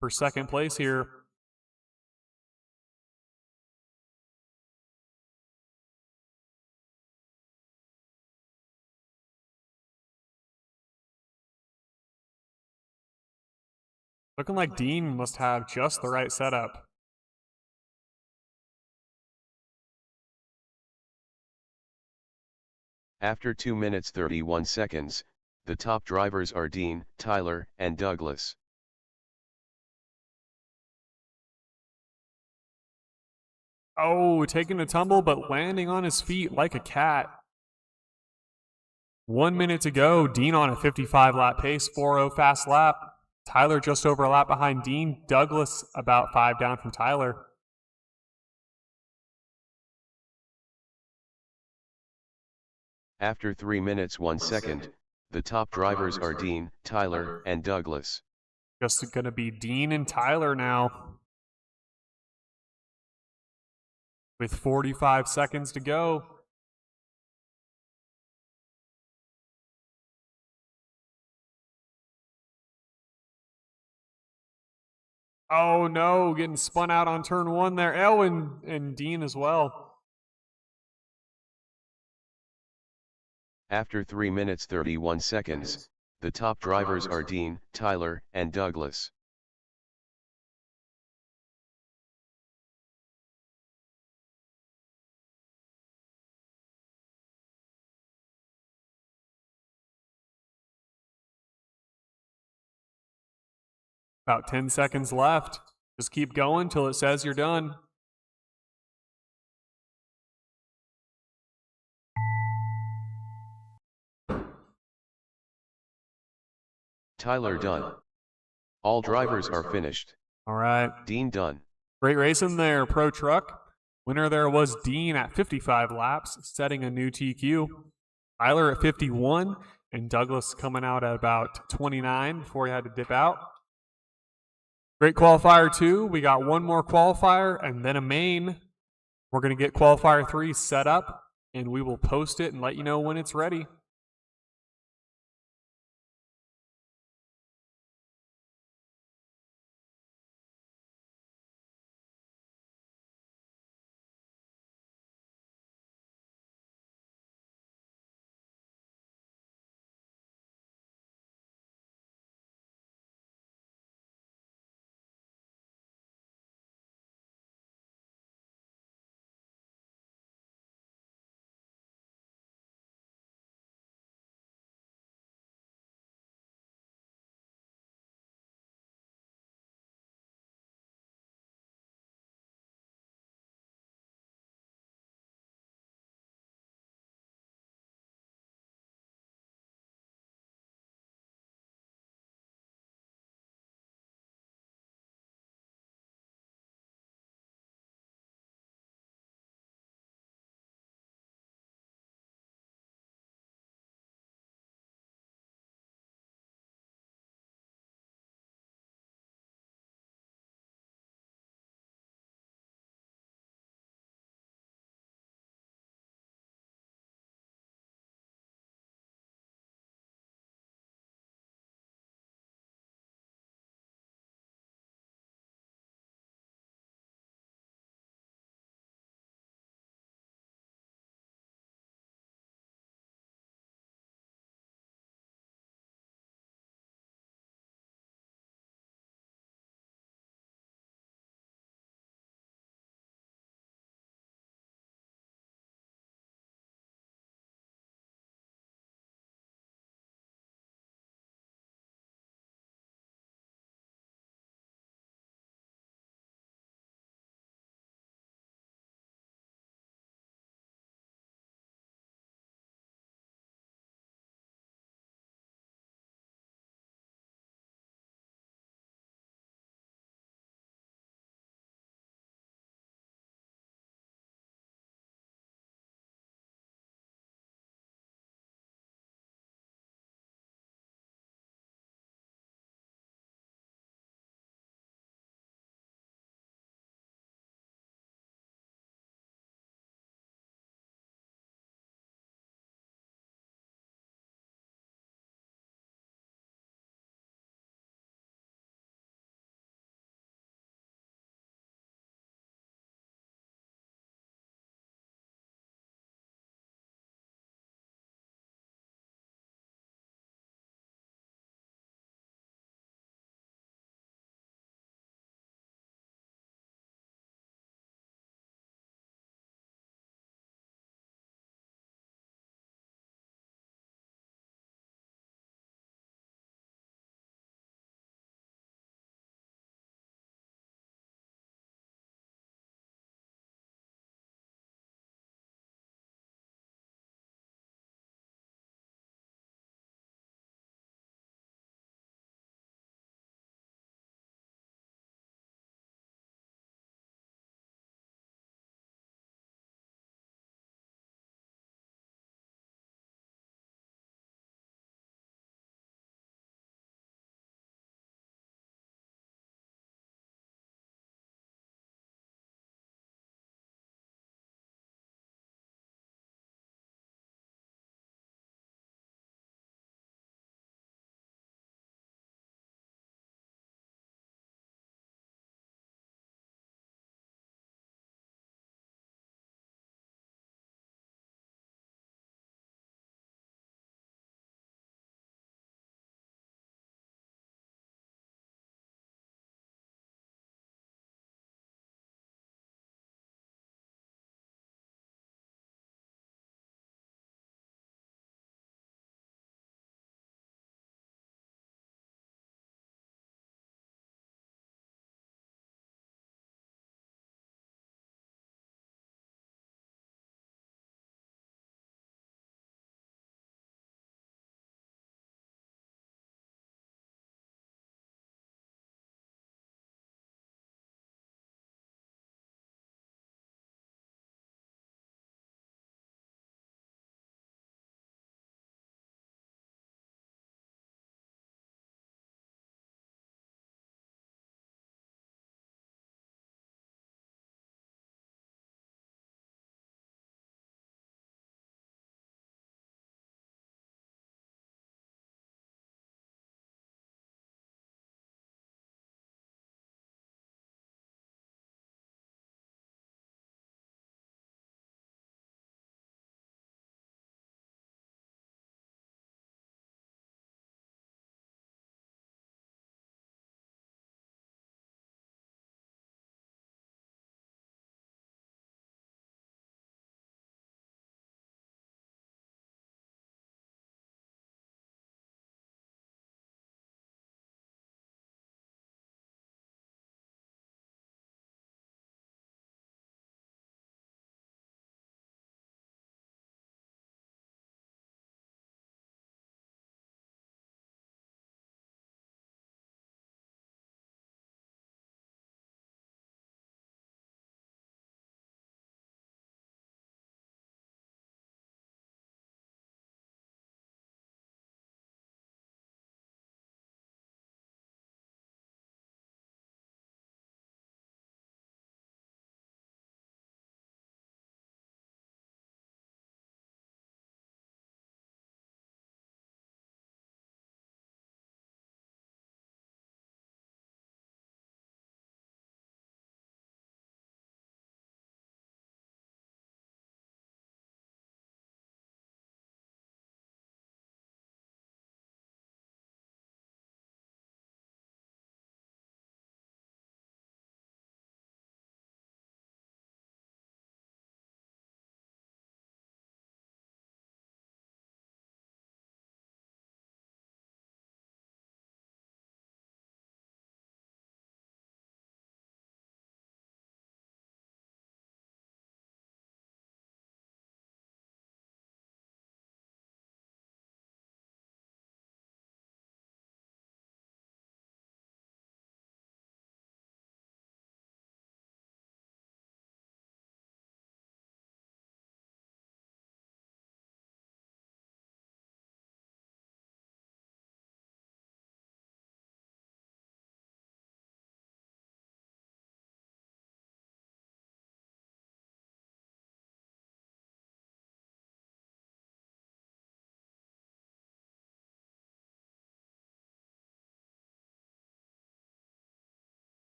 for second place here. Looking like Dean must have just the right setup. After 2 minutes 31 seconds, the top drivers are Dean, Tyler, and Douglas. Oh, taking a tumble but landing on his feet like a cat. 1 minute to go. Dean on a 55 lap pace, 4.0 fast lap. Tyler just over a lap behind Dean. Douglas about 5 down from Tyler. After 3 minutes 1 second, the top drivers are Dean, Tyler, and Douglas. Just going to be Dean and Tyler now. With 45 seconds to go. Oh no, getting spun out on turn 1 there. Oh, and Dean as well. After 3 minutes 31 seconds, the top drivers are Dean, Tyler, and Douglas. About 10 seconds left. Just keep going till it says you're done. Tyler done. All drivers are finished. All right. Dean done. Great racing there, Pro Truck. Winner there was Dean at 55 laps, setting a new TQ. Tyler at 51, and Douglas coming out at about 29 before he had to dip out. Great qualifier 2. We got one more qualifier and then a main. We're going to get qualifier 3 set up, and we will post it and let you know when it's ready.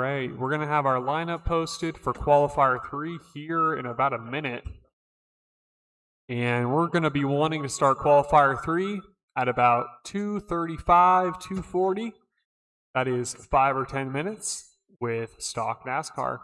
right, we're going to have our lineup posted for qualifier 3 here in about a minute. And we're going to be wanting to start qualifier 3 at about 2:35, 2:40. That is 5 or 10 minutes with stock NASCAR.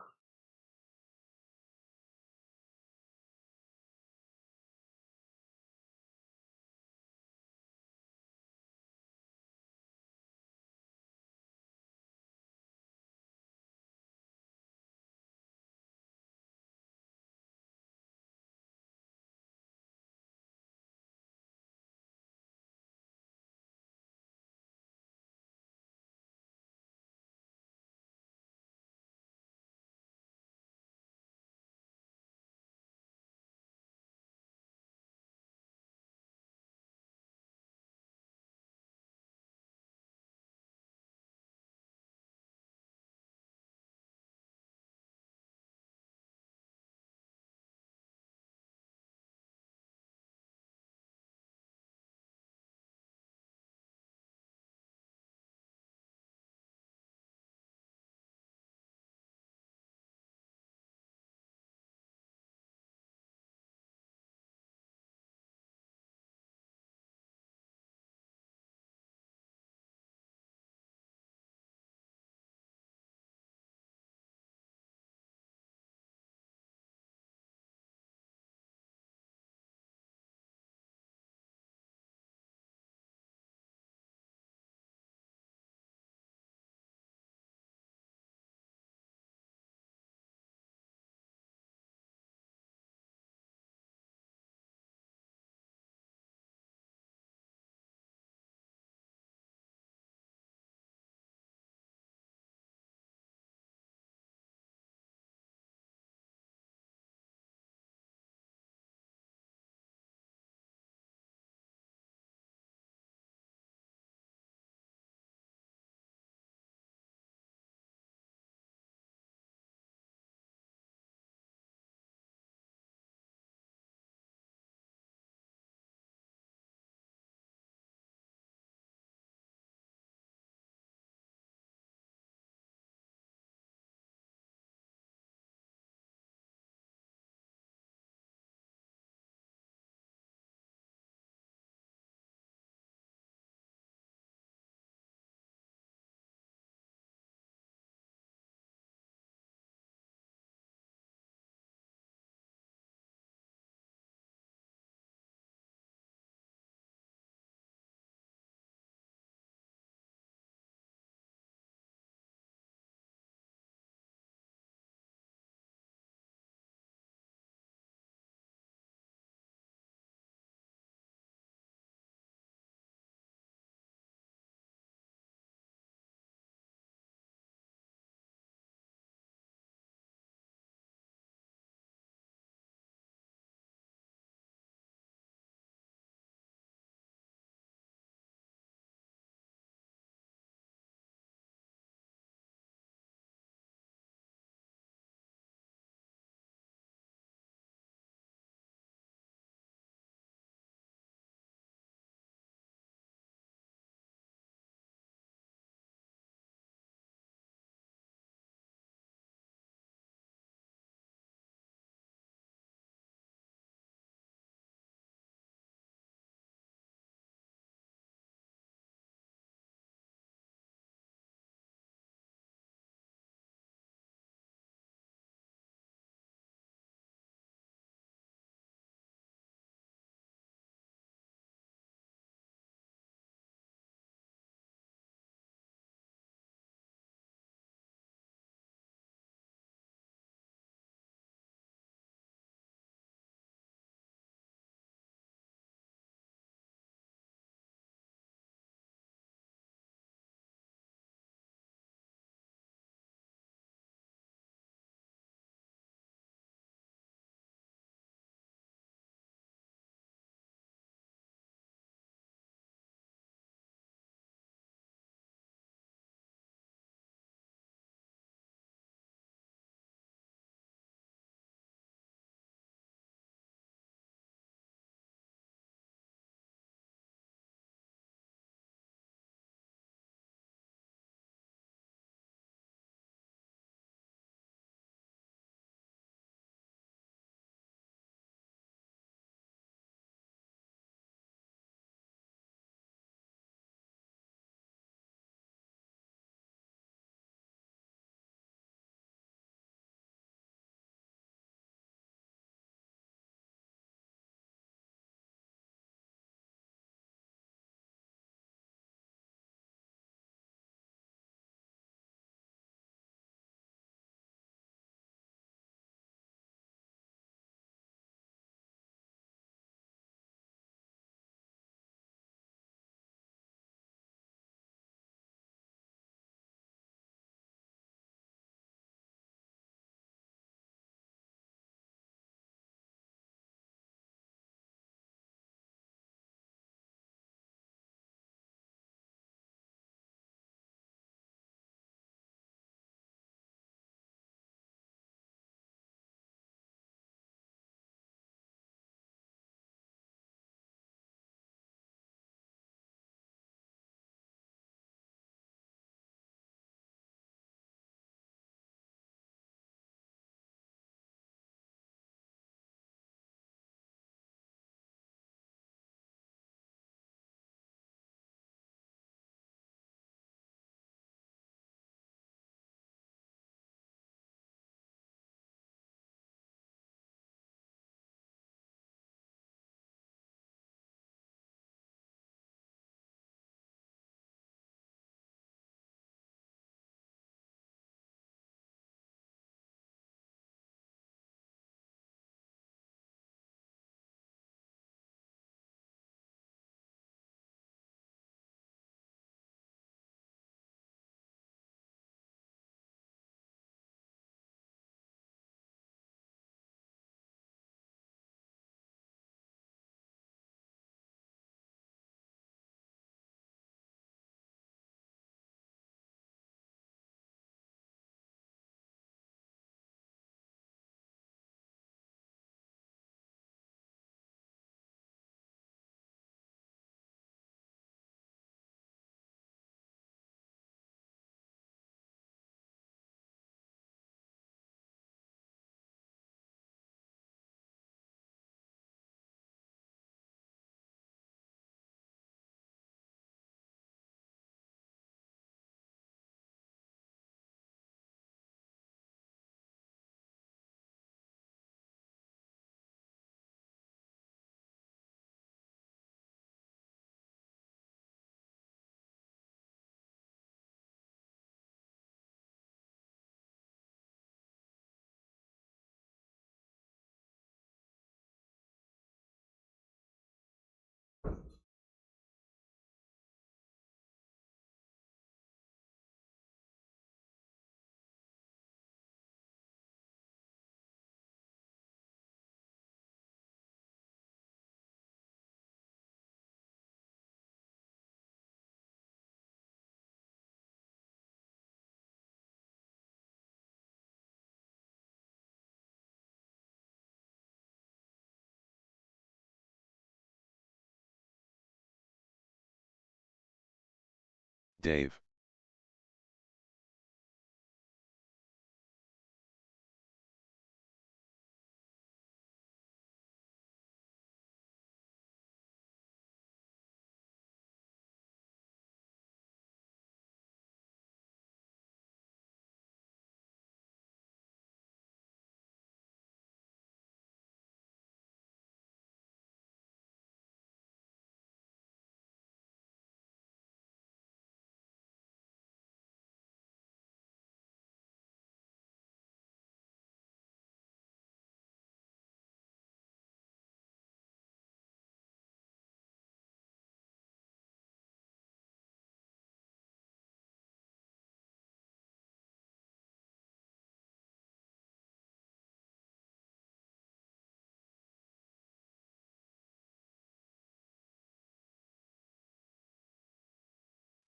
Dave.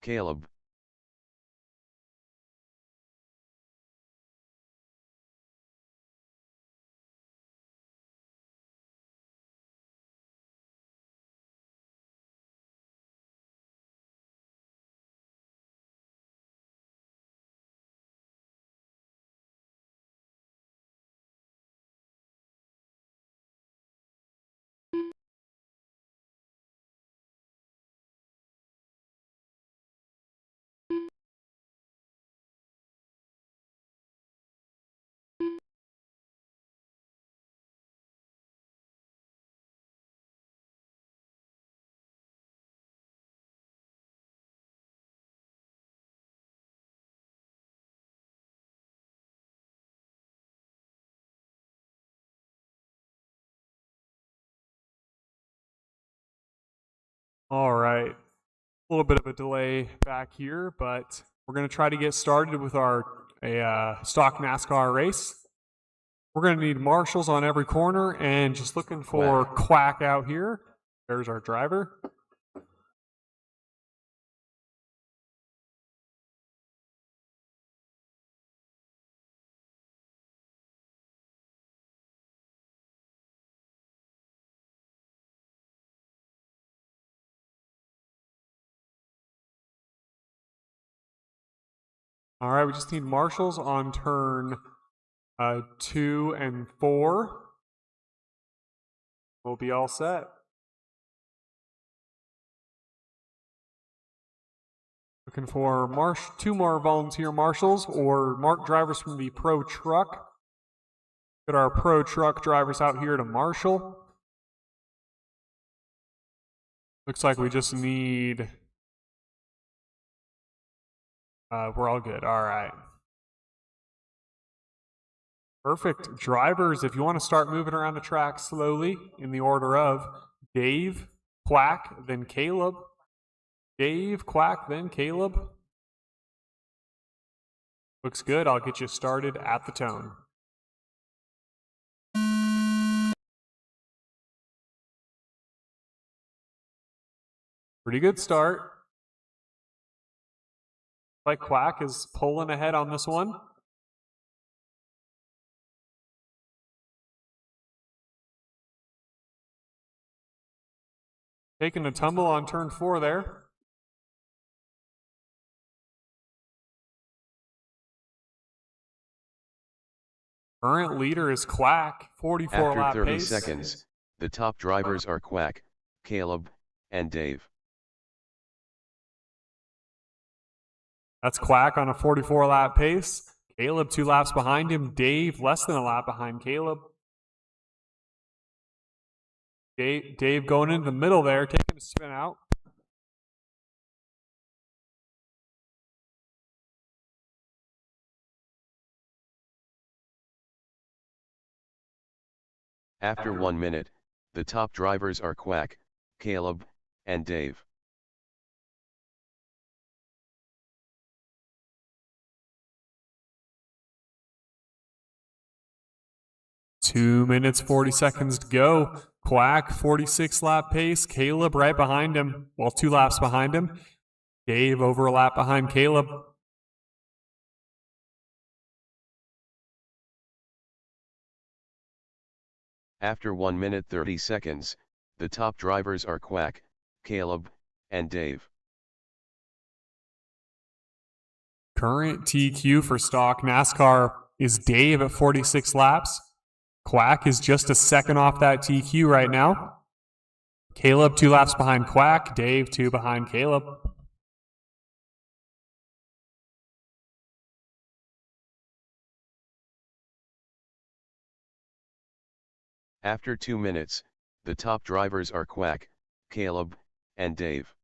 Caleb. All right. A little bit of a delay back here, but we're going to try to get started with our stock NASCAR race. We're going to need marshals on every corner and just looking for Quack out here. There's our driver. All right, we just need marshals on turn 2 and 4. We'll be all set. Looking for 2 more volunteer marshals or marked drivers from the Pro Truck. Get our Pro Truck drivers out here to marshal. Looks like we just need... we're all good. All right. Perfect. Drivers, if you want to start moving around the track slowly in the order of Dave, Quack, then Caleb. Dave, Quack, then Caleb. Looks good. I'll get you started at the tone. Pretty good start. Like Quack is pulling ahead on this one. Taking a tumble on turn 4 there. Current leader is Quack, 44 lap After 30 pace. seconds, the top drivers are Quack, Caleb, and Dave. That's Quack on a 44 lap pace. Caleb 2 laps behind him. Dave less than a lap behind Caleb. Dave going into the middle there, taking a spin out. After 1 minute, the top drivers are Quack, Caleb, and Dave. Two minutes, 40 seconds to go. Quack, 46 lap pace. Caleb right behind him. Well, 2 laps behind him. Dave over a lap behind Caleb. After 1 minute 30 seconds, the top drivers are Quack, Caleb, and Dave. Current TQ for stock NASCAR is Dave at 46 laps. Quack is just a second off that TQ right now. Caleb 2 laps behind Quack. Dave 2 behind Caleb. After 2 minutes, the top drivers are Quack, Caleb, and Dave.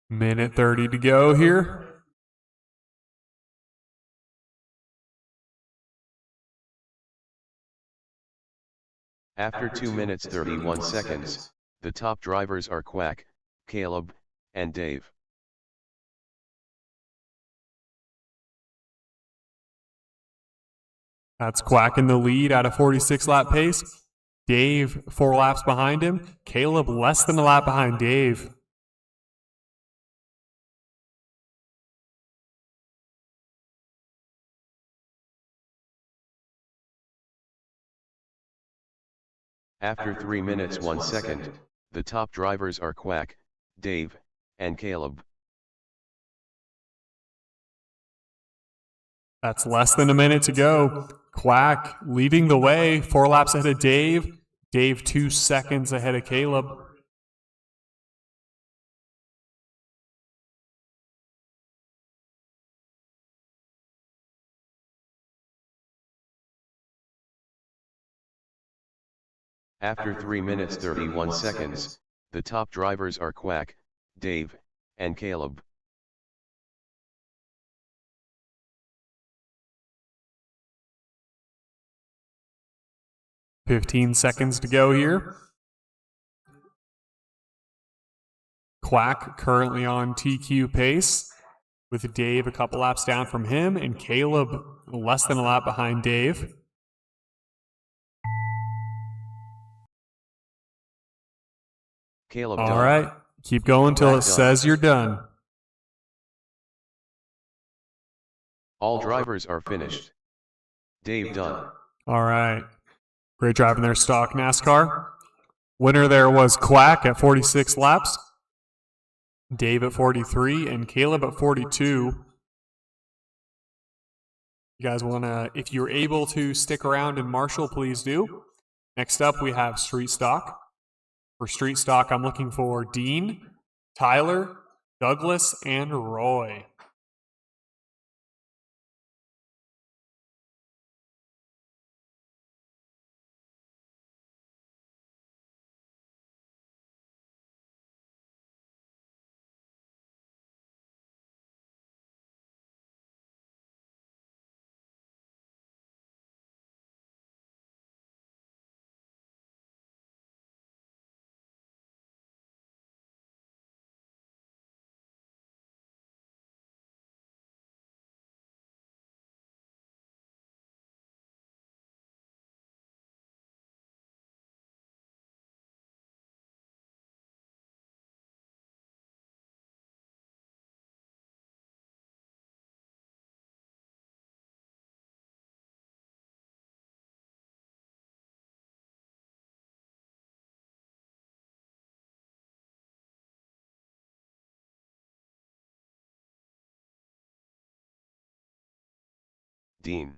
Minute 30 to go here. After 2 minutes 31 seconds, the top drivers are Quack, Caleb, and Dave. That's Quack in the lead at a 46 lap pace. Dave 4 laps behind him. Caleb less than a lap behind Dave. After 3 minutes 1 second, the top drivers are Quack, Dave, and Caleb. That's less than a minute to go. Quack leading the way, 4 laps ahead of Dave. Dave 2 seconds ahead of Caleb. After 3 minutes 31 seconds, the top drivers are Quack, Dave, and Caleb. "15 seconds to go here. Quack currently on TQ pace, with Dave a couple laps down from him, and Caleb less than a lap behind Dave. Caleb All done. right, keep going till it Quack done. says you're done. All drivers are finished. Dave done. All right. Great driving there, stock NASCAR. Winner there was Quack at 46 laps, Dave at 43, and Caleb at 42. You guys want to, if you're able to stick around in Marshall, please do. Next up, we have Street Stock. For Street Stock, I'm looking for Dean, Tyler, Douglas, and Roy. Dean.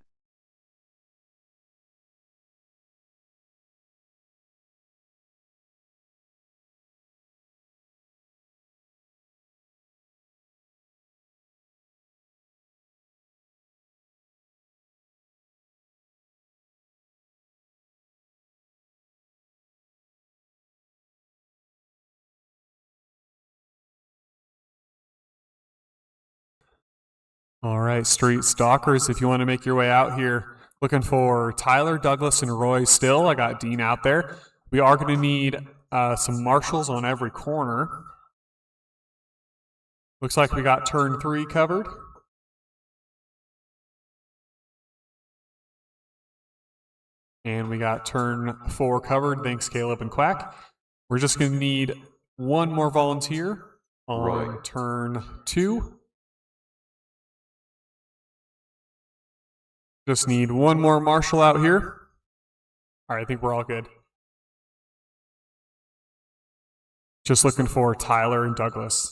All right, Street Stalkers, if you want to make your way out here, looking for Tyler, Douglas, and Roy still. I got Dean out there. We are going to need some marshals on every corner. Looks like we got turn 3 covered. And we got turn 4 covered. Thanks, Caleb and Quack. We're just going to need one more volunteer on Roy. turn 2. Just need one more marshal out here. All right, I think we're all good. Just looking for Tyler and Douglas.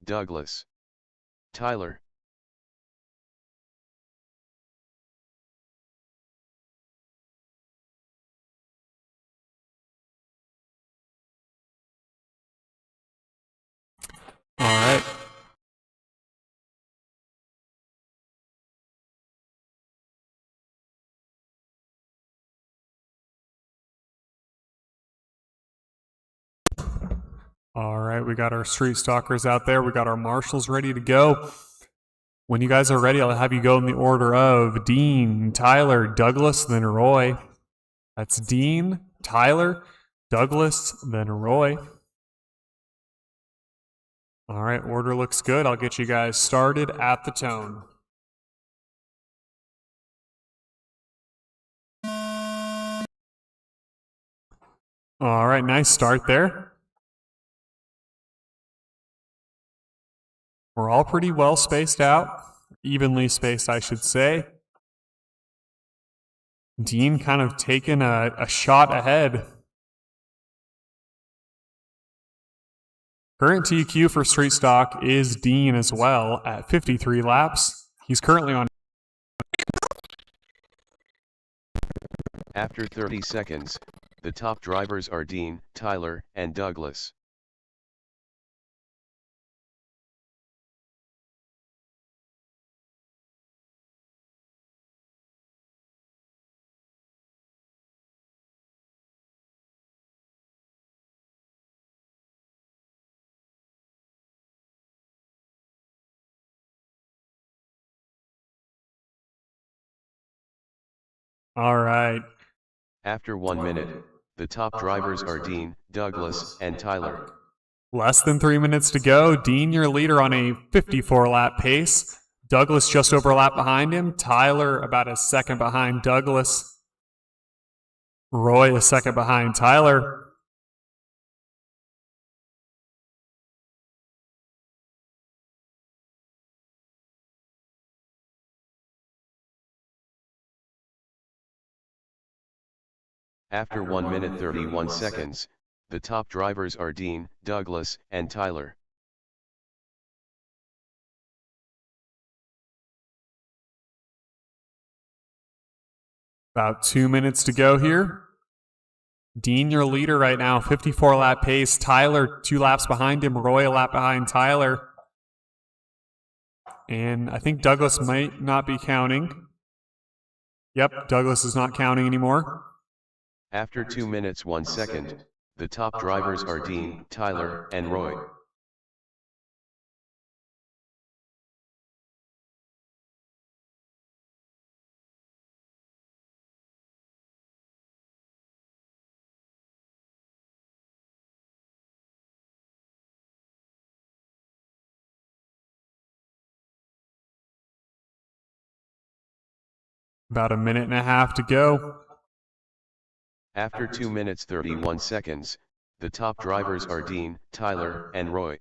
Douglas. Tyler. All right. All right, we got our street stalkers out there. We got our marshals ready to go. When you guys are ready, I'll have you go in the order of Dean, Tyler, Douglas, then Roy. That's Dean, Tyler, Douglas, then Roy. All right, order looks good. I'll get you guys started at the tone. All right, nice start there. We're all pretty well spaced out, evenly spaced, I should say. Dean kind of taking a shot ahead. Current TQ for Street Stock is Dean as well at 53 laps. He's currently on. After 30 seconds, the top drivers are Dean, Tyler, and Douglas. All right. After 1 minute, the top drivers are Dean, Douglas, and Tyler. Less than 3 minutes to go. Dean, your leader on a 54-lap pace. Douglas just over a lap behind him. Tyler about a second behind Douglas. Roy a second behind Tyler. After 1 minute 31 seconds, the top drivers are Dean, Douglas, and Tyler. About 2 minutes to go here. Dean, your leader right now, 54-lap pace. Tyler, 2 laps behind him. Roy, a lap behind Tyler. And I think Douglas might not be counting. Yep, Douglas is not counting anymore. After 2 minutes 1 second, the top drivers are Dean, Tyler, and Roy. About a minute and a half to go. After 2 minutes 31 seconds, the top drivers are Dean, Tyler, and Roy.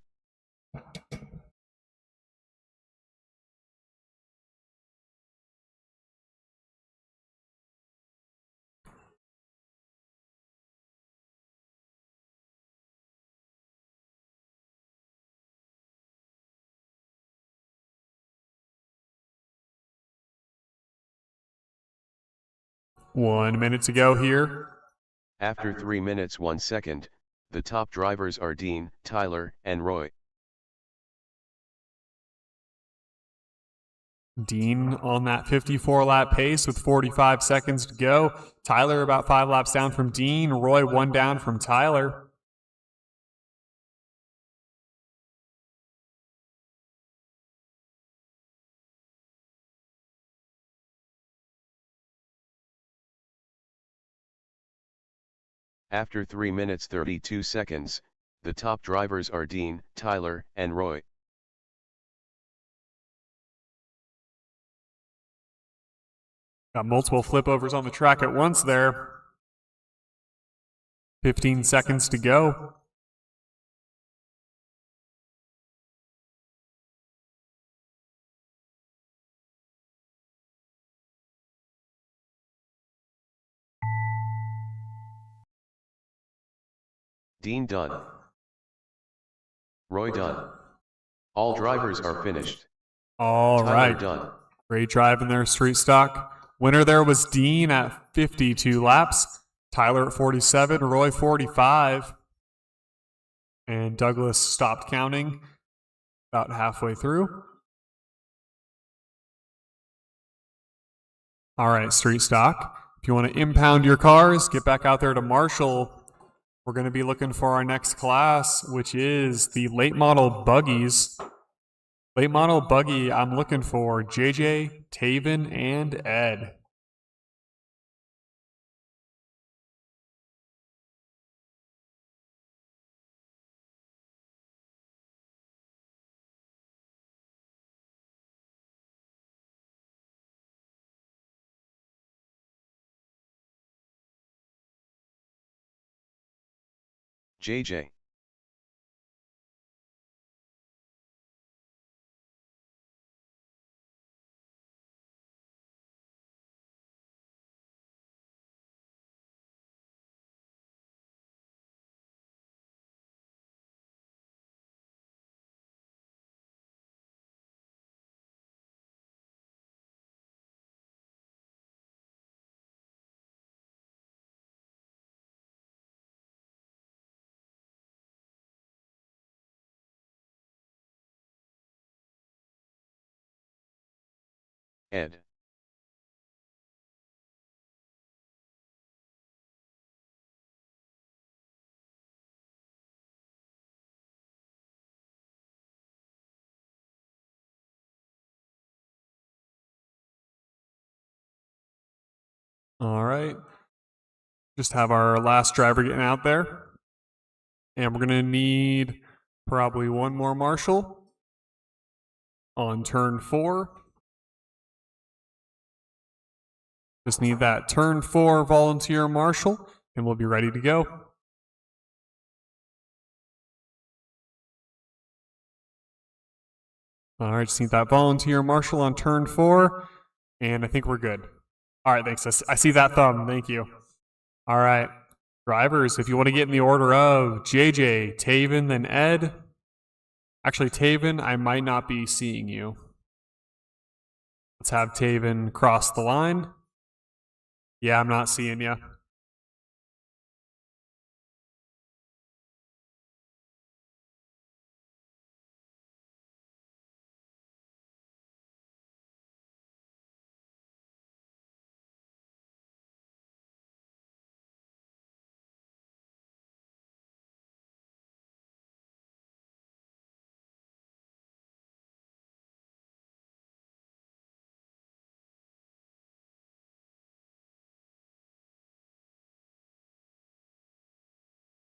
One minute to go here. After 3 minutes 1 second, the top drivers are Dean, Tyler, and Roy. Dean on that 54-lap pace with 45 seconds to go. Tyler about 5 laps down from Dean. Roy 1 down from Tyler. After 3 minutes 32 seconds, the top drivers are Dean, Tyler, and Roy. Got multiple flipovers on the track at once there. 15 seconds to go. Dean done. Roy done. All drivers are finished. All Tyler right. done. Great drive in their street stock. Winner there was Dean at 52 laps. Tyler at 47, Roy 45. And Douglas stopped counting about halfway through. All right, street stock. If you want to impound your cars, get back out there to Marshall. We're going to be looking for our next class, which is the late model buggies. Late model buggy, I'm looking for JJ, Taven, and Ed. JJ. Ed. All right. Just have our last driver getting out there. And we're going to need probably one more marshal on turn 4. Just need that turn 4 volunteer marshal, and we'll be ready to go. All right, just need that volunteer marshal on turn 4, and I think we're good. All right, thanks. I see that thumb. Thank you. All right, drivers, if you want to get in the order of JJ, Taven, then Ed. Actually, Taven, I might not be seeing you. Let's have Taven cross the line. Yeah, I'm not seeing you.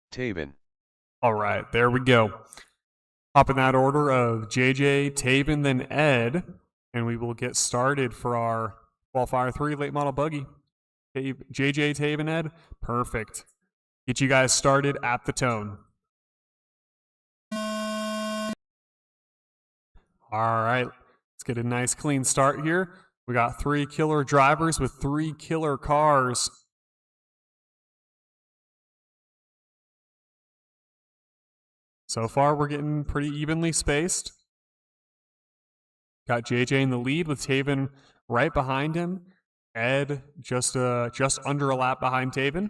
Taven. All right, there we go. Hop in that order of JJ, Taven, then Ed, and we will get started for our Qualifier 3 late model buggy. JJ, Taven, Ed, perfect. Get you guys started at the tone. All right, let's get a nice clean start here. We got 3 killer drivers with 3 killer cars. So far, we're getting pretty evenly spaced. Got JJ in the lead with Taven right behind him. Ed just under a lap behind Taven.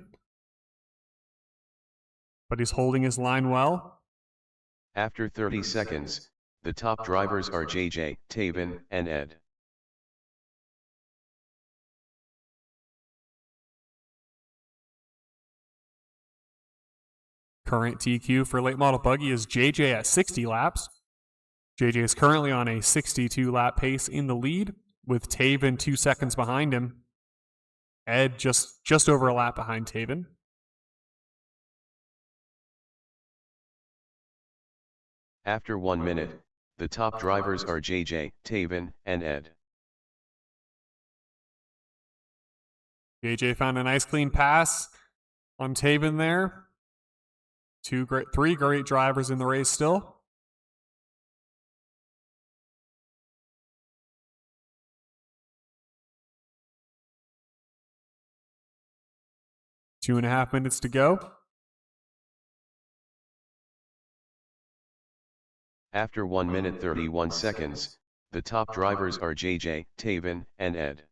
But he's holding his line well. After 30 seconds, the top drivers are JJ, Taven, and Ed. Current TQ for late model buggy is JJ at 60 laps. JJ is currently on a 62 lap pace in the lead with Taven 2 seconds behind him. Ed just over a lap behind Taven. After 1 minute, the top drivers are JJ, Taven, and Ed. JJ found a nice clean pass on Taven there. Three great drivers in the race still. Two and a half minutes to go. After 1 minute 31 seconds, the top drivers are JJ, Taven, and Ed.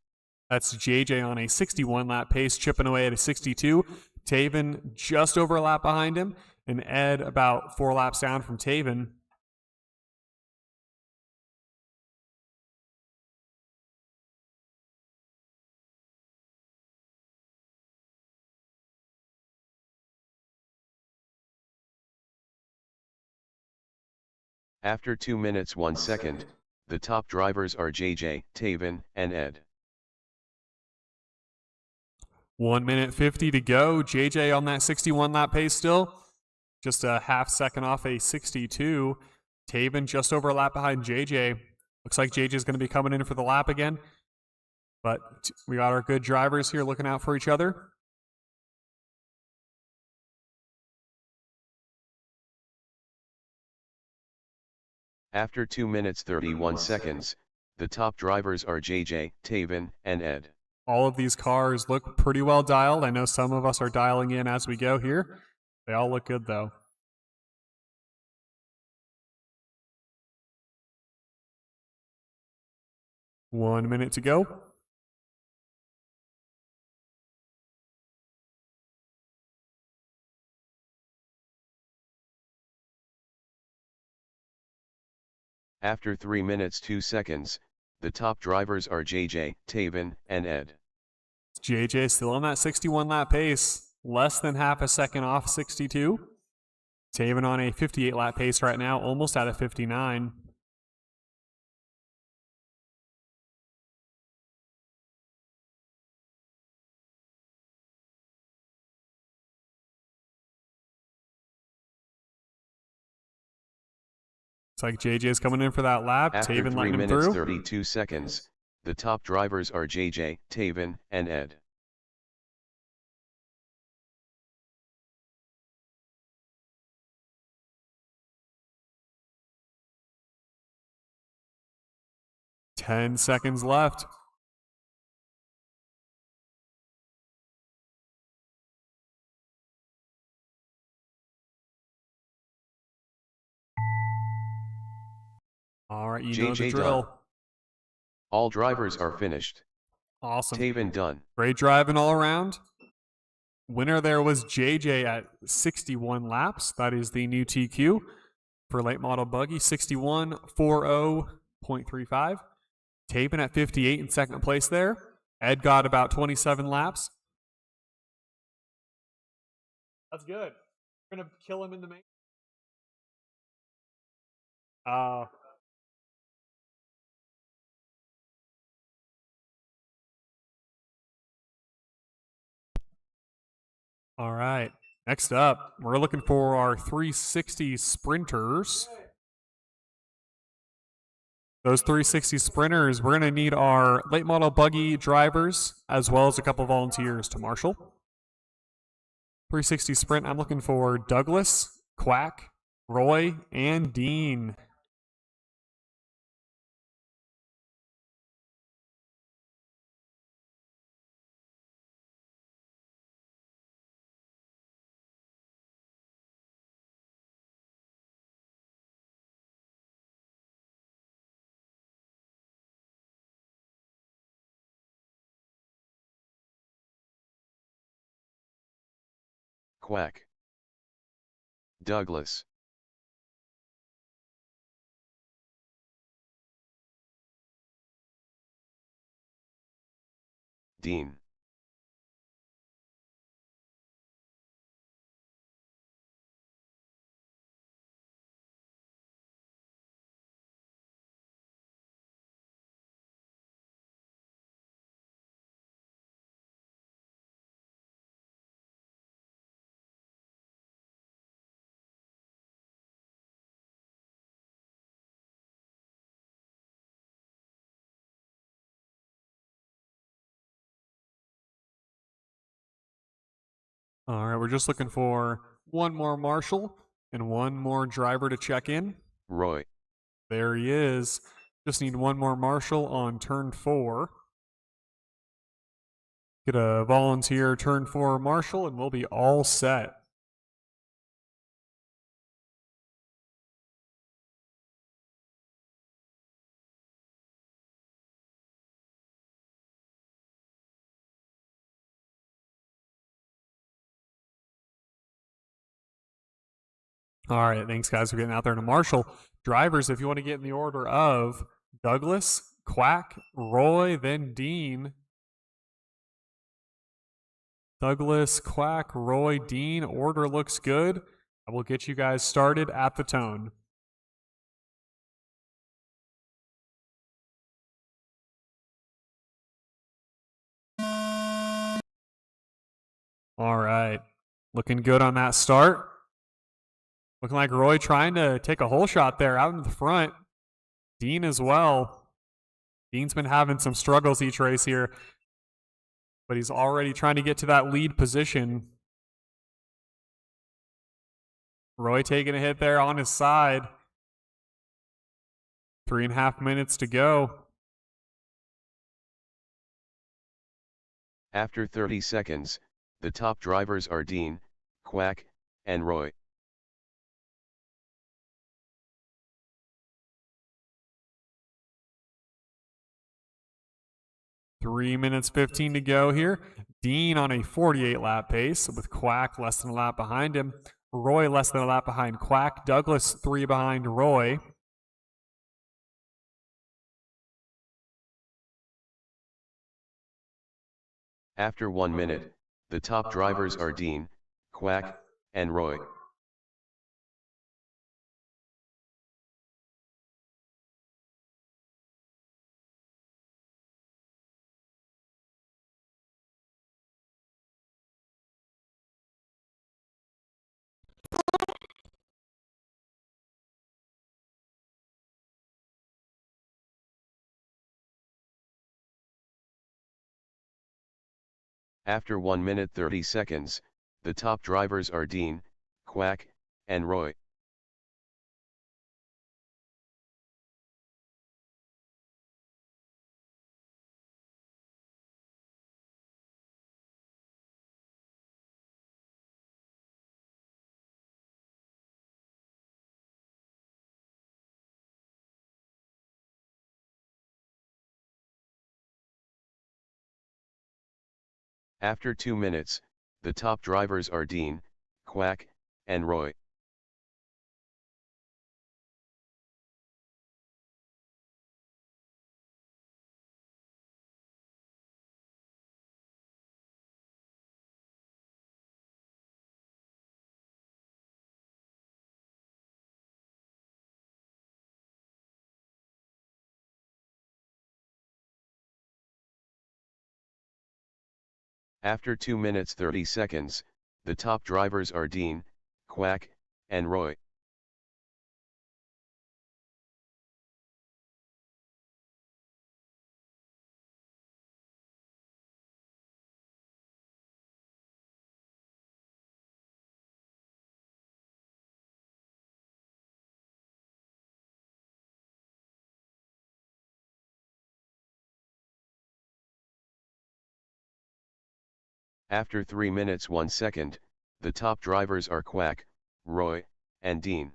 That's JJ on a 61 lap pace, chipping away at a 62. Taven just over a lap behind him, and Ed about 4 laps down from Taven. After 2 minutes 1 second, the top drivers are JJ, Taven, and Ed. 1 minute 50 to go. JJ on that 61 lap pace still. Just a half second off a 62. Taven just over a lap behind JJ. Looks like JJ is going to be coming in for the lap again. But we got our good drivers here looking out for each other. After 2 minutes 31 seconds, the top drivers are JJ, Taven, and Ed. All of these cars look pretty well dialed. I know some of us are dialing in as we go here. They all look good though. One minute to go. After 3 minutes 2 seconds, the top drivers are JJ, Taven, and Ed. JJ still on that 61 lap pace, less than half a second off 62. Taven on a 58 lap pace right now, almost out of 59. Looks like JJ is coming in for that lap. After Taven 3 letting him minutes through. 32 seconds, the top drivers are JJ, Taven, and Ed. Ten seconds left. All right, you know the JJ drill. done. All drivers are finished. Awesome. Taven done. Great driving all around. Winner there was JJ at 61 laps. That is the new TQ for late model buggy, 61:40.35. Taven at 58 in second place there. Ed got about 27 laps. That's good. We're going to kill him in the main. All right. Next up, we're looking for our 360 sprinters. Those 360 sprinters, we're going to need our late model buggy drivers as well as a couple volunteers to marshal. 360 sprint, I'm looking for Douglas, Quack, Roy, and Dean. Quack. Douglas. Dean. All right, we're just looking for one more marshal and one more driver to check in. Roy. There he is. Just need one more marshal on turn 4. Get a volunteer turn 4 marshal, and we'll be all set. All right, thanks guys for getting out there to marshal. Drivers, if you want to get in the order of Douglas, Quack, Roy, then Dean. Douglas, Quack, Roy, Dean. Order looks good. I will get you guys started at the tone. All right. Looking good on that start. Looking like Roy trying to take a hole shot there out in the front. Dean as well. Dean's been having some struggles each race here, but he's already trying to get to that lead position. Roy taking a hit there on his side. 3.5 minutes to go. After 30 seconds, the top drivers are Dean, Quack, and Roy. Three minutes 15 to go here. Dean on a 48 lap pace with Quack less than a lap behind him. Roy less than a lap behind Quack. Douglas 3 behind Roy. After 1 minute, the top drivers are Dean, Quack, and Roy. After 1 minute 30 seconds, the top drivers are Dean, Quack, and Roy. After 2 minutes, the top drivers are Dean, Quack, and Roy. After 2 minutes 30 seconds, the top drivers are Dean, Quack, and Roy. After 3 minutes 1 second, the top drivers are Quack, Roy, and Dean.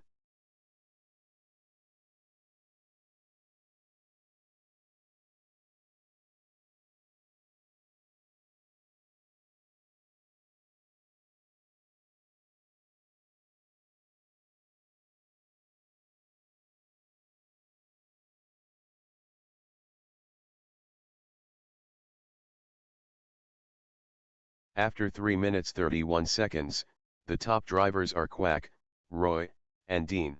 After 3 minutes 31 seconds, the top drivers are Quack, Roy, and Dean.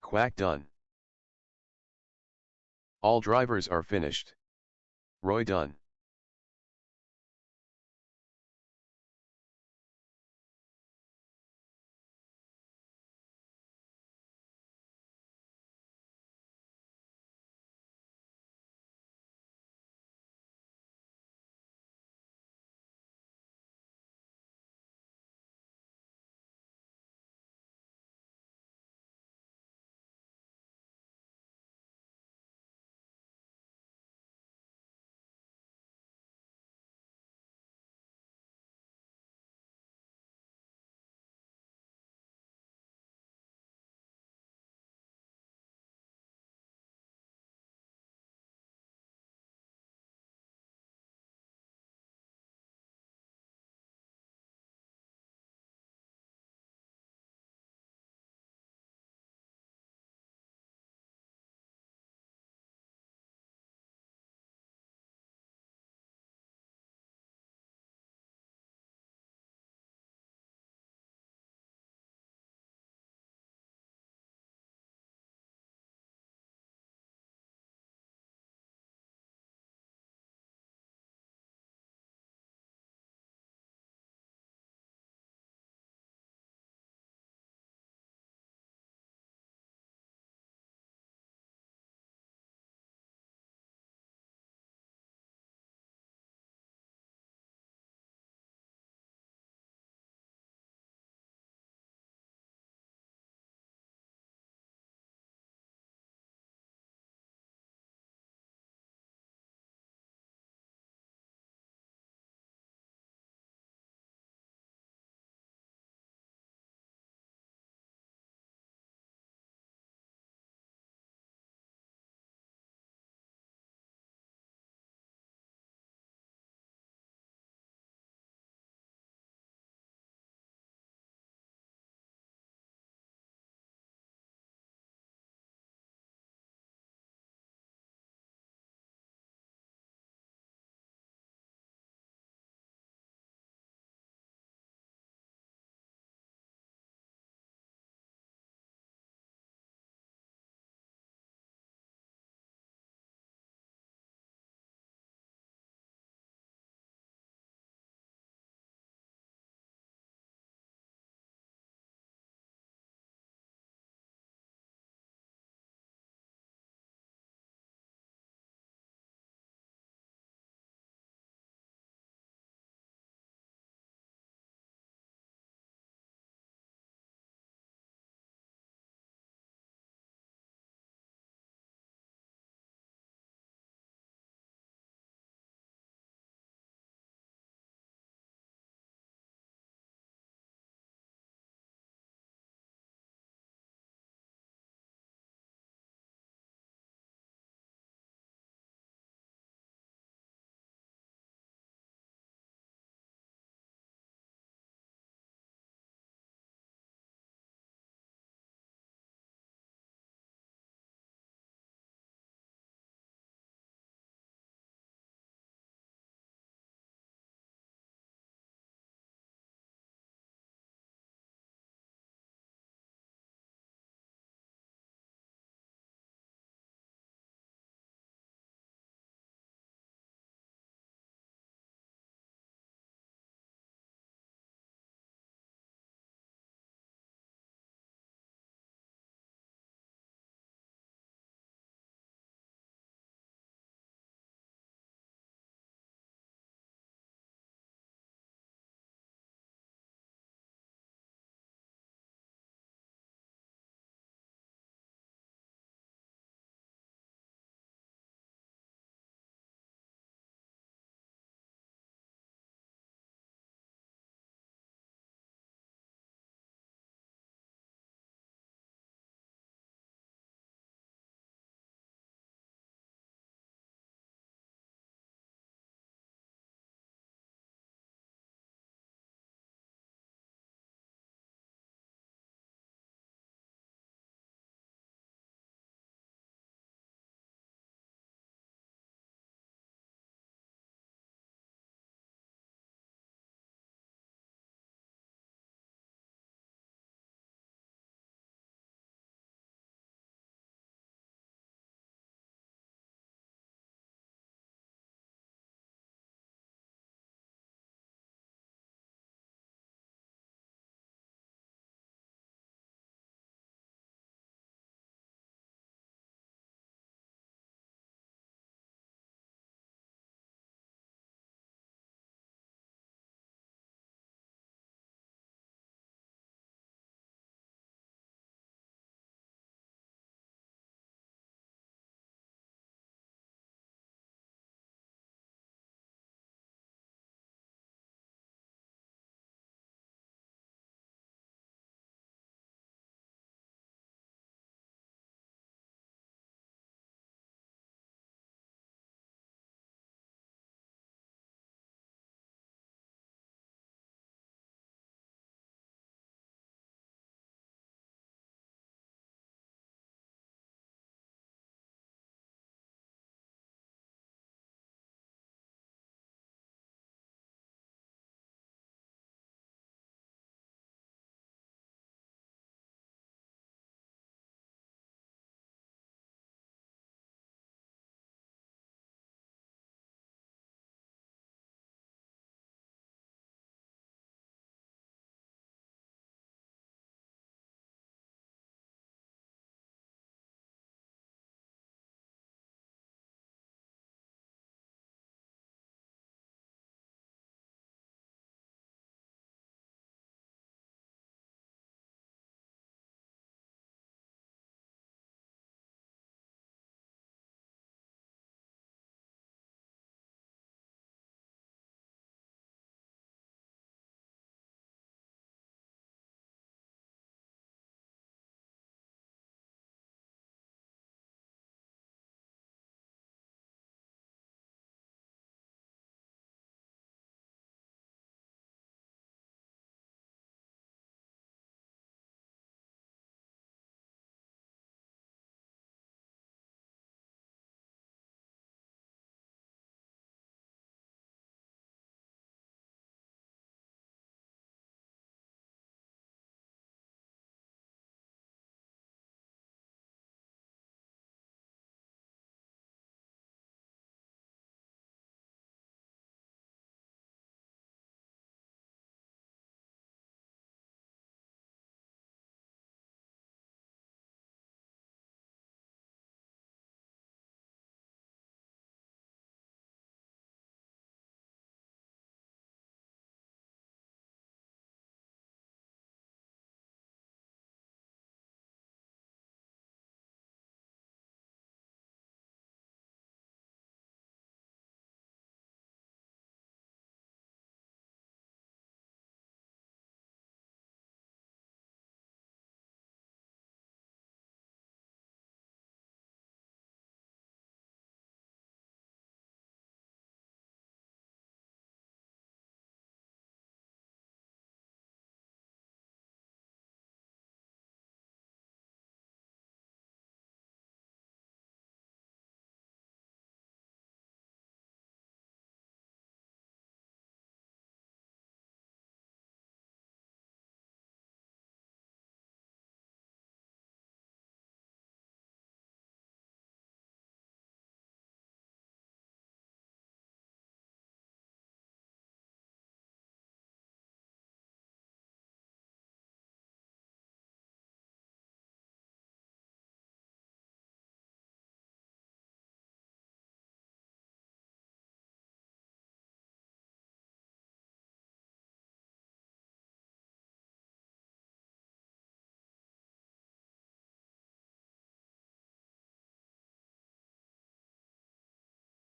Quack done. All drivers are finished. Roy done.